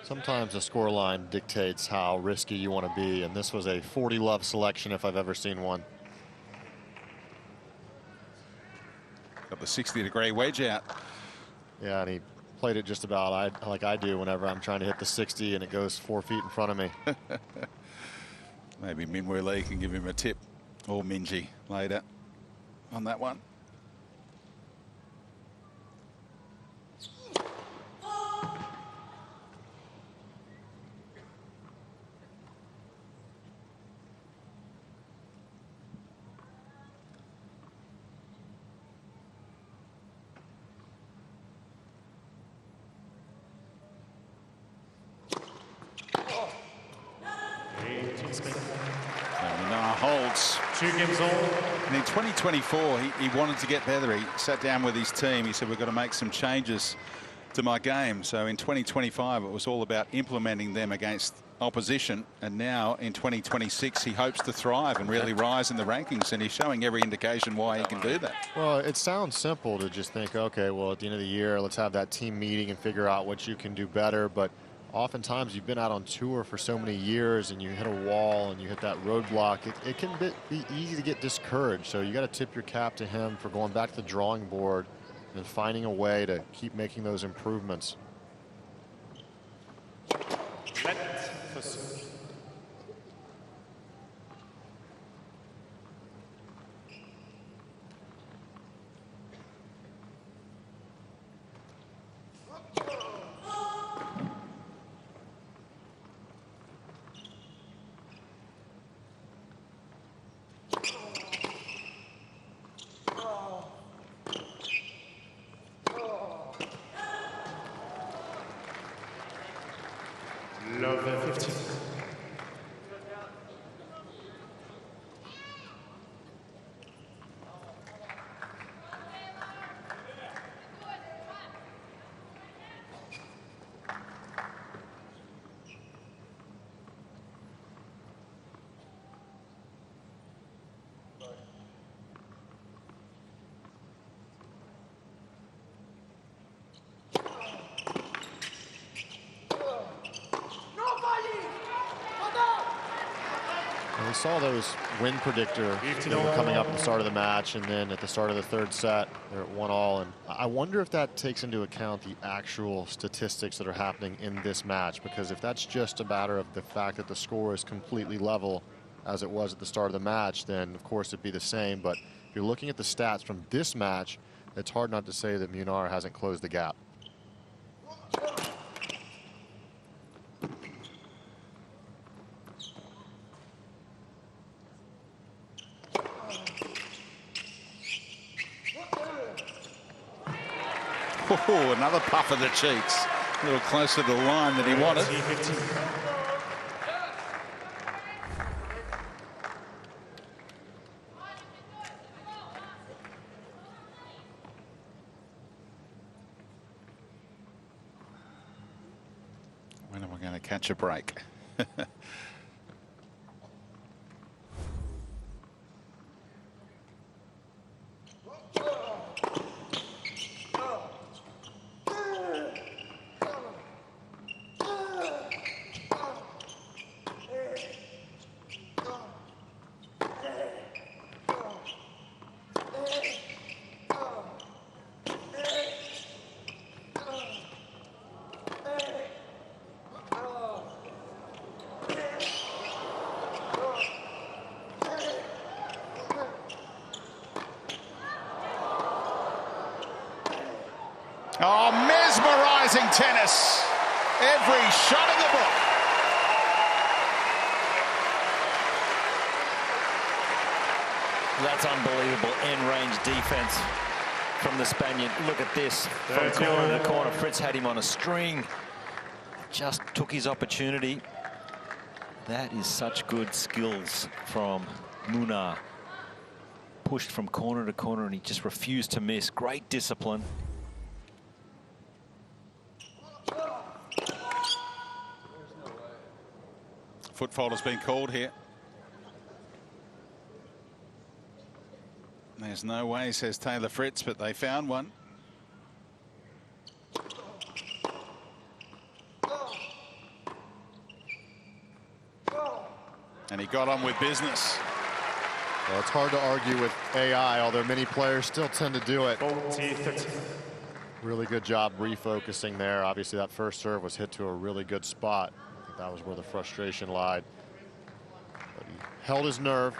[SPEAKER 4] Sometimes the scoreline dictates how risky you want to be, and this was a 40-love selection if I've ever seen one.
[SPEAKER 2] Got the 60-degree wedge out.
[SPEAKER 4] Yeah, and he played it just about like I do whenever I'm trying to hit the 60 and it goes 4 feet in front of me.
[SPEAKER 2] Maybe Minwoo Lee can give him a tip, or Minji later on that one. Munar holds.
[SPEAKER 11] 2 games all.
[SPEAKER 2] And in 2024, he wanted to get better. He sat down with his team. He said, we've got to make some changes to my game. So in 2025, it was all about implementing them against opposition. And now in 2026, he hopes to thrive and really rise in the rankings. And he's showing every indication why he can do that.
[SPEAKER 4] Well, it sounds simple to just think, okay, well, at the end of the year, let's have that team meeting and figure out what you can do better. But oftentimes you've been out on tour for so many years and you hit a wall and you hit that roadblock. It can be easy to get discouraged. So you got to tip your cap to him for going back to the drawing board and finding a way to keep making those improvements. we saw those win predictor coming up at the start of the match, and then at the start of the third set, they're at 1-1. And I wonder if that takes into account the actual statistics that are happening in this match, because if that's just a matter of the fact that the score is completely level as it was at the start of the match, then of course it'd be the same. But if you're looking at the stats from this match, it's hard not to say that Munar hasn't closed the gap.
[SPEAKER 2] Oh, another puff of the cheeks. A little closer to the line that he wanted. When are we going to catch a break? Oh, mesmerizing tennis. Every shot in the book.
[SPEAKER 8] That's unbelievable end-range defense from the Spaniard. Look at this. From corner to corner, Fritz had him on a string. Just took his opportunity. That is such good skills from Munar. Pushed from corner to corner and he just refused to miss. Great discipline.
[SPEAKER 2] Foot fault has been called here. There's no way, says Taylor Fritz, but they found one. And he got on with business.
[SPEAKER 4] Well, it's hard to argue with AI, although many players still tend to do it. Really good job refocusing there. Obviously, that first serve was hit to a really good spot. I think that was where the frustration lied. But he held his nerve.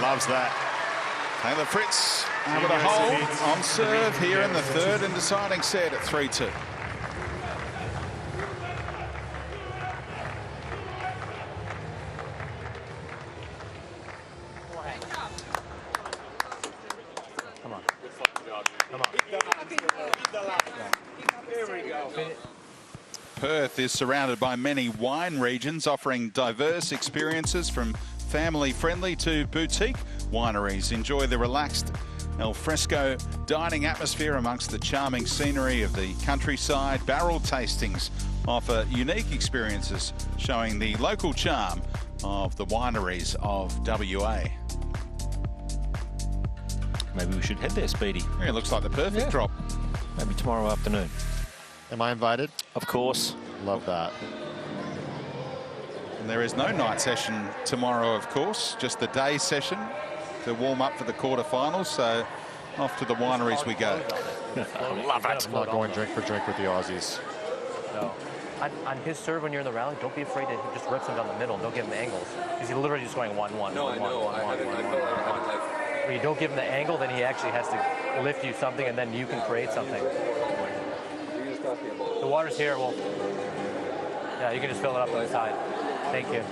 [SPEAKER 2] Loves that. Taylor Fritz able to hold on serve here in the third and deciding set at 3-2.
[SPEAKER 12] Come on. Come on. There we go.
[SPEAKER 2] Perth is surrounded by many wine regions offering diverse experiences from family-friendly to boutique wineries. Enjoy the relaxed al fresco dining atmosphere amongst the charming scenery of the countryside. Barrel tastings offer unique experiences showing the local charm of the wineries of WA.
[SPEAKER 8] Maybe we should head there, Speedy.
[SPEAKER 2] Yeah, it looks like the perfect drop.
[SPEAKER 8] Maybe tomorrow afternoon.
[SPEAKER 4] Am I invited?
[SPEAKER 8] Of course.
[SPEAKER 4] Love that.
[SPEAKER 2] And there is no night session tomorrow, of course, just the day session to warm up for the quarterfinals. So off to the wineries we go.
[SPEAKER 4] Love it. I'm not going drink for drink with the Aussies.
[SPEAKER 12] No. On his serve, when you're in the rally, don't be afraid to just rip him down the middle. Don't give him the angles. Because he's literally just going 1-1.
[SPEAKER 9] No, I know.
[SPEAKER 12] When you don't give him the angle, then he actually has to lift you something, and then you can create something. The water's here. Well, yeah, you can just fill it up on the side. Thank you.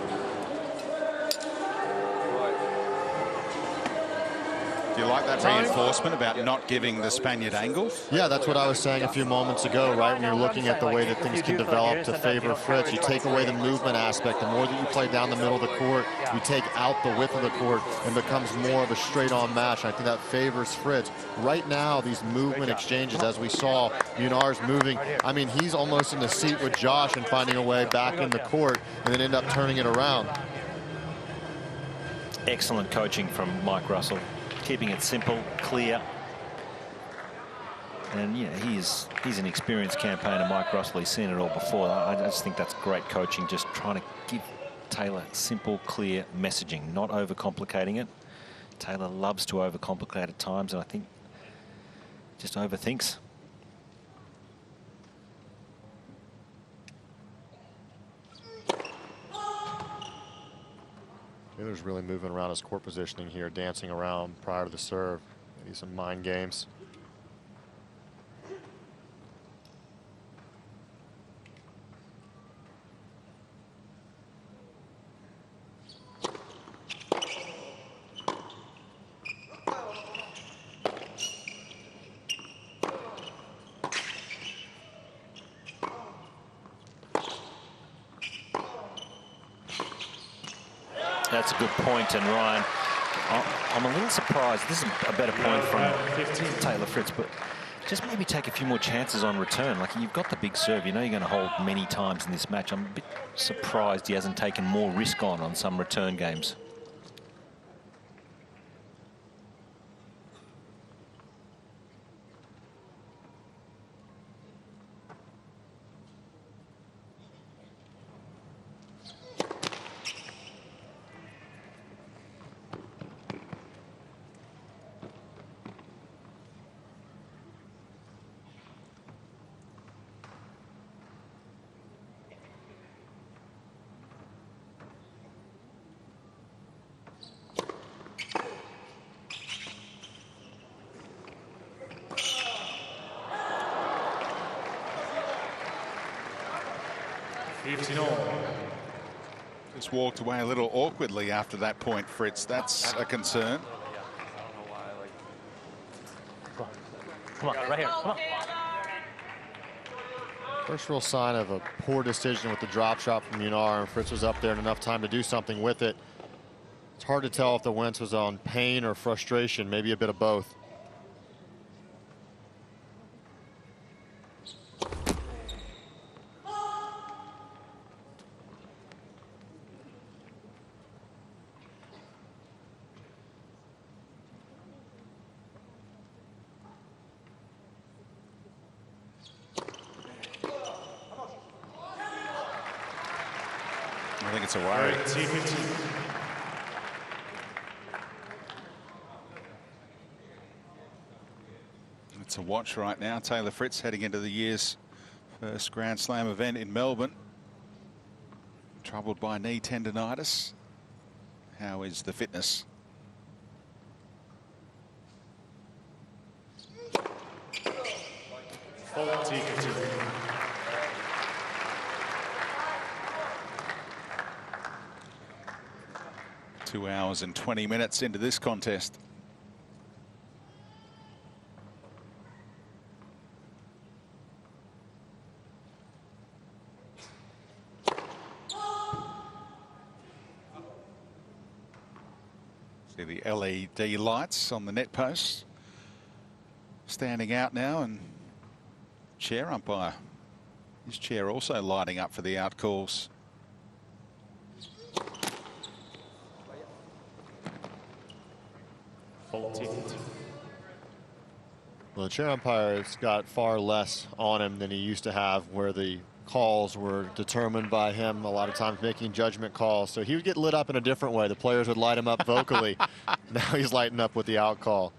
[SPEAKER 2] Do you like that reinforcement about not giving the Spaniard angles?
[SPEAKER 4] Yeah, that's what I was saying a few moments ago, right? When you're looking at the way that things can develop to favor Fritz, you take away the movement aspect. The more that you play down the middle of the court, you take out the width of the court and becomes more of a straight-on match. I think that favors Fritz. Right now, these movement exchanges, as we saw, Munar's moving. I mean, he's almost in the seat with Josh and finding a way back in the court and then end up turning it around.
[SPEAKER 8] Excellent coaching from Mike Russell. Keeping it simple, clear. And yeah, he's an experienced campaigner, Mike Russell. He's seen it all before. I just think that's great coaching, just trying to give Taylor simple, clear messaging, not overcomplicating it. Taylor loves to overcomplicate at times, and I think just overthinks.
[SPEAKER 4] Taylor's really moving around his court positioning here, dancing around prior to the serve. Maybe some mind games.
[SPEAKER 8] That's a good point, and Ryan, I'm a little surprised. This is a better point from Taylor Fritz, but just maybe take a few more chances on return. Like, you've got the big serve. You know you're going to hold many times in this match. I'm a bit surprised he hasn't taken more risk on some return games.
[SPEAKER 2] Just walked away a little awkwardly after that point, Fritz. That's a concern.
[SPEAKER 12] Come on, right here. Come on.
[SPEAKER 4] First real sign of a poor decision with the drop shot from Munar, and Fritz was up there in enough time to do something with it. It's hard to tell if the wince was on pain or frustration, maybe a bit of both.
[SPEAKER 2] I think it's a worry. It's a watch right now. Taylor Fritz heading into the year's first Grand Slam event in Melbourne. Troubled by knee tendonitis. How is the fitness? Two hours and 20 minutes into this contest. See the LED lights on the net post standing out now, and chair umpire, his chair also lighting up for the out calls.
[SPEAKER 4] Well, the chair umpire's got far less on him than he used to have, where the calls were determined by him, a lot of times making judgment calls. So he would get lit up in a different way. The players would light him up vocally. Now he's lighting up with the out call.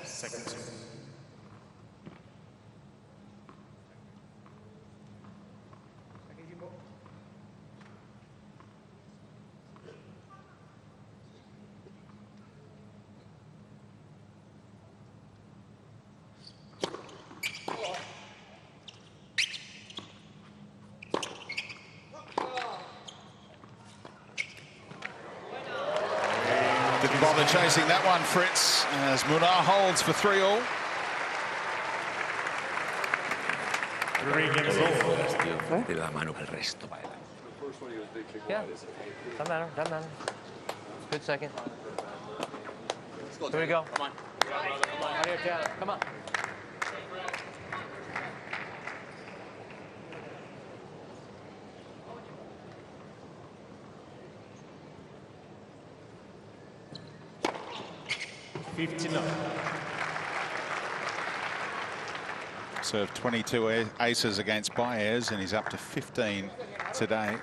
[SPEAKER 11] second serve.
[SPEAKER 2] Didn't bother chasing that one, Fritz, as Munar holds for 3-all.
[SPEAKER 11] 3 games all.
[SPEAKER 6] Te da mano para el resto.
[SPEAKER 12] Yeah, doesn't matter, doesn't matter. Good second. Here we go. Come on. Out here, Taylor. Come on.
[SPEAKER 2] Served 22 aces against Baez, and he's up to 15 today.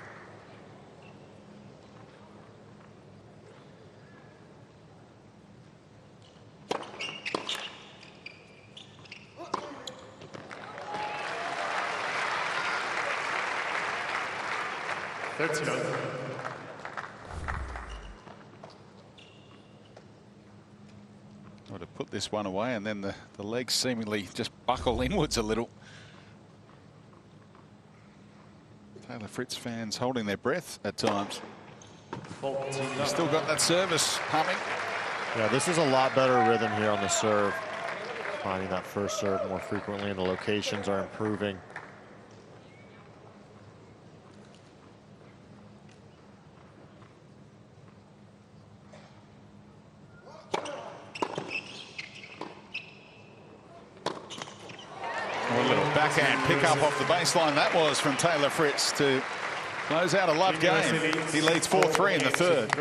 [SPEAKER 2] Would have put this one away, and then the legs seemingly just buckle inwards a little. Taylor Fritz fans holding their breath at times. He's still got that service humming.
[SPEAKER 4] Yeah, this is a lot better rhythm here on the serve. Finding that first serve more frequently, and the locations are improving.
[SPEAKER 2] What a little backhand pick up off the baseline that was from Taylor Fritz to close out a love game. He leads 4-3 in the third.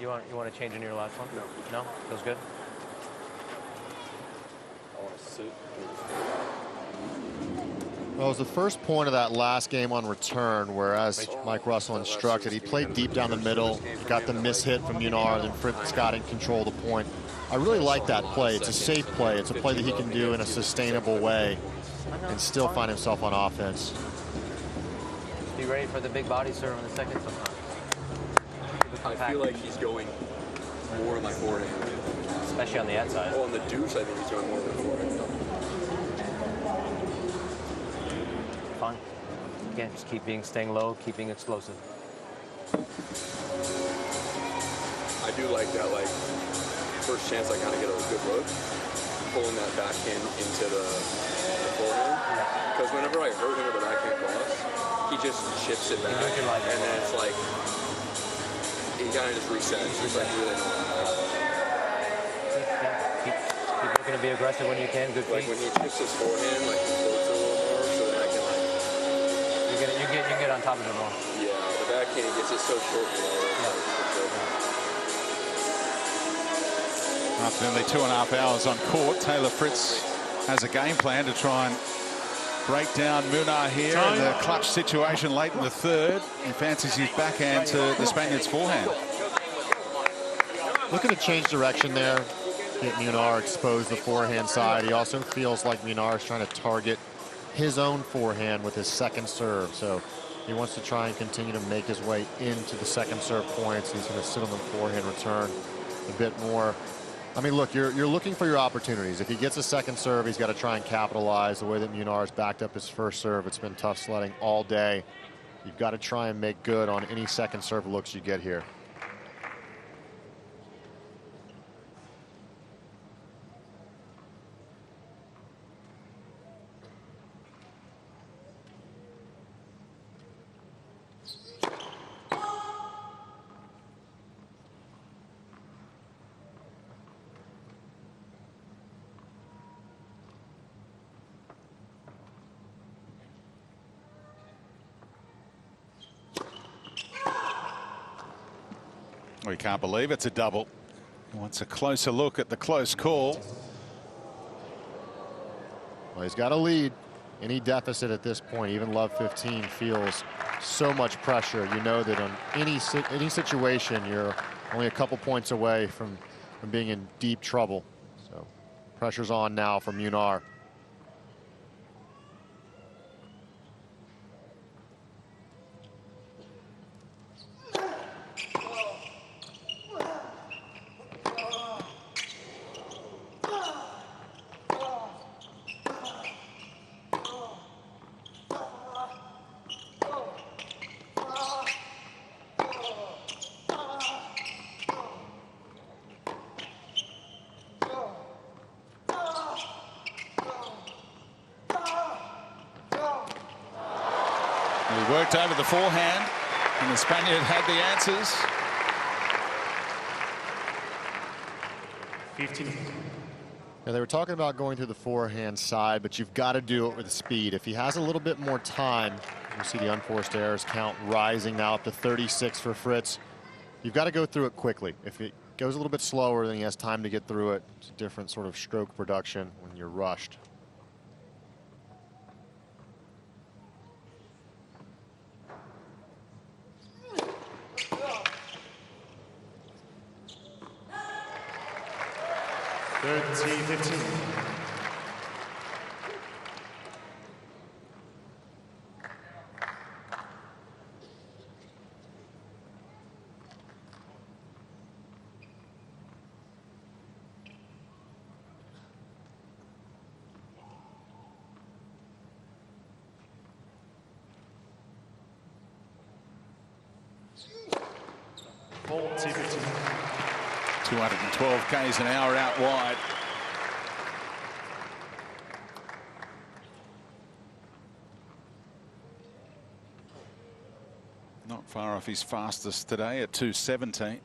[SPEAKER 12] You want to change in your last one? No. No? Feels good?
[SPEAKER 4] Well, it was the first point of that last game on return, where as Mike Russell instructed, he played deep down the middle, got the mishit from Munar, and Fritz got in control of the point. I really like that play. It's a safe play. It's a play that he can do in a sustainable way and still find himself on offense.
[SPEAKER 12] Be ready for the big body serve in the second sometime.
[SPEAKER 9] I feel like he's going more on my forehand.
[SPEAKER 12] Especially on the outside.
[SPEAKER 9] Oh, on the deuce, I think he's going more on the forehand.
[SPEAKER 12] Fine. Again, just staying low, keeping explosive.
[SPEAKER 9] I do like that, like, first chance I kind of get a good look, pulling that backhand into the forehand. Because whenever I hurt him with a backhand cross, he just chips it back, and then it's like, he kind of just resets. It's like really
[SPEAKER 12] Keep looking to be aggressive when you can. Good
[SPEAKER 9] like when he chips his forehand, like he floats a little more, so then I can like.
[SPEAKER 12] You get on top of it more.
[SPEAKER 9] Yeah, the backhand gets it so short.
[SPEAKER 2] After nearly 2.5 hours on court, Taylor Fritz has a game plan to try and break down Munar here in the clutch situation late in the third. He fancies his backhand to the Spaniard's forehand.
[SPEAKER 4] Looking to change direction there, get Munar expose the forehand side. He also feels like Munar is trying to target his own forehand with his second serve. So he wants to try and continue to make his way into the second serve points. He's going to sit on the forehand return a bit more. I mean, look, you're looking for your opportunities. If he gets a second serve, he's got to try and capitalize. The way that Munar has backed up his first serve, it's been tough sledding all day. You've got to try and make good on any second serve looks you get here.
[SPEAKER 2] We can't believe it's a double. He wants a closer look at the close call.
[SPEAKER 4] Well, he's got a lead. Any deficit at this point, even love 15, feels so much pressure. You know that on any situation, you're only a couple points away from being in deep trouble. Pressure's on now for Munar.
[SPEAKER 2] He worked over the forehand, and the Spaniard had the answers.
[SPEAKER 11] 15.
[SPEAKER 4] Now, they were talking about going through the forehand side, but you've got to do it with speed. If he has a little bit more time, you see the unforced errors count rising now up to 36 for Fritz. You've got to go through it quickly. If it goes a little bit slower, then he has time to get through it. It's a different sort of stroke production when you're rushed.
[SPEAKER 11] T15.
[SPEAKER 2] 212 k's an hour out wide. Not far off his fastest today at 217.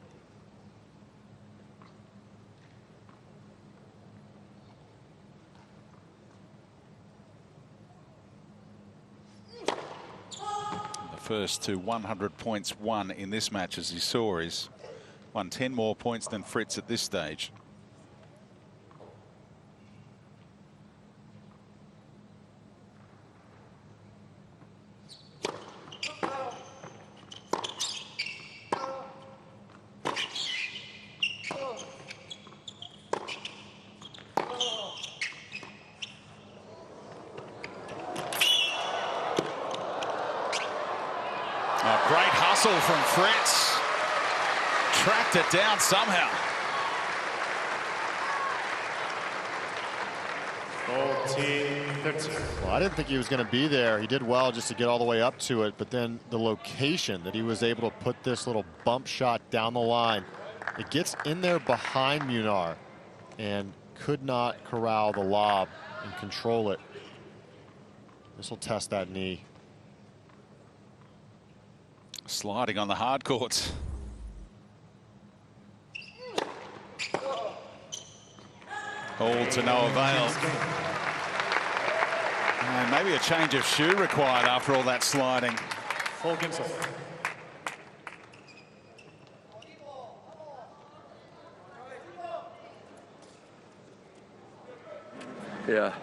[SPEAKER 2] First to 100 points won in this match, as he saw, is won 10 more points than Fritz at this stage. Great hustle from Fritz. Tracked it down somehow.
[SPEAKER 4] Well, I didn't think he was going to be there. He did well just to get all the way up to it, but then the location that he was able to put this little bump shot down the line, it gets in there behind Munar and could not corral the lob and control it. This will test that knee.
[SPEAKER 2] Sliding on the hard courts. All to no avail. And maybe a change of shoe required after all that sliding.
[SPEAKER 11] 4 games off.
[SPEAKER 9] Yeah.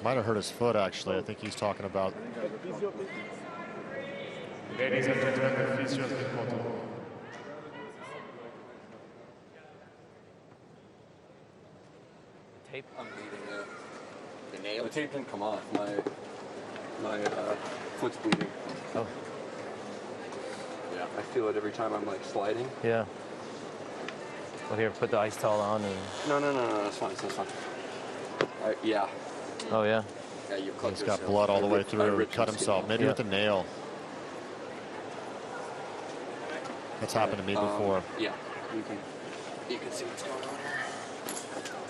[SPEAKER 4] Might have hurt his foot, actually. I think he's talking about.
[SPEAKER 11] Ladies and gentlemen, the physio is important.
[SPEAKER 12] Tape.
[SPEAKER 9] I'm bleeding, The nail? The tape didn't come off. My foot's bleeding.
[SPEAKER 12] Oh.
[SPEAKER 9] Yeah. I feel it every time I'm like sliding.
[SPEAKER 12] Yeah. Well, here, put the ice towel on and.
[SPEAKER 9] No, that's fine. That's fine. Yeah.
[SPEAKER 12] Oh yeah.
[SPEAKER 9] Yeah, you cut.
[SPEAKER 4] He's got blood all the way through. He cut himself, maybe with a nail. That's happened to me before.
[SPEAKER 9] Yeah, you can see what's going on here.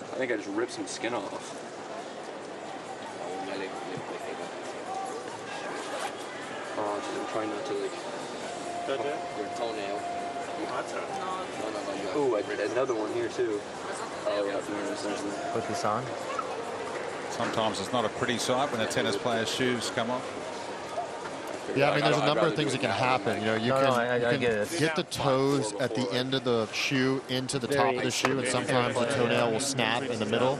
[SPEAKER 9] I think I just ripped some skin off. I'm trying not to like.
[SPEAKER 13] Your toenail.
[SPEAKER 9] Oh, another one here too. Oh yeah, there's
[SPEAKER 12] Put this on.
[SPEAKER 2] Sometimes it's not a pretty sight when a tennis player's shoes come off.
[SPEAKER 4] Yeah, I mean, there's a number of things that can happen. You know, you can
[SPEAKER 12] get
[SPEAKER 4] get the toes at the end of the shoe into the top of the shoe, and sometimes the toenail will snap in the middle.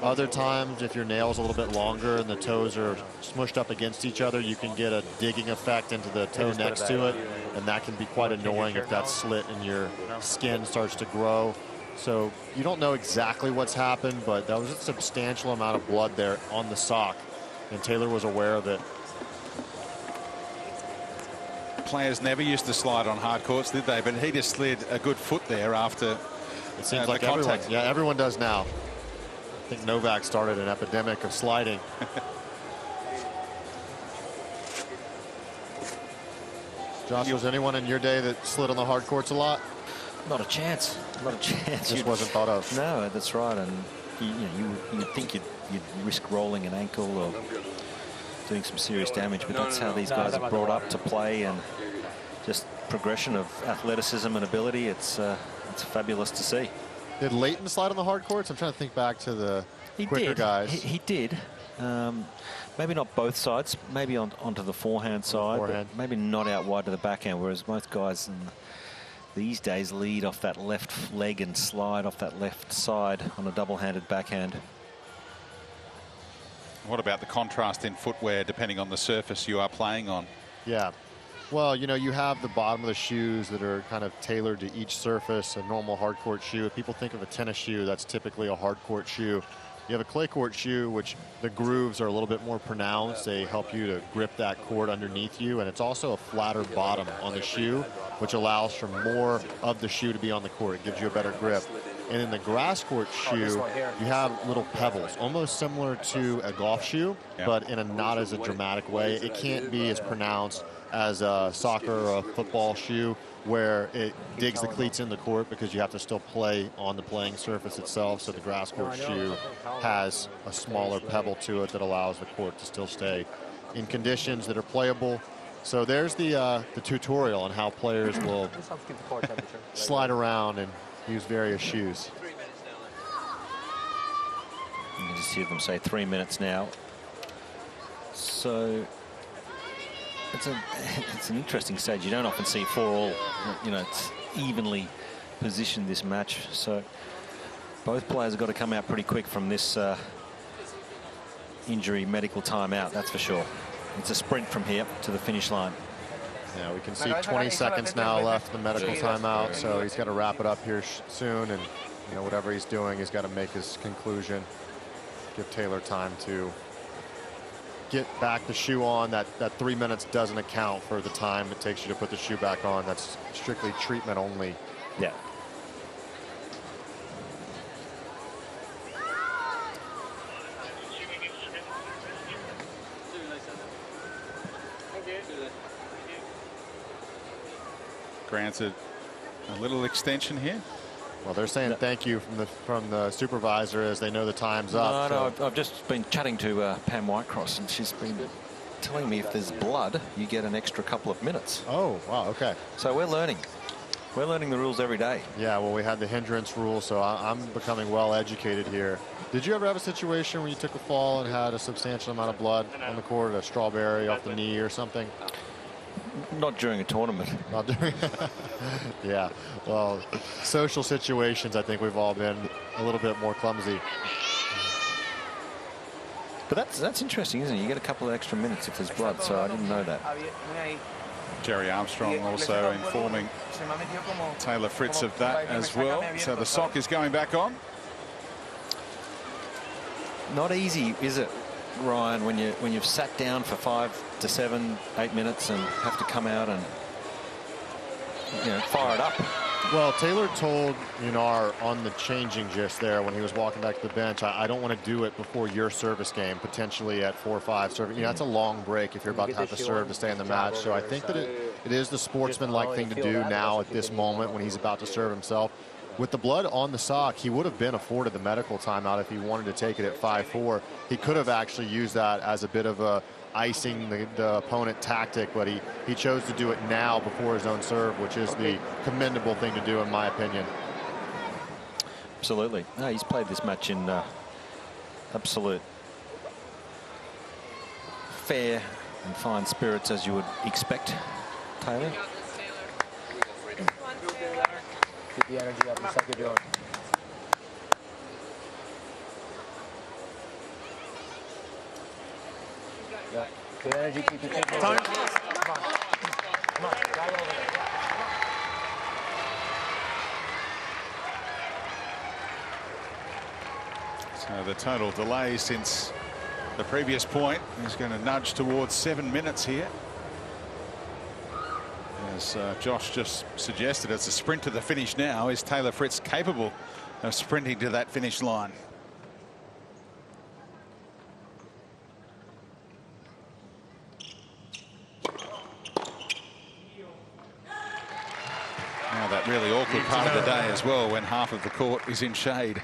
[SPEAKER 4] Other times, if your nail's a little bit longer and the toes are smushed up against each other, you can get a digging effect into the toe next to it, and that can be quite annoying if that slit in your skin starts to grow. So you don't know exactly what's happened, but there was a substantial amount of blood there on the sock, and Taylor was aware of it.
[SPEAKER 2] Players never used to slide on hard courts, did they? But he just slid a good foot there after
[SPEAKER 4] it seems like
[SPEAKER 2] the contact.
[SPEAKER 4] everyone does now. I think Novak started an epidemic of sliding. Josh, was anyone in your day that slid on the hard courts a lot?
[SPEAKER 8] Not a chance. Not a chance.
[SPEAKER 4] Just wasn't thought of.
[SPEAKER 8] No, that's right. And you'd think you'd risk rolling an ankle or doing some serious damage, but that's how these guys are brought up to play, and just progression of athleticism and ability. It's fabulous to see.
[SPEAKER 4] Did Leighton slide on the hard courts? I'm trying to think back to the quicker guys.
[SPEAKER 8] He did. Maybe not both sides. Maybe onto the forehand side. But maybe not out wide to the backhand. Whereas most guys these days lead off that left leg and slide off that left side on a double-handed backhand.
[SPEAKER 2] What about the contrast in footwear depending on the surface you are playing on?
[SPEAKER 4] Yeah. Well, you know, you have the bottom of the shoes that are kind of tailored to each surface, a normal hard court shoe. If people think of a tennis shoe, that's typically a hard court shoe. You have a clay court shoe, which the grooves are a little bit more pronounced. They help you to grip that court underneath you. And it's also a flatter bottom on the shoe, which allows for more of the shoe to be on the court. It gives you a better grip. And in the grass court shoe, you have little pebbles, almost similar to a golf shoe, but in a not as a dramatic way. It can't be as pronounced as a soccer or a football shoe, where it digs the cleats in the court because you have to still play on the playing surface itself. So the grass court shoe has a smaller pebble to it that allows the court to still stay in conditions that are playable. So there's the tutorial on how players will slide around and use various shoes.
[SPEAKER 8] You can just hear them say 3 minutes now. So it's an interesting stage. You don't often see 4-all. You know, it's evenly positioned, this match. So both players have got to come out pretty quick from this injury medical timeout, that's for sure. It's a sprint from here to the finish line.
[SPEAKER 4] Yeah, we can see 20 seconds now left, the medical timeout, so he's got to wrap it up here soon, and you know, whatever he's doing, he's got to make his conclusion. Give Taylor time to get back the shoe on. That 3 minutes doesn't account for the time it takes you to put the shoe back on. That's strictly treatment only.
[SPEAKER 8] Yeah.
[SPEAKER 2] Granted a little extension here.
[SPEAKER 4] Well, they're saying thank you from the supervisor as they know the time's up.
[SPEAKER 8] No, I've just been chatting to Pam Whitecross, and she's been telling me if there's blood, you get an extra couple of minutes.
[SPEAKER 4] Oh, wow, okay.
[SPEAKER 8] So we're learning. We're learning the rules every day.
[SPEAKER 4] Yeah, well, we had the hindrance rule, so I'm becoming well educated here. Did you ever have a situation where you took a fall and had a substantial amount of blood on the court, a strawberry off the knee or something?
[SPEAKER 8] Not during a tournament.
[SPEAKER 4] Not during. Yeah, well, social situations, I think we've all been a little bit more clumsy.
[SPEAKER 8] But that's interesting, isn't it? You get a couple of extra minutes if there's blood, so I didn't know that.
[SPEAKER 2] Jerry Armstrong also informing Taylor Fritz of that as well. So the sock is going back on.
[SPEAKER 8] Not easy, is it, Ryan, when you've sat down for 5 to 7, 8 minutes and have to come out and fire it up?
[SPEAKER 4] Well, Taylor told Munar on the changing just there when he was walking back to the bench, I don't want to do it before your service game, potentially at 4-5 serving. That's a long break if you're about to have to serve to stay in the match. So I think that it is the sportsman-like thing to do now at this moment when he's about to serve himself. With the blood on the sock, he would have been afforded the medical timeout if he wanted to take it at 5-4. He could have actually used that as a bit of a icing the opponent tactic, but he chose to do it now before his own serve, which is the commendable thing to do in my opinion.
[SPEAKER 8] Absolutely. No, he's played this match in absolute fair and fine spirits, as you would expect, Taylor.
[SPEAKER 12] Keep the energy up, just like you're doing. Yeah. Good energy, keep your chin. Come on. Come on. Drive over there.
[SPEAKER 2] So the total delay since the previous point is going to nudge towards 7 minutes here. As Josh just suggested, it's a sprint to the finish now. Is Taylor Fritz capable of sprinting to that finish line? Now that really awkward part of the day as well, when half of the court is in shade.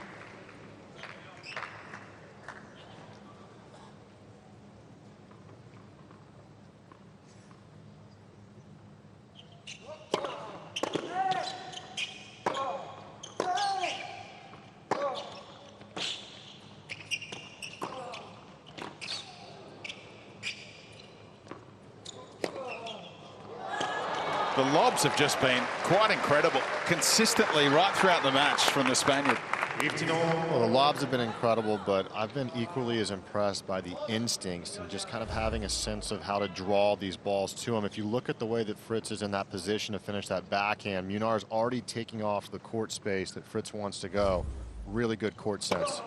[SPEAKER 2] The lobs have just been quite incredible, consistently right throughout the match from the Spaniard.
[SPEAKER 4] Well, the lobs have been incredible, but I've been equally as impressed by the instincts and just kind of having a sense of how to draw these balls to him. If you look at the way that Fritz is in that position to finish that backhand, Munar's already taking off the court space that Fritz wants to go. Really good court sense.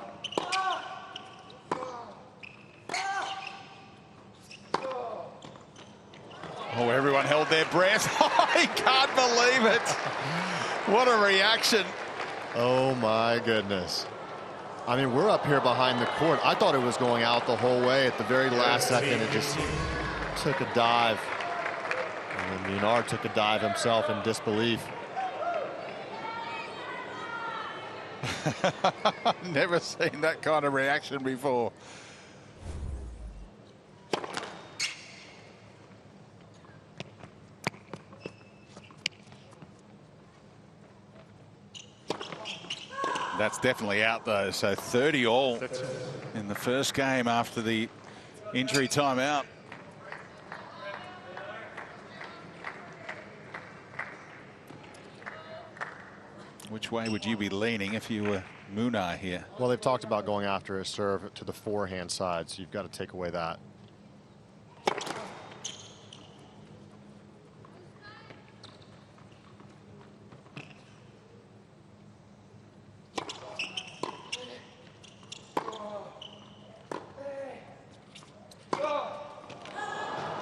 [SPEAKER 2] Oh, everyone held their breath. I can't believe it. What a reaction.
[SPEAKER 4] Oh, my goodness. I mean, we're up here behind the court. I thought it was going out the whole way. At the very last second, it just took a dive. And then Munar took a dive himself in disbelief.
[SPEAKER 2] Never seen that kind of reaction before. That's definitely out though. So 30 all in the first game after the injury timeout. Which way would you be leaning if you were Munar here?
[SPEAKER 4] Well, they've talked about going after a serve to the forehand side, so you've got to take away that.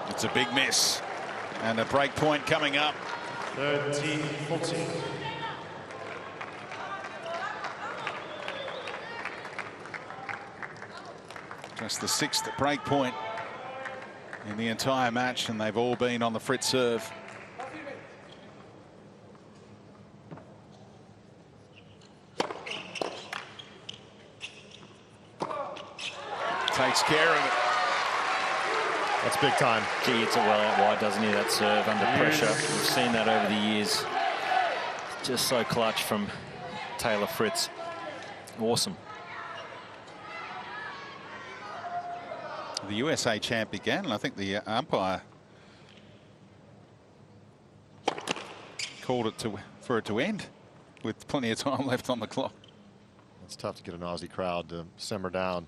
[SPEAKER 2] It's a big miss. And a break point coming up.
[SPEAKER 11] 13-14.
[SPEAKER 2] Just the 6th break point in the entire match, and they've all been on the Fritz serve. Takes care of it.
[SPEAKER 4] That's big time.
[SPEAKER 8] Gee, it's a well out wide, doesn't he, that serve under pressure. We've seen that over the years. Just so clutch from Taylor Fritz. Awesome.
[SPEAKER 2] The USA champ began, and I think the umpire called it for it to end with plenty of time left on the clock.
[SPEAKER 4] It's tough to get an Aussie crowd to simmer down.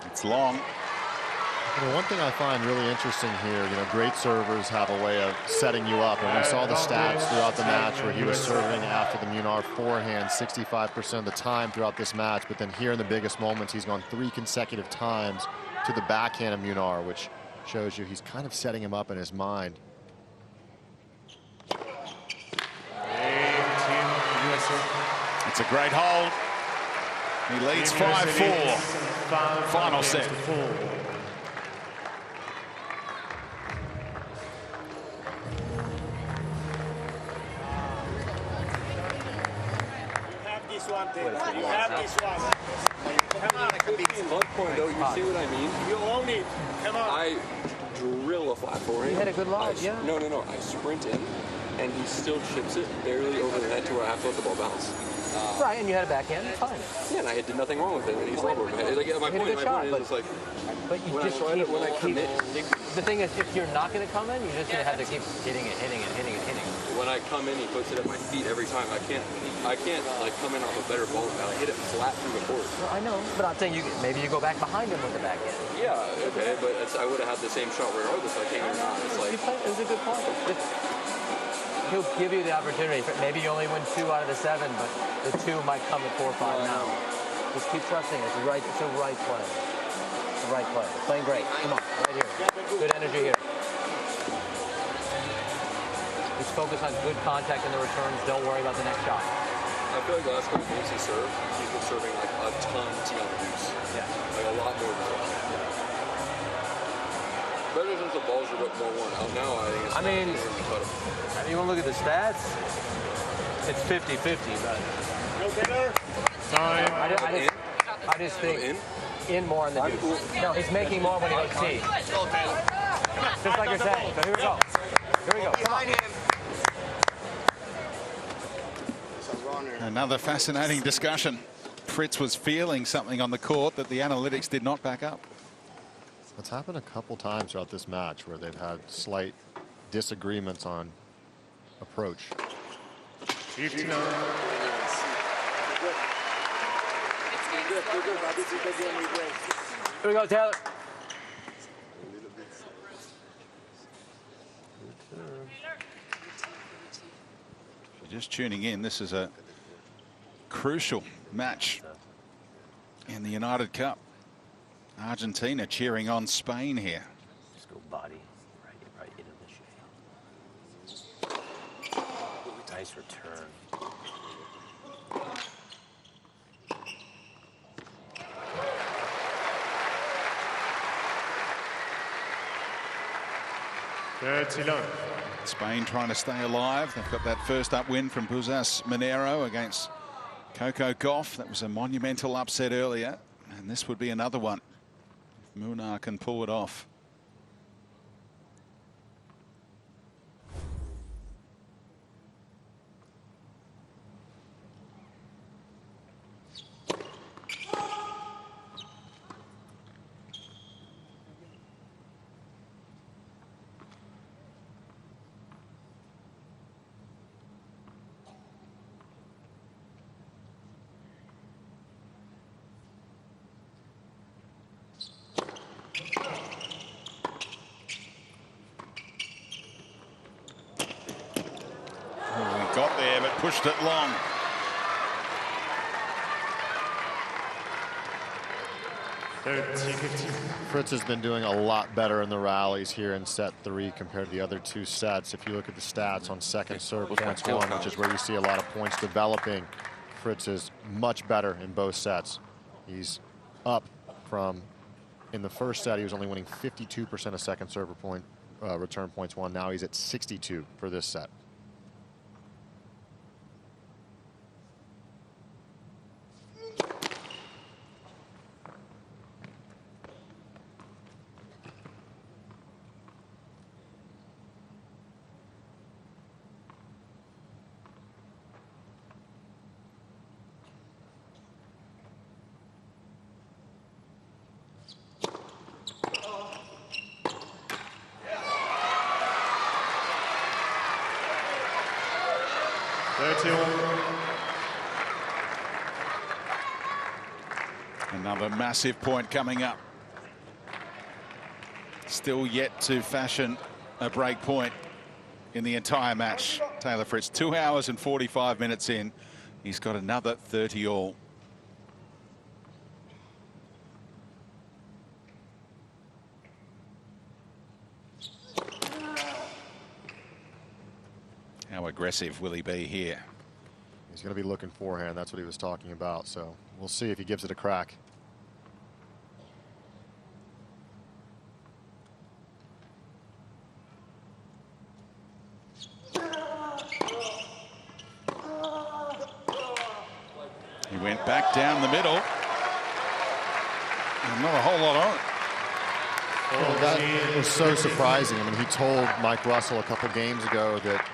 [SPEAKER 2] It's long.
[SPEAKER 4] You know, one thing I find really interesting here, you know, great servers have a way of setting you up. And we saw the stats throughout the match where he was serving after the Munar forehand 65% of the time throughout this match. But then here in the biggest moments, he's gone 3 consecutive times to the backhand of Munar, which shows you he's kind of setting him up in his mind.
[SPEAKER 2] It's a great hold. He leads 5-4. Final set.
[SPEAKER 3] You have this one. Come on,
[SPEAKER 9] Low point though, you see what I mean?
[SPEAKER 3] You own it. Come on.
[SPEAKER 9] I drill a flat forehand.
[SPEAKER 12] You had a good lob, yeah.
[SPEAKER 9] No. I sprint in, and he still chips it barely over the net to where I have to let the ball bounce.
[SPEAKER 12] Right, and you had a backhand, fine.
[SPEAKER 9] Yeah, and I did nothing wrong with it, and he's low over it. Like, my point is like,
[SPEAKER 12] but you just
[SPEAKER 9] when I commit.
[SPEAKER 12] The thing is, if you're not going to come in, you're just going to have to keep hitting it.
[SPEAKER 9] When I come in, he puts it at my feet every time. I can't like come in off a better ball. I hit it flat through the court.
[SPEAKER 12] Well, I know, but I'm saying maybe you go back behind him with the backhand.
[SPEAKER 9] Yeah, okay, but I would have had the same shot regardless if I came or not. It's like,
[SPEAKER 12] it was a good point. He'll give you the opportunity. Maybe you only win 2 out of the 7, but the 2 might come at 4 or 5 now. Just keep trusting. It's a right play. It's the right play. Playing great. Come on, right here. Good energy here. Just focus on good contact in the returns. Don't worry about the next shot.
[SPEAKER 9] I feel like the last couple of games he served, he's been serving like a ton tee on the deuce.
[SPEAKER 12] Yeah.
[SPEAKER 9] Like a lot more than that. Better since the balls are a bit more worn out now. I think it's
[SPEAKER 12] you want to look at the stats? It's 50-50, but I just think in more on the deuce. No, he's making more when he goes tee. Just like you're saying. So here we go. Here we go. Come on.
[SPEAKER 2] Another fascinating discussion. Fritz was feeling something on the court that the analytics did not back up.
[SPEAKER 4] It's happened a couple times throughout this match where they've had slight disagreements on approach.
[SPEAKER 11] 59.
[SPEAKER 12] Here we go, Taylor.
[SPEAKER 2] If you're just tuning in, this is a crucial match in the United Cup. Argentina cheering on Spain here.
[SPEAKER 12] Just go body right into the shale. Nice return.
[SPEAKER 2] Spain trying to stay alive. They've got that first up win from Buzas Minero against Coco Gauff. That was a monumental upset earlier, and this would be another one if Munar can pull it off. Got there, but pushed it long.
[SPEAKER 4] Fritz has been doing a lot better in the rallies here in set 3 compared to the other 2 sets. If you look at the stats on second serve points 1, which is where you see a lot of points developing, Fritz is much better in both sets. He's up from, in the first set, he was only winning 52% of second serve point return points 1. Now he's at 62 for this set.
[SPEAKER 2] Another massive point coming up. Still yet to fashion a break point in the entire match. Taylor Fritz, 2 hours and 45 minutes in. He's got another 30 all. How aggressive will he be here?
[SPEAKER 4] He's going to be looking forehand. That's what he was talking about. So we'll see if he gives it a crack.
[SPEAKER 2] He went back down the middle. And not a whole lot on it.
[SPEAKER 4] Well, that was so surprising. I mean, he told Mike Russell a couple games ago that,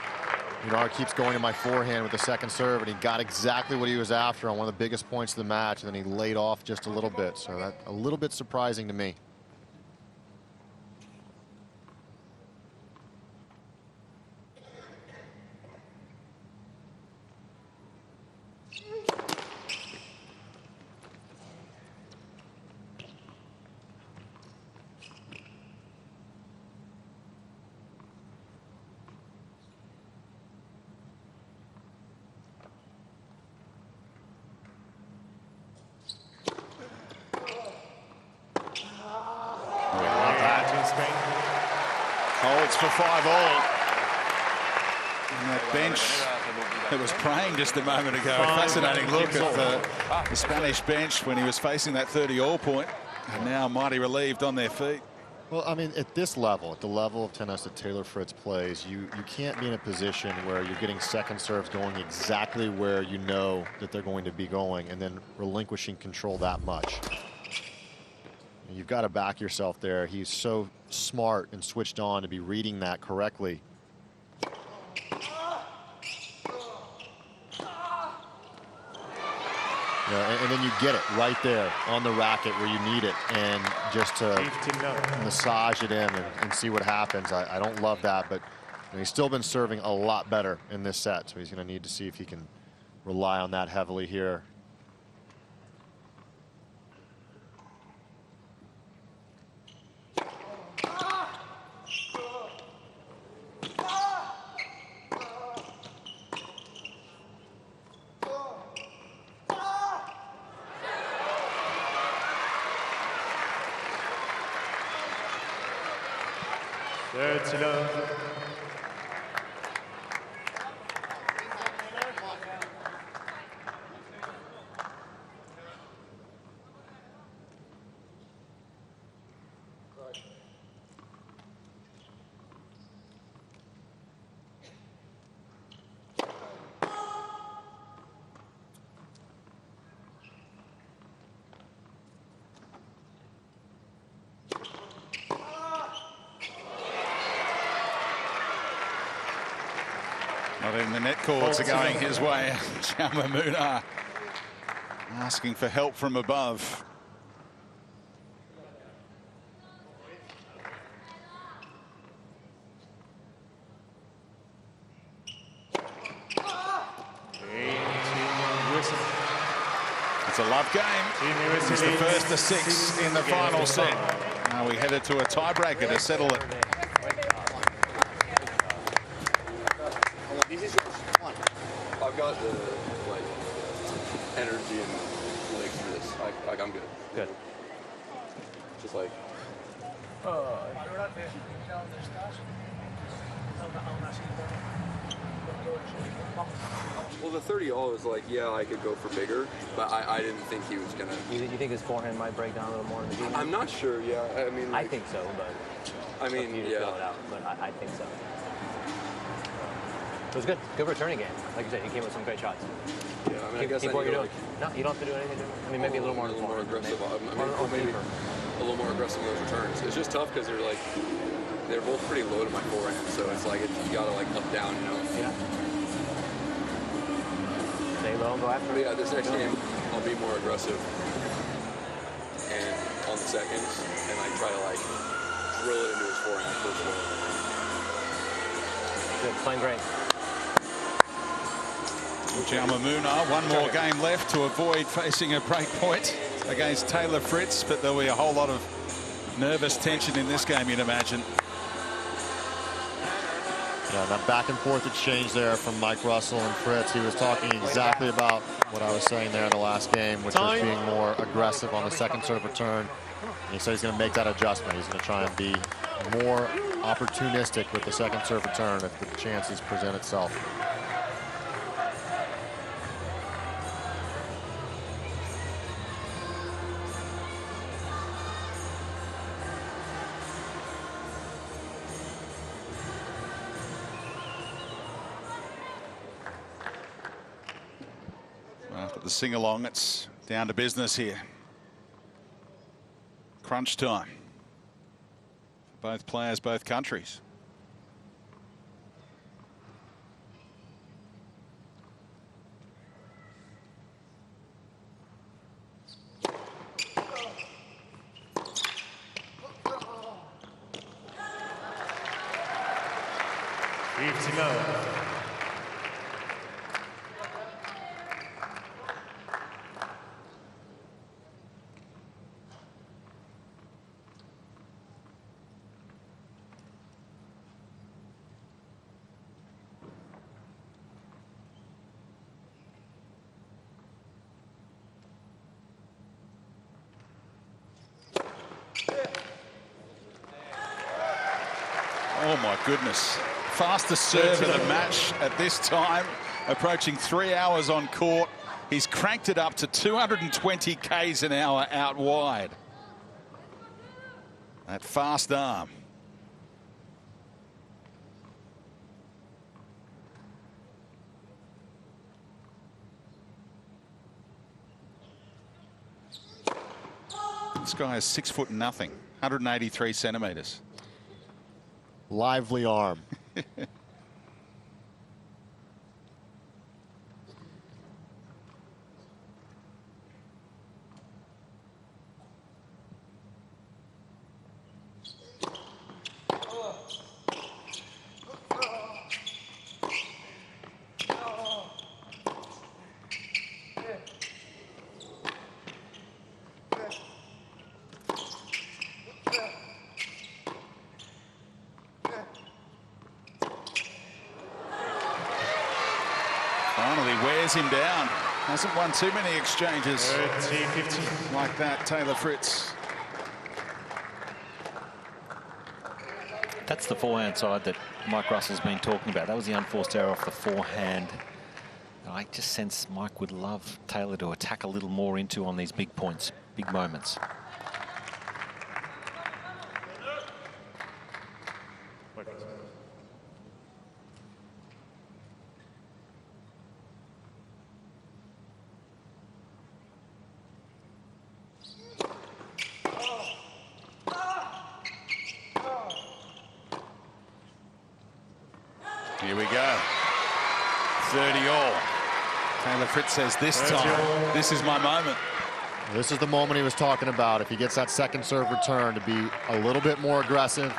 [SPEAKER 4] you know, it keeps going to my forehand with the second serve, and he got exactly what he was after on one of the biggest points of the match, and then he laid off just a little bit. So that's a little bit surprising to me.
[SPEAKER 11] Spain.
[SPEAKER 2] Holds for 5-all. And that bench that was praying just a moment ago. A fascinating look at the Spanish bench when he was facing that 30-all point. And now mighty relieved on their feet.
[SPEAKER 4] Well, I mean, at this level, at the level of tennis that Taylor Fritz plays, you can't be in a position where you're getting second serves going exactly where you know that they're going to be going and then relinquishing control that much. You've got to back yourself there. He's so smart and switched on to be reading that correctly. And then you get it right there on the racket where you need it, and just to massage it in and see what happens. I don't love that, but he's still been serving a lot better in this set, so he's going to need to see if he can rely on that heavily here.
[SPEAKER 2] Not in the net cords are going his way. Jaume Munar asking for help from above. It's a love game. It's the first of 6 in the final set. Now we headed to a tiebreaker to settle it.
[SPEAKER 9] I've got the energy and legs for this. I'm good.
[SPEAKER 5] Good.
[SPEAKER 9] Just like. Well, the 30-all was like, yeah, I could go for bigger, but I didn't think he was gonna.
[SPEAKER 5] You think his forehand might break down a little more in the beginning?
[SPEAKER 9] I'm not sure. Yeah, I mean.
[SPEAKER 5] I think so, but.
[SPEAKER 9] I mean, yeah.
[SPEAKER 5] Fill it out, but I think so. It was good. Good returning game. Like you said, he came with some great shots.
[SPEAKER 9] Yeah, I mean, I guess
[SPEAKER 5] keep what you're doing.
[SPEAKER 9] Like,
[SPEAKER 5] No, you don't have to do anything different. I mean, maybe a little more
[SPEAKER 9] aggressive. Maybe a little more aggressive with those returns. It's just tough because they're both pretty low to my forehand, so it's like you gotta like up down, you know.
[SPEAKER 5] Yeah. Stay low and go after.
[SPEAKER 9] But yeah, this next game I'll be more aggressive and on the seconds and like try to like drill it into his forehand first of all.
[SPEAKER 5] Good, playing great.
[SPEAKER 2] Jaume Munar, one more game left to avoid facing a break point against Taylor Fritz, but there'll be a whole lot of nervous tension in this game, you'd imagine.
[SPEAKER 4] Yeah, that back and forth exchange there from Mike Russell and Fritz. He was talking exactly about what I was saying there in the last game, which was being more aggressive on the second serve return. And he said he's going to make that adjustment. He's going to try and be more opportunistic with the second serve return if the chances present itself.
[SPEAKER 2] After the sing-along, it's down to business here. Crunch time. For both players, both countries. my goodness. Fastest serve of the match at this time, approaching 3 hours on court. He's cranked it up to 220 k's an hour out wide. That fast arm. This guy is 6 foot nothing, 183 centimeters.
[SPEAKER 4] Lively arm.
[SPEAKER 2] Finally wears him down. Hasn't won too many exchanges like that, Taylor Fritz.
[SPEAKER 8] That's the forehand side that Mike Russell's been talking about. That was the unforced error off the forehand. I just sense Mike would love Taylor to attack a little more into on these big points, big moments.
[SPEAKER 2] Here we go. 30 all. Taylor Fritz says this time, this is my moment.
[SPEAKER 4] This is the moment he was talking about. If he gets that second serve return, to be a little bit more aggressive.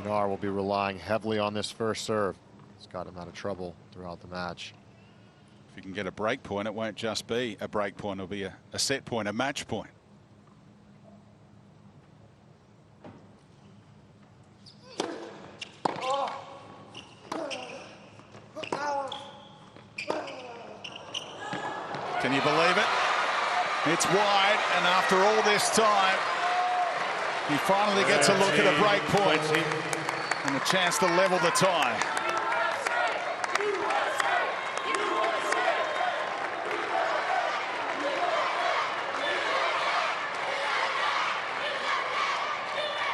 [SPEAKER 4] Munar will be relying heavily on this first serve. It's got him out of trouble throughout the match.
[SPEAKER 2] If you can get a break point, it won't just be a break point, it'll be a set point, a match point. Can you believe it? It's wide, and after all this time, he finally gets a look at a break point and a chance to level the tie.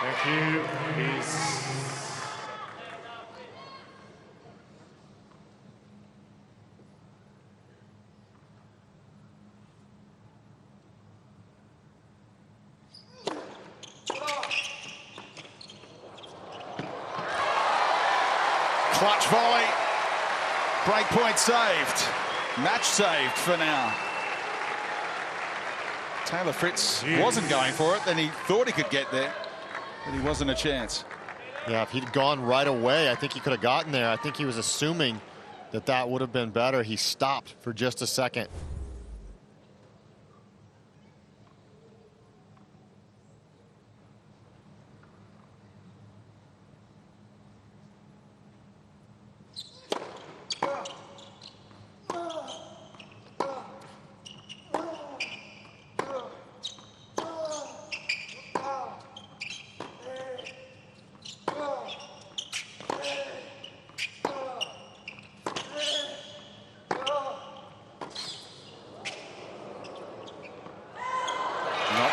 [SPEAKER 11] Thank you. Peace.
[SPEAKER 2] Clutch volley. Break point saved. Match saved for now. Taylor Fritz wasn't going for it, then he thought he could get there, but he wasn't a chance.
[SPEAKER 4] Yeah, if he'd gone right away, I think he could have gotten there. I think he was assuming that that would have been better. He stopped for just a second.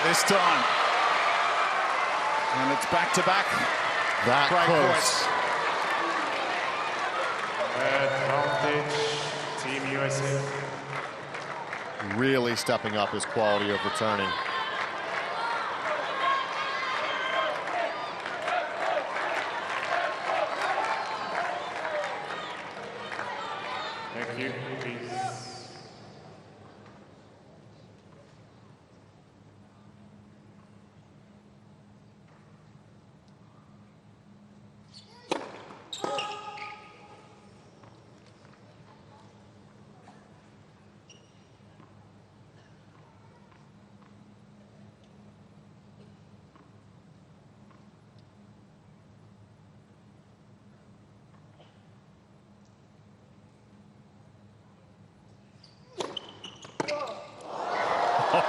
[SPEAKER 2] This time. And it's back-to-back.
[SPEAKER 4] That
[SPEAKER 2] break
[SPEAKER 4] close.
[SPEAKER 11] Advantage, Team USA.
[SPEAKER 4] Really stepping up his quality of returning.
[SPEAKER 11] Thank you. Peace.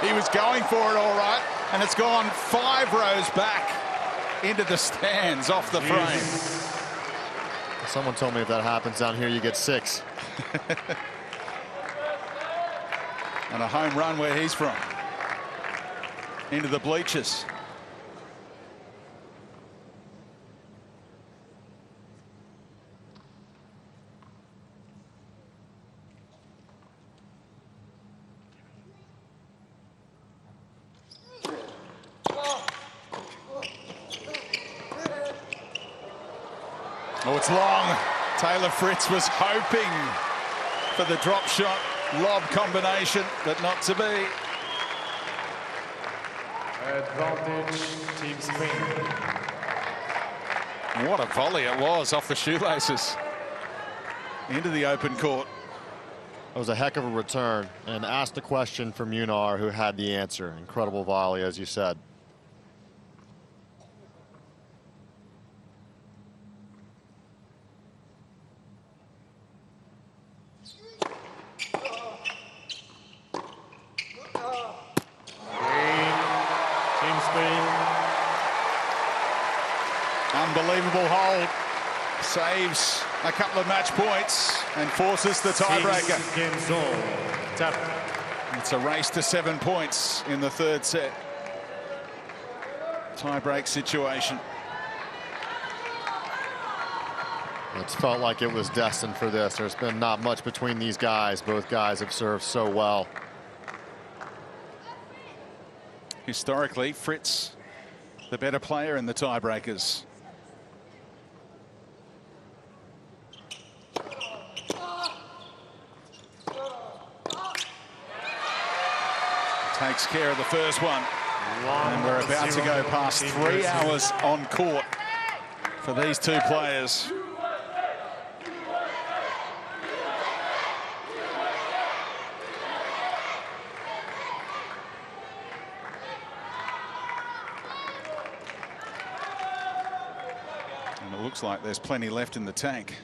[SPEAKER 2] He was going for it all right. And it's gone 5 rows back into the stands off the frame.
[SPEAKER 4] Someone told me if that happens down here, you get 6.
[SPEAKER 2] And a home run where he's from. Into the bleachers. Oh, it's long. Taylor Fritz was hoping for the drop shot lob combination, but not to be.
[SPEAKER 11] Advantage, Team Spain.
[SPEAKER 2] What a volley it was off the shoelaces into the open court.
[SPEAKER 4] It was a heck of a return, and asked the question from Munar, who had the answer. Incredible volley, as you said.
[SPEAKER 2] Unbelievable hold. Saves a couple of match points and forces the tiebreaker. It's a race to 7 points in the 3rd set. Tiebreak situation.
[SPEAKER 4] It's felt like it was destined for this. There's been not much between these guys. Both guys have served so well.
[SPEAKER 2] Historically, Fritz, the better player in the tiebreakers. Takes care of the first one. And we're about to go past 3 hours on court for these two players. And it looks like there's plenty left in the tank.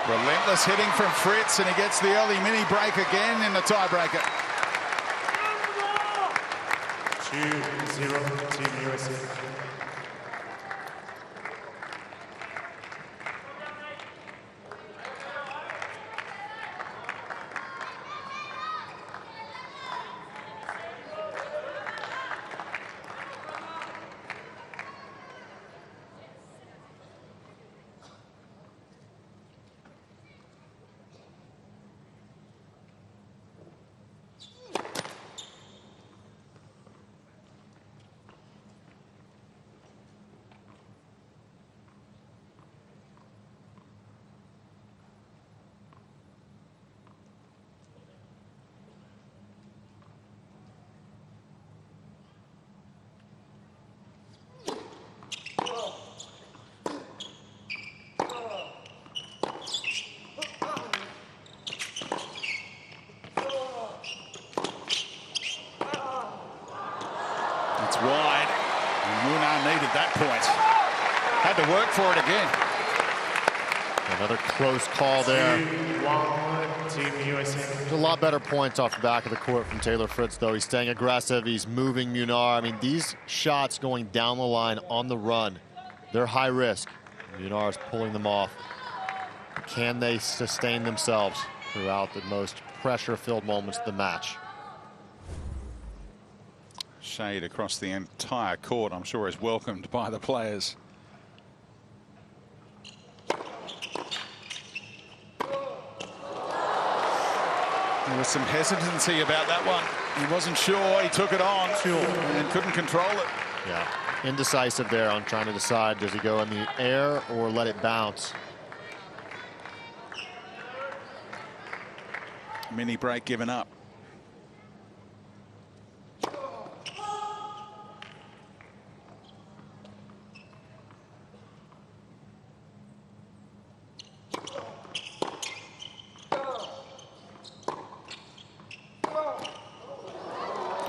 [SPEAKER 2] Relentless hitting from Fritz, and he gets the early mini break again in the tiebreaker.
[SPEAKER 11] 2-0 Team USA.
[SPEAKER 2] It's wide. And Munar needed that point. Had to work for it again.
[SPEAKER 4] Another close call there.
[SPEAKER 11] 2-1 Team USA.
[SPEAKER 4] There's a lot better points off the back of the court from Taylor Fritz, though. He's staying aggressive. He's moving Munar. I mean, these shots going down the line on the run, they're high risk. Munar is pulling them off. Can they sustain themselves throughout the most pressure-filled moments of the match?
[SPEAKER 2] shade across the entire court, I'm sure is welcomed by the players. There was some hesitancy about that one. He wasn't sure. He took it on and couldn't control it.
[SPEAKER 4] Yeah, indecisive there on trying to decide, does he go in the air or let it bounce?
[SPEAKER 2] Mini break given up.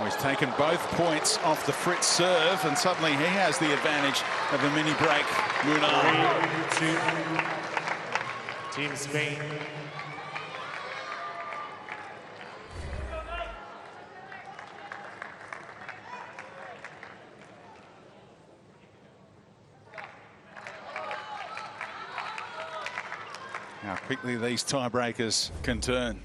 [SPEAKER 2] He's taken both points off the Fritz serve, and suddenly he has the advantage of a mini break. Munar.
[SPEAKER 11] 3-2. Team Spain.
[SPEAKER 2] How quickly these tiebreakers can turn.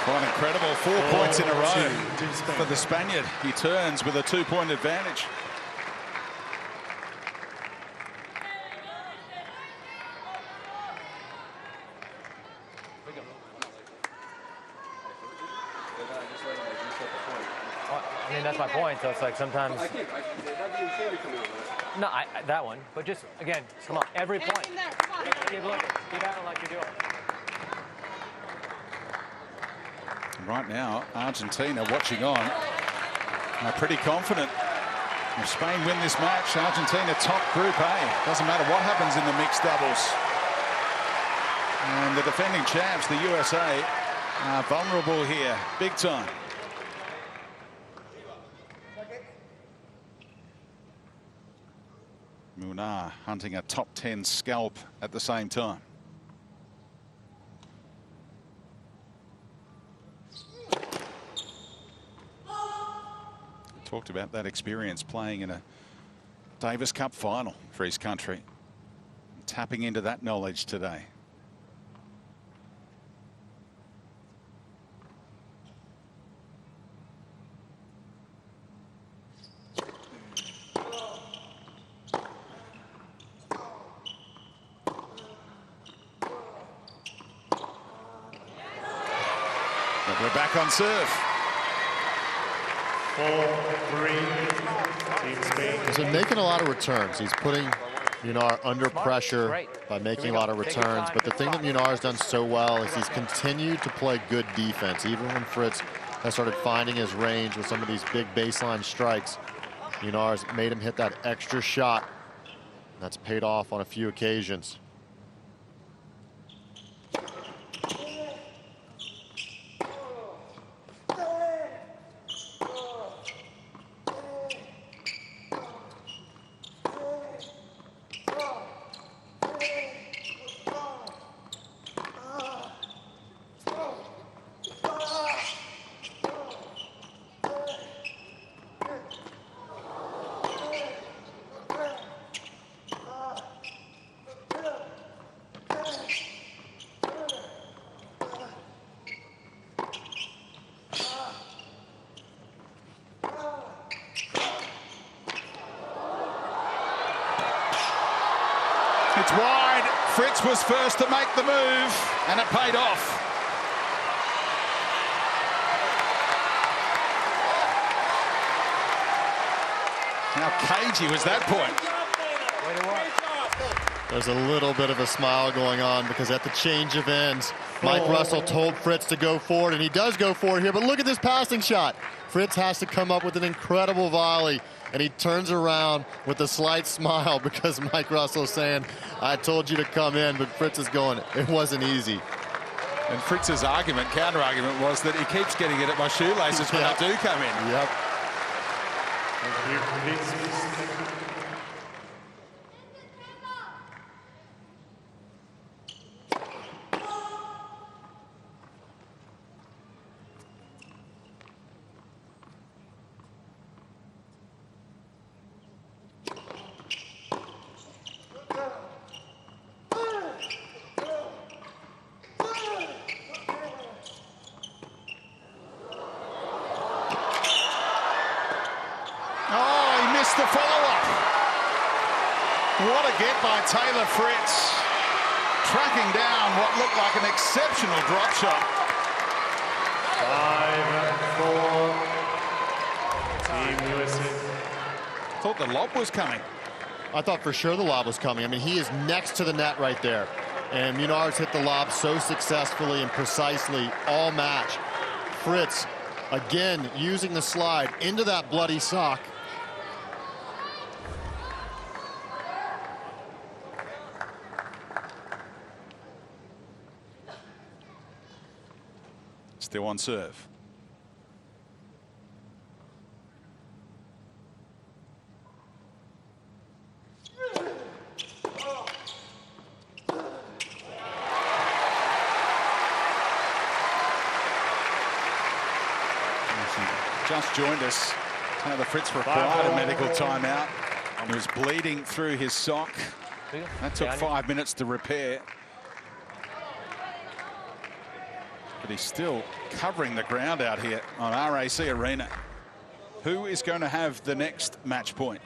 [SPEAKER 2] Quite incredible, 4 points in a row for the Spaniard. He turns with a 2-point advantage.
[SPEAKER 12] I mean, that's my point. So it's like sometimes. No, that one. But just again, come on, every point. Keep looking. Keep acting like you're doing.
[SPEAKER 2] Right now, Argentina watching on are pretty confident. If Spain win this match, Argentina top Group A. Doesn't matter what happens in the mixed doubles. And the defending champs, the USA, are vulnerable here, big time. Munar hunting a top 10 scalp at the same time. Talked about that experience playing in a Davis Cup final for his country. Tapping into that knowledge today. But we're back on serve.
[SPEAKER 11] 4-3. Team Spain.
[SPEAKER 4] He's been making a lot of returns. He's putting Munar under pressure by making a lot of returns. But the thing that Munar has done so well is he's continued to play good defense. Even when Fritz has started finding his range with some of these big baseline strikes, Munar has made him hit that extra shot. That's paid off on a few occasions.
[SPEAKER 2] It's wide. Fritz was first to make the move, and it paid off. How cagey was that point?
[SPEAKER 12] Way to work.
[SPEAKER 4] There's a little bit of a smile going on because at the change of ends, Mike Russell told Fritz to go forward, and he does go forward here. But look at this passing shot. Fritz has to come up with an incredible volley, and he turns around with a slight smile because Mike Russell's saying, I told you to come in, but Fritz is going, it wasn't easy.
[SPEAKER 2] And Fritz's counter-argument was that he keeps getting it at my shoelaces when I do come in.
[SPEAKER 4] Yep.
[SPEAKER 2] The follow-up. What a get by Taylor Fritz. Tracking down what looked like an exceptional drop shot.
[SPEAKER 3] 5-4. Team USA.
[SPEAKER 2] Thought the lob was coming.
[SPEAKER 4] I thought for sure the lob was coming. I mean, he is next to the net right there. And Munar's hit the lob so successfully and precisely all match. Fritz, again, using the slide into that bloody sock.
[SPEAKER 2] Still on serve. Just joined us. Taylor Fritz required a medical timeout. He was bleeding through his sock. That took 5 minutes to repair. But he's still covering the ground out here on RAC Arena. Who is going to have the next match point?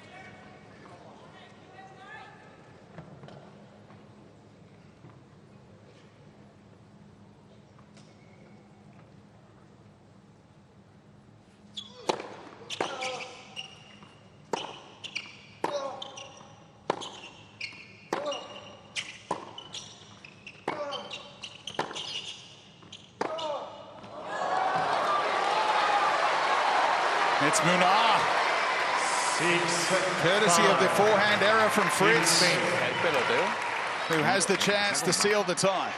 [SPEAKER 2] It's Munar. Courtesy of the forehand error from Fritz, who has the chance to seal the tie.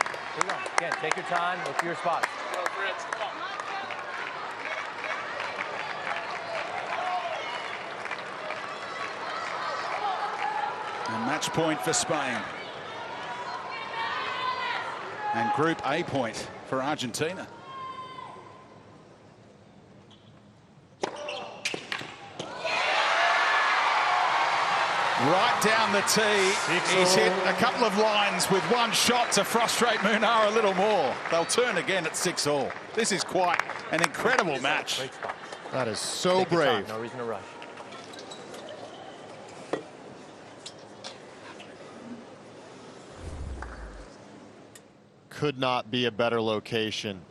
[SPEAKER 5] Again, take your time, look for your spots.
[SPEAKER 2] A match point for Spain. And Group A point for Argentina. Right down the tee. He's hit a couple of lines with one shot to frustrate Munar a little more. They'll turn again at 6-all. This is quite an incredible match.
[SPEAKER 4] That is so brave.
[SPEAKER 5] No reason to rush.
[SPEAKER 4] Could not be a better location.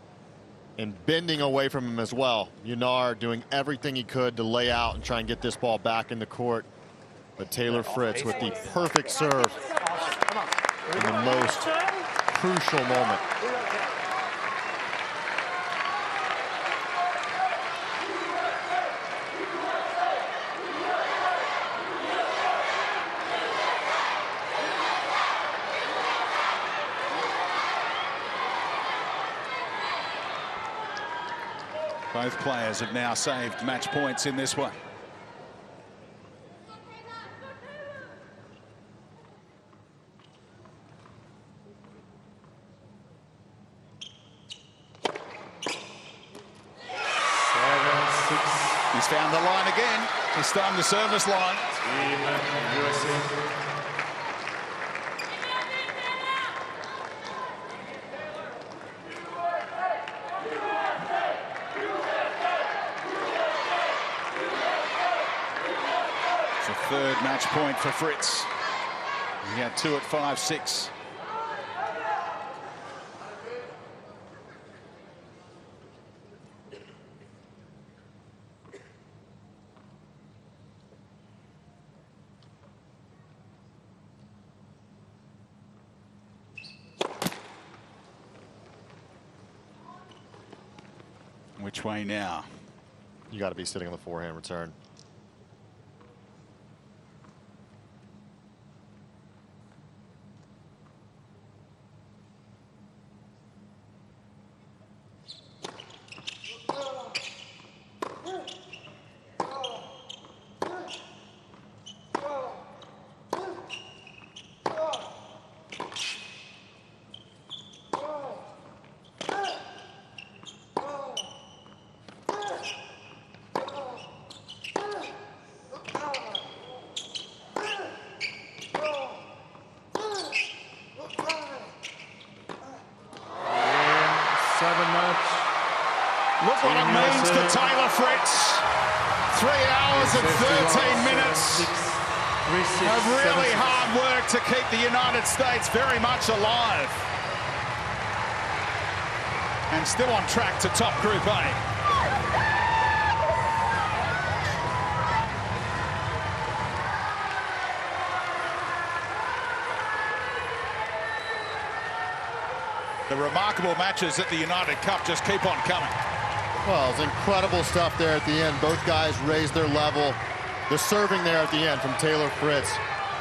[SPEAKER 4] And bending away from him as well. Munar doing everything he could to lay out and try and get this ball back in the court. But Taylor Fritz with the perfect serve in the most crucial moment.
[SPEAKER 2] Both players have now saved match points in this one. He's found the line again. This time the service line. It's a third match point for Fritz. He had 2 at 5-6. Which way now?
[SPEAKER 4] You got to be sitting on the forehand return.
[SPEAKER 2] Look what it means to Taylor Fritz. 3 hours and 13 minutes of really hard work to keep the United States very much alive. And still on track to top Group A. The remarkable matches at the United Cup just keep on coming.
[SPEAKER 4] Well, it's incredible stuff there at the end. Both guys raised their level. The serving there at the end from Taylor Fritz,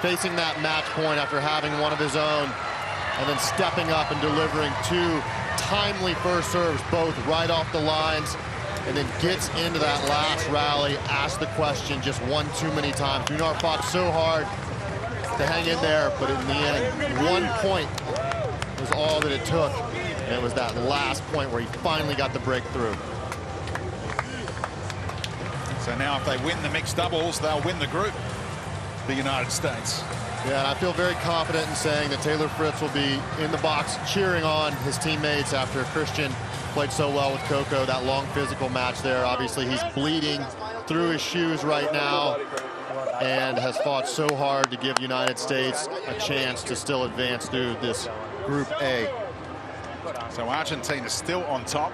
[SPEAKER 4] facing that match point after having one of his own, and then stepping up and delivering 2 timely first serves, both right off the lines, and then gets into that last rally, asks the question just one too many times. Munar fought so hard to hang in there, but in the end, 1 point was all that it took, and it was that last point where he finally got the breakthrough.
[SPEAKER 2] So now if they win the mixed doubles, they'll win the group, the United States.
[SPEAKER 4] Yeah, and I feel very confident in saying that Taylor Fritz will be in the box cheering on his teammates after Christian played so well with Coco. That long physical match there. Obviously, he's bleeding through his shoes right now and has fought so hard to give United States a chance to still advance through this Group A.
[SPEAKER 2] So Argentina still on top.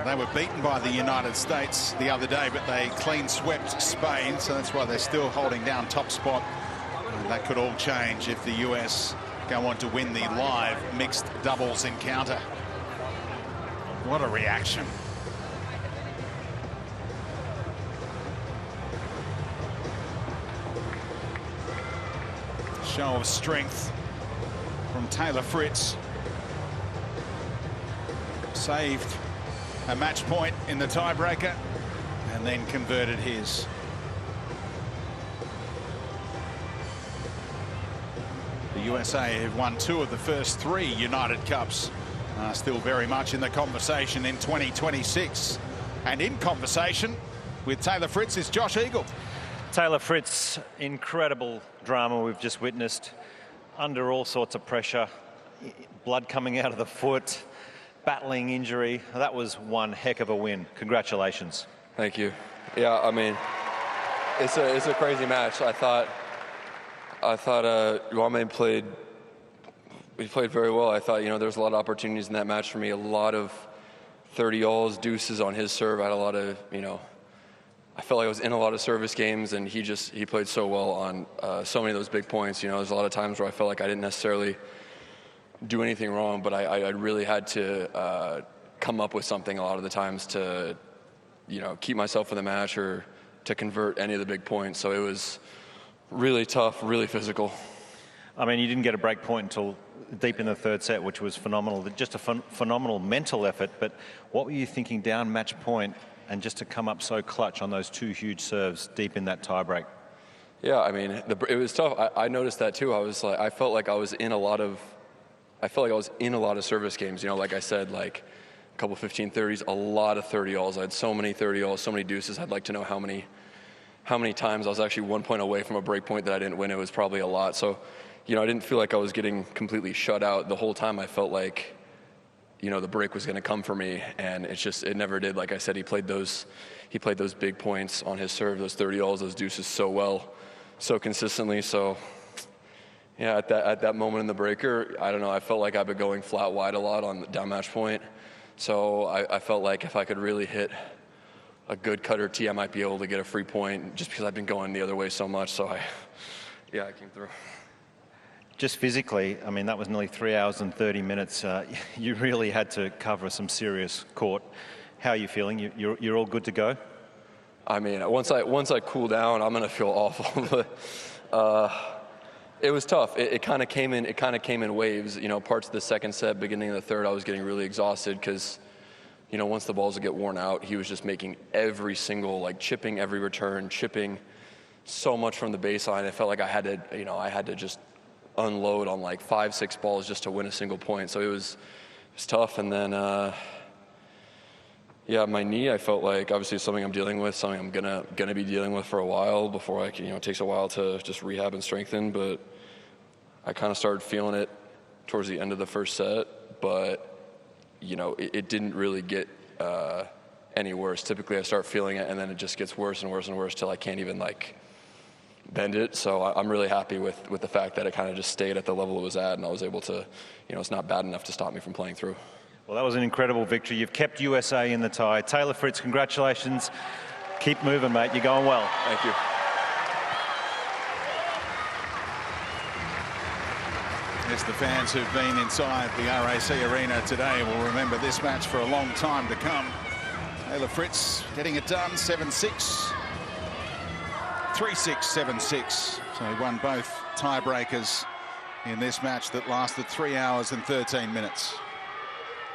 [SPEAKER 2] They were beaten by the United States the other day, but they clean swept Spain, so that's why they're still holding down top spot. And that could all change if the US go on to win the live mixed doubles encounter. What a reaction. Show of strength from Taylor Fritz. Saved a match point in the tiebreaker and then converted his. The USA have won 2 of the first 3 United Cups. Still very much in the conversation in 2026. And in conversation with Taylor Fritz is Josh Eagle.
[SPEAKER 8] Taylor Fritz, incredible drama we've just witnessed. Under all sorts of pressure, blood coming out of the foot, battling injury. That was one heck of a win. Congratulations.
[SPEAKER 9] Thank you. Yeah, I mean, it's a crazy match. I thought Jaume played very well. I thought, you know, there was a lot of opportunities in that match for me. A lot of 30-alls, deuces on his serve. I had a lot of, you know, I felt like I was in a lot of service games, and he played so well on so many of those big points. You know, there's a lot of times where I felt like I didn't necessarily do anything wrong, but I really had to come up with something a lot of the times to, you know, keep myself in the match or to convert any of the big points. So it was really tough, really physical.
[SPEAKER 8] I mean, you didn't get a break point until deep in the 3rd set, which was phenomenal. Just a phenomenal mental effort. But what were you thinking down match point, and just to come up so clutch on those 2 huge serves deep in that tiebreak?
[SPEAKER 9] Yeah, I mean, it was tough. I noticed that too. I felt like I was in a lot of service games. You know, like I said, like a couple 15-30s, a lot of 30-alls. I had so many 30-alls, so many deuces. I'd like to know how many times I was actually 1 point away from a break point that I didn't win. It was probably a lot. So, you know, I didn't feel like I was getting completely shut out the whole time. I felt like, you know, the break was going to come for me, and it never did. Like I said, he played those big points on his serve, those 30-alls, those deuces so well, so consistently. So, yeah, at that moment in the breaker, I don't know, I felt like I've been going flat wide a lot on the down match point. So I felt like if I could really hit a good cutter tee, I might be able to get a free point, just because I've been going the other way so much. So I came through.
[SPEAKER 8] Just physically, I mean, that was nearly 3 hours and 30 minutes. You really had to cover some serious court. How are you feeling? You're all good to go?
[SPEAKER 9] I mean, once I cool down, I'm gonna feel awful. But it was tough. It kind of came in. It kind of came in waves. You know, parts of the second set, beginning of the third, I was getting really exhausted because, you know, once the balls would get worn out, he was just making every single, like, chipping every return, chipping so much from the baseline. It felt like I had to just unload on like 5-6 balls just to win a single point. So it was tough. And then, yeah, my knee, I felt like obviously something I'm dealing with, something I'm gonna be dealing with for a while before I can, you know, it takes a while to just rehab and strengthen. But I kind of started feeling it towards the end of the first set, but you know, it didn't really get any worse. Typically I start feeling it and then it just gets worse and worse and worse till I can't even like bend it. So I'm really happy with the fact that it kind of just stayed at the level it was at, and I was able to, you know, it's not bad enough to stop me from playing through.
[SPEAKER 8] Well, that was an incredible victory. You've kept USA in the tie. Taylor Fritz, congratulations. Keep moving, mate. You're going well.
[SPEAKER 9] Thank you.
[SPEAKER 2] Yes, the fans who've been inside the RAC arena today will remember this match for a long time to come. Taylor Fritz getting it done, 7-6. 3-6, 7-6. So he won both tiebreakers in this match that lasted 3 hours and 13 minutes.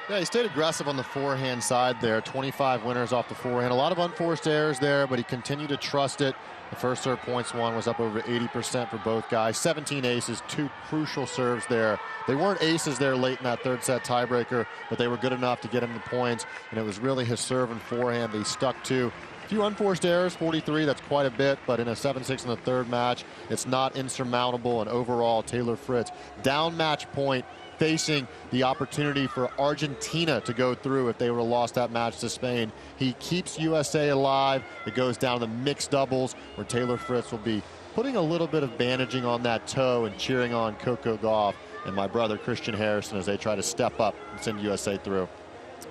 [SPEAKER 4] Yeah, he stayed aggressive on the forehand side there. 25 winners off the forehand. A lot of unforced errors there, but he continued to trust it. The first serve points won was up over 80% for both guys. 17 aces, 2 crucial serves there. They weren't aces there late in that third set tiebreaker, but they were good enough to get him the points. And it was really his serve and forehand that he stuck to. A few unforced errors, 43, that's quite a bit, but in a 7-6 in the third match, it's not insurmountable. And overall, Taylor Fritz, down match point, facing the opportunity for Argentina to go through if they would have lost that match to Spain. He keeps USA alive. It goes down to the mixed doubles, where Taylor Fritz will be putting a little bit of bandaging on that toe and cheering on Coco Gauff and my brother Christian Harrison as they try to step up and send USA through.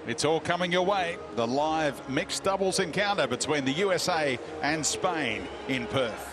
[SPEAKER 2] It's all coming your way. The live mixed doubles encounter between the USA and Spain in Perth.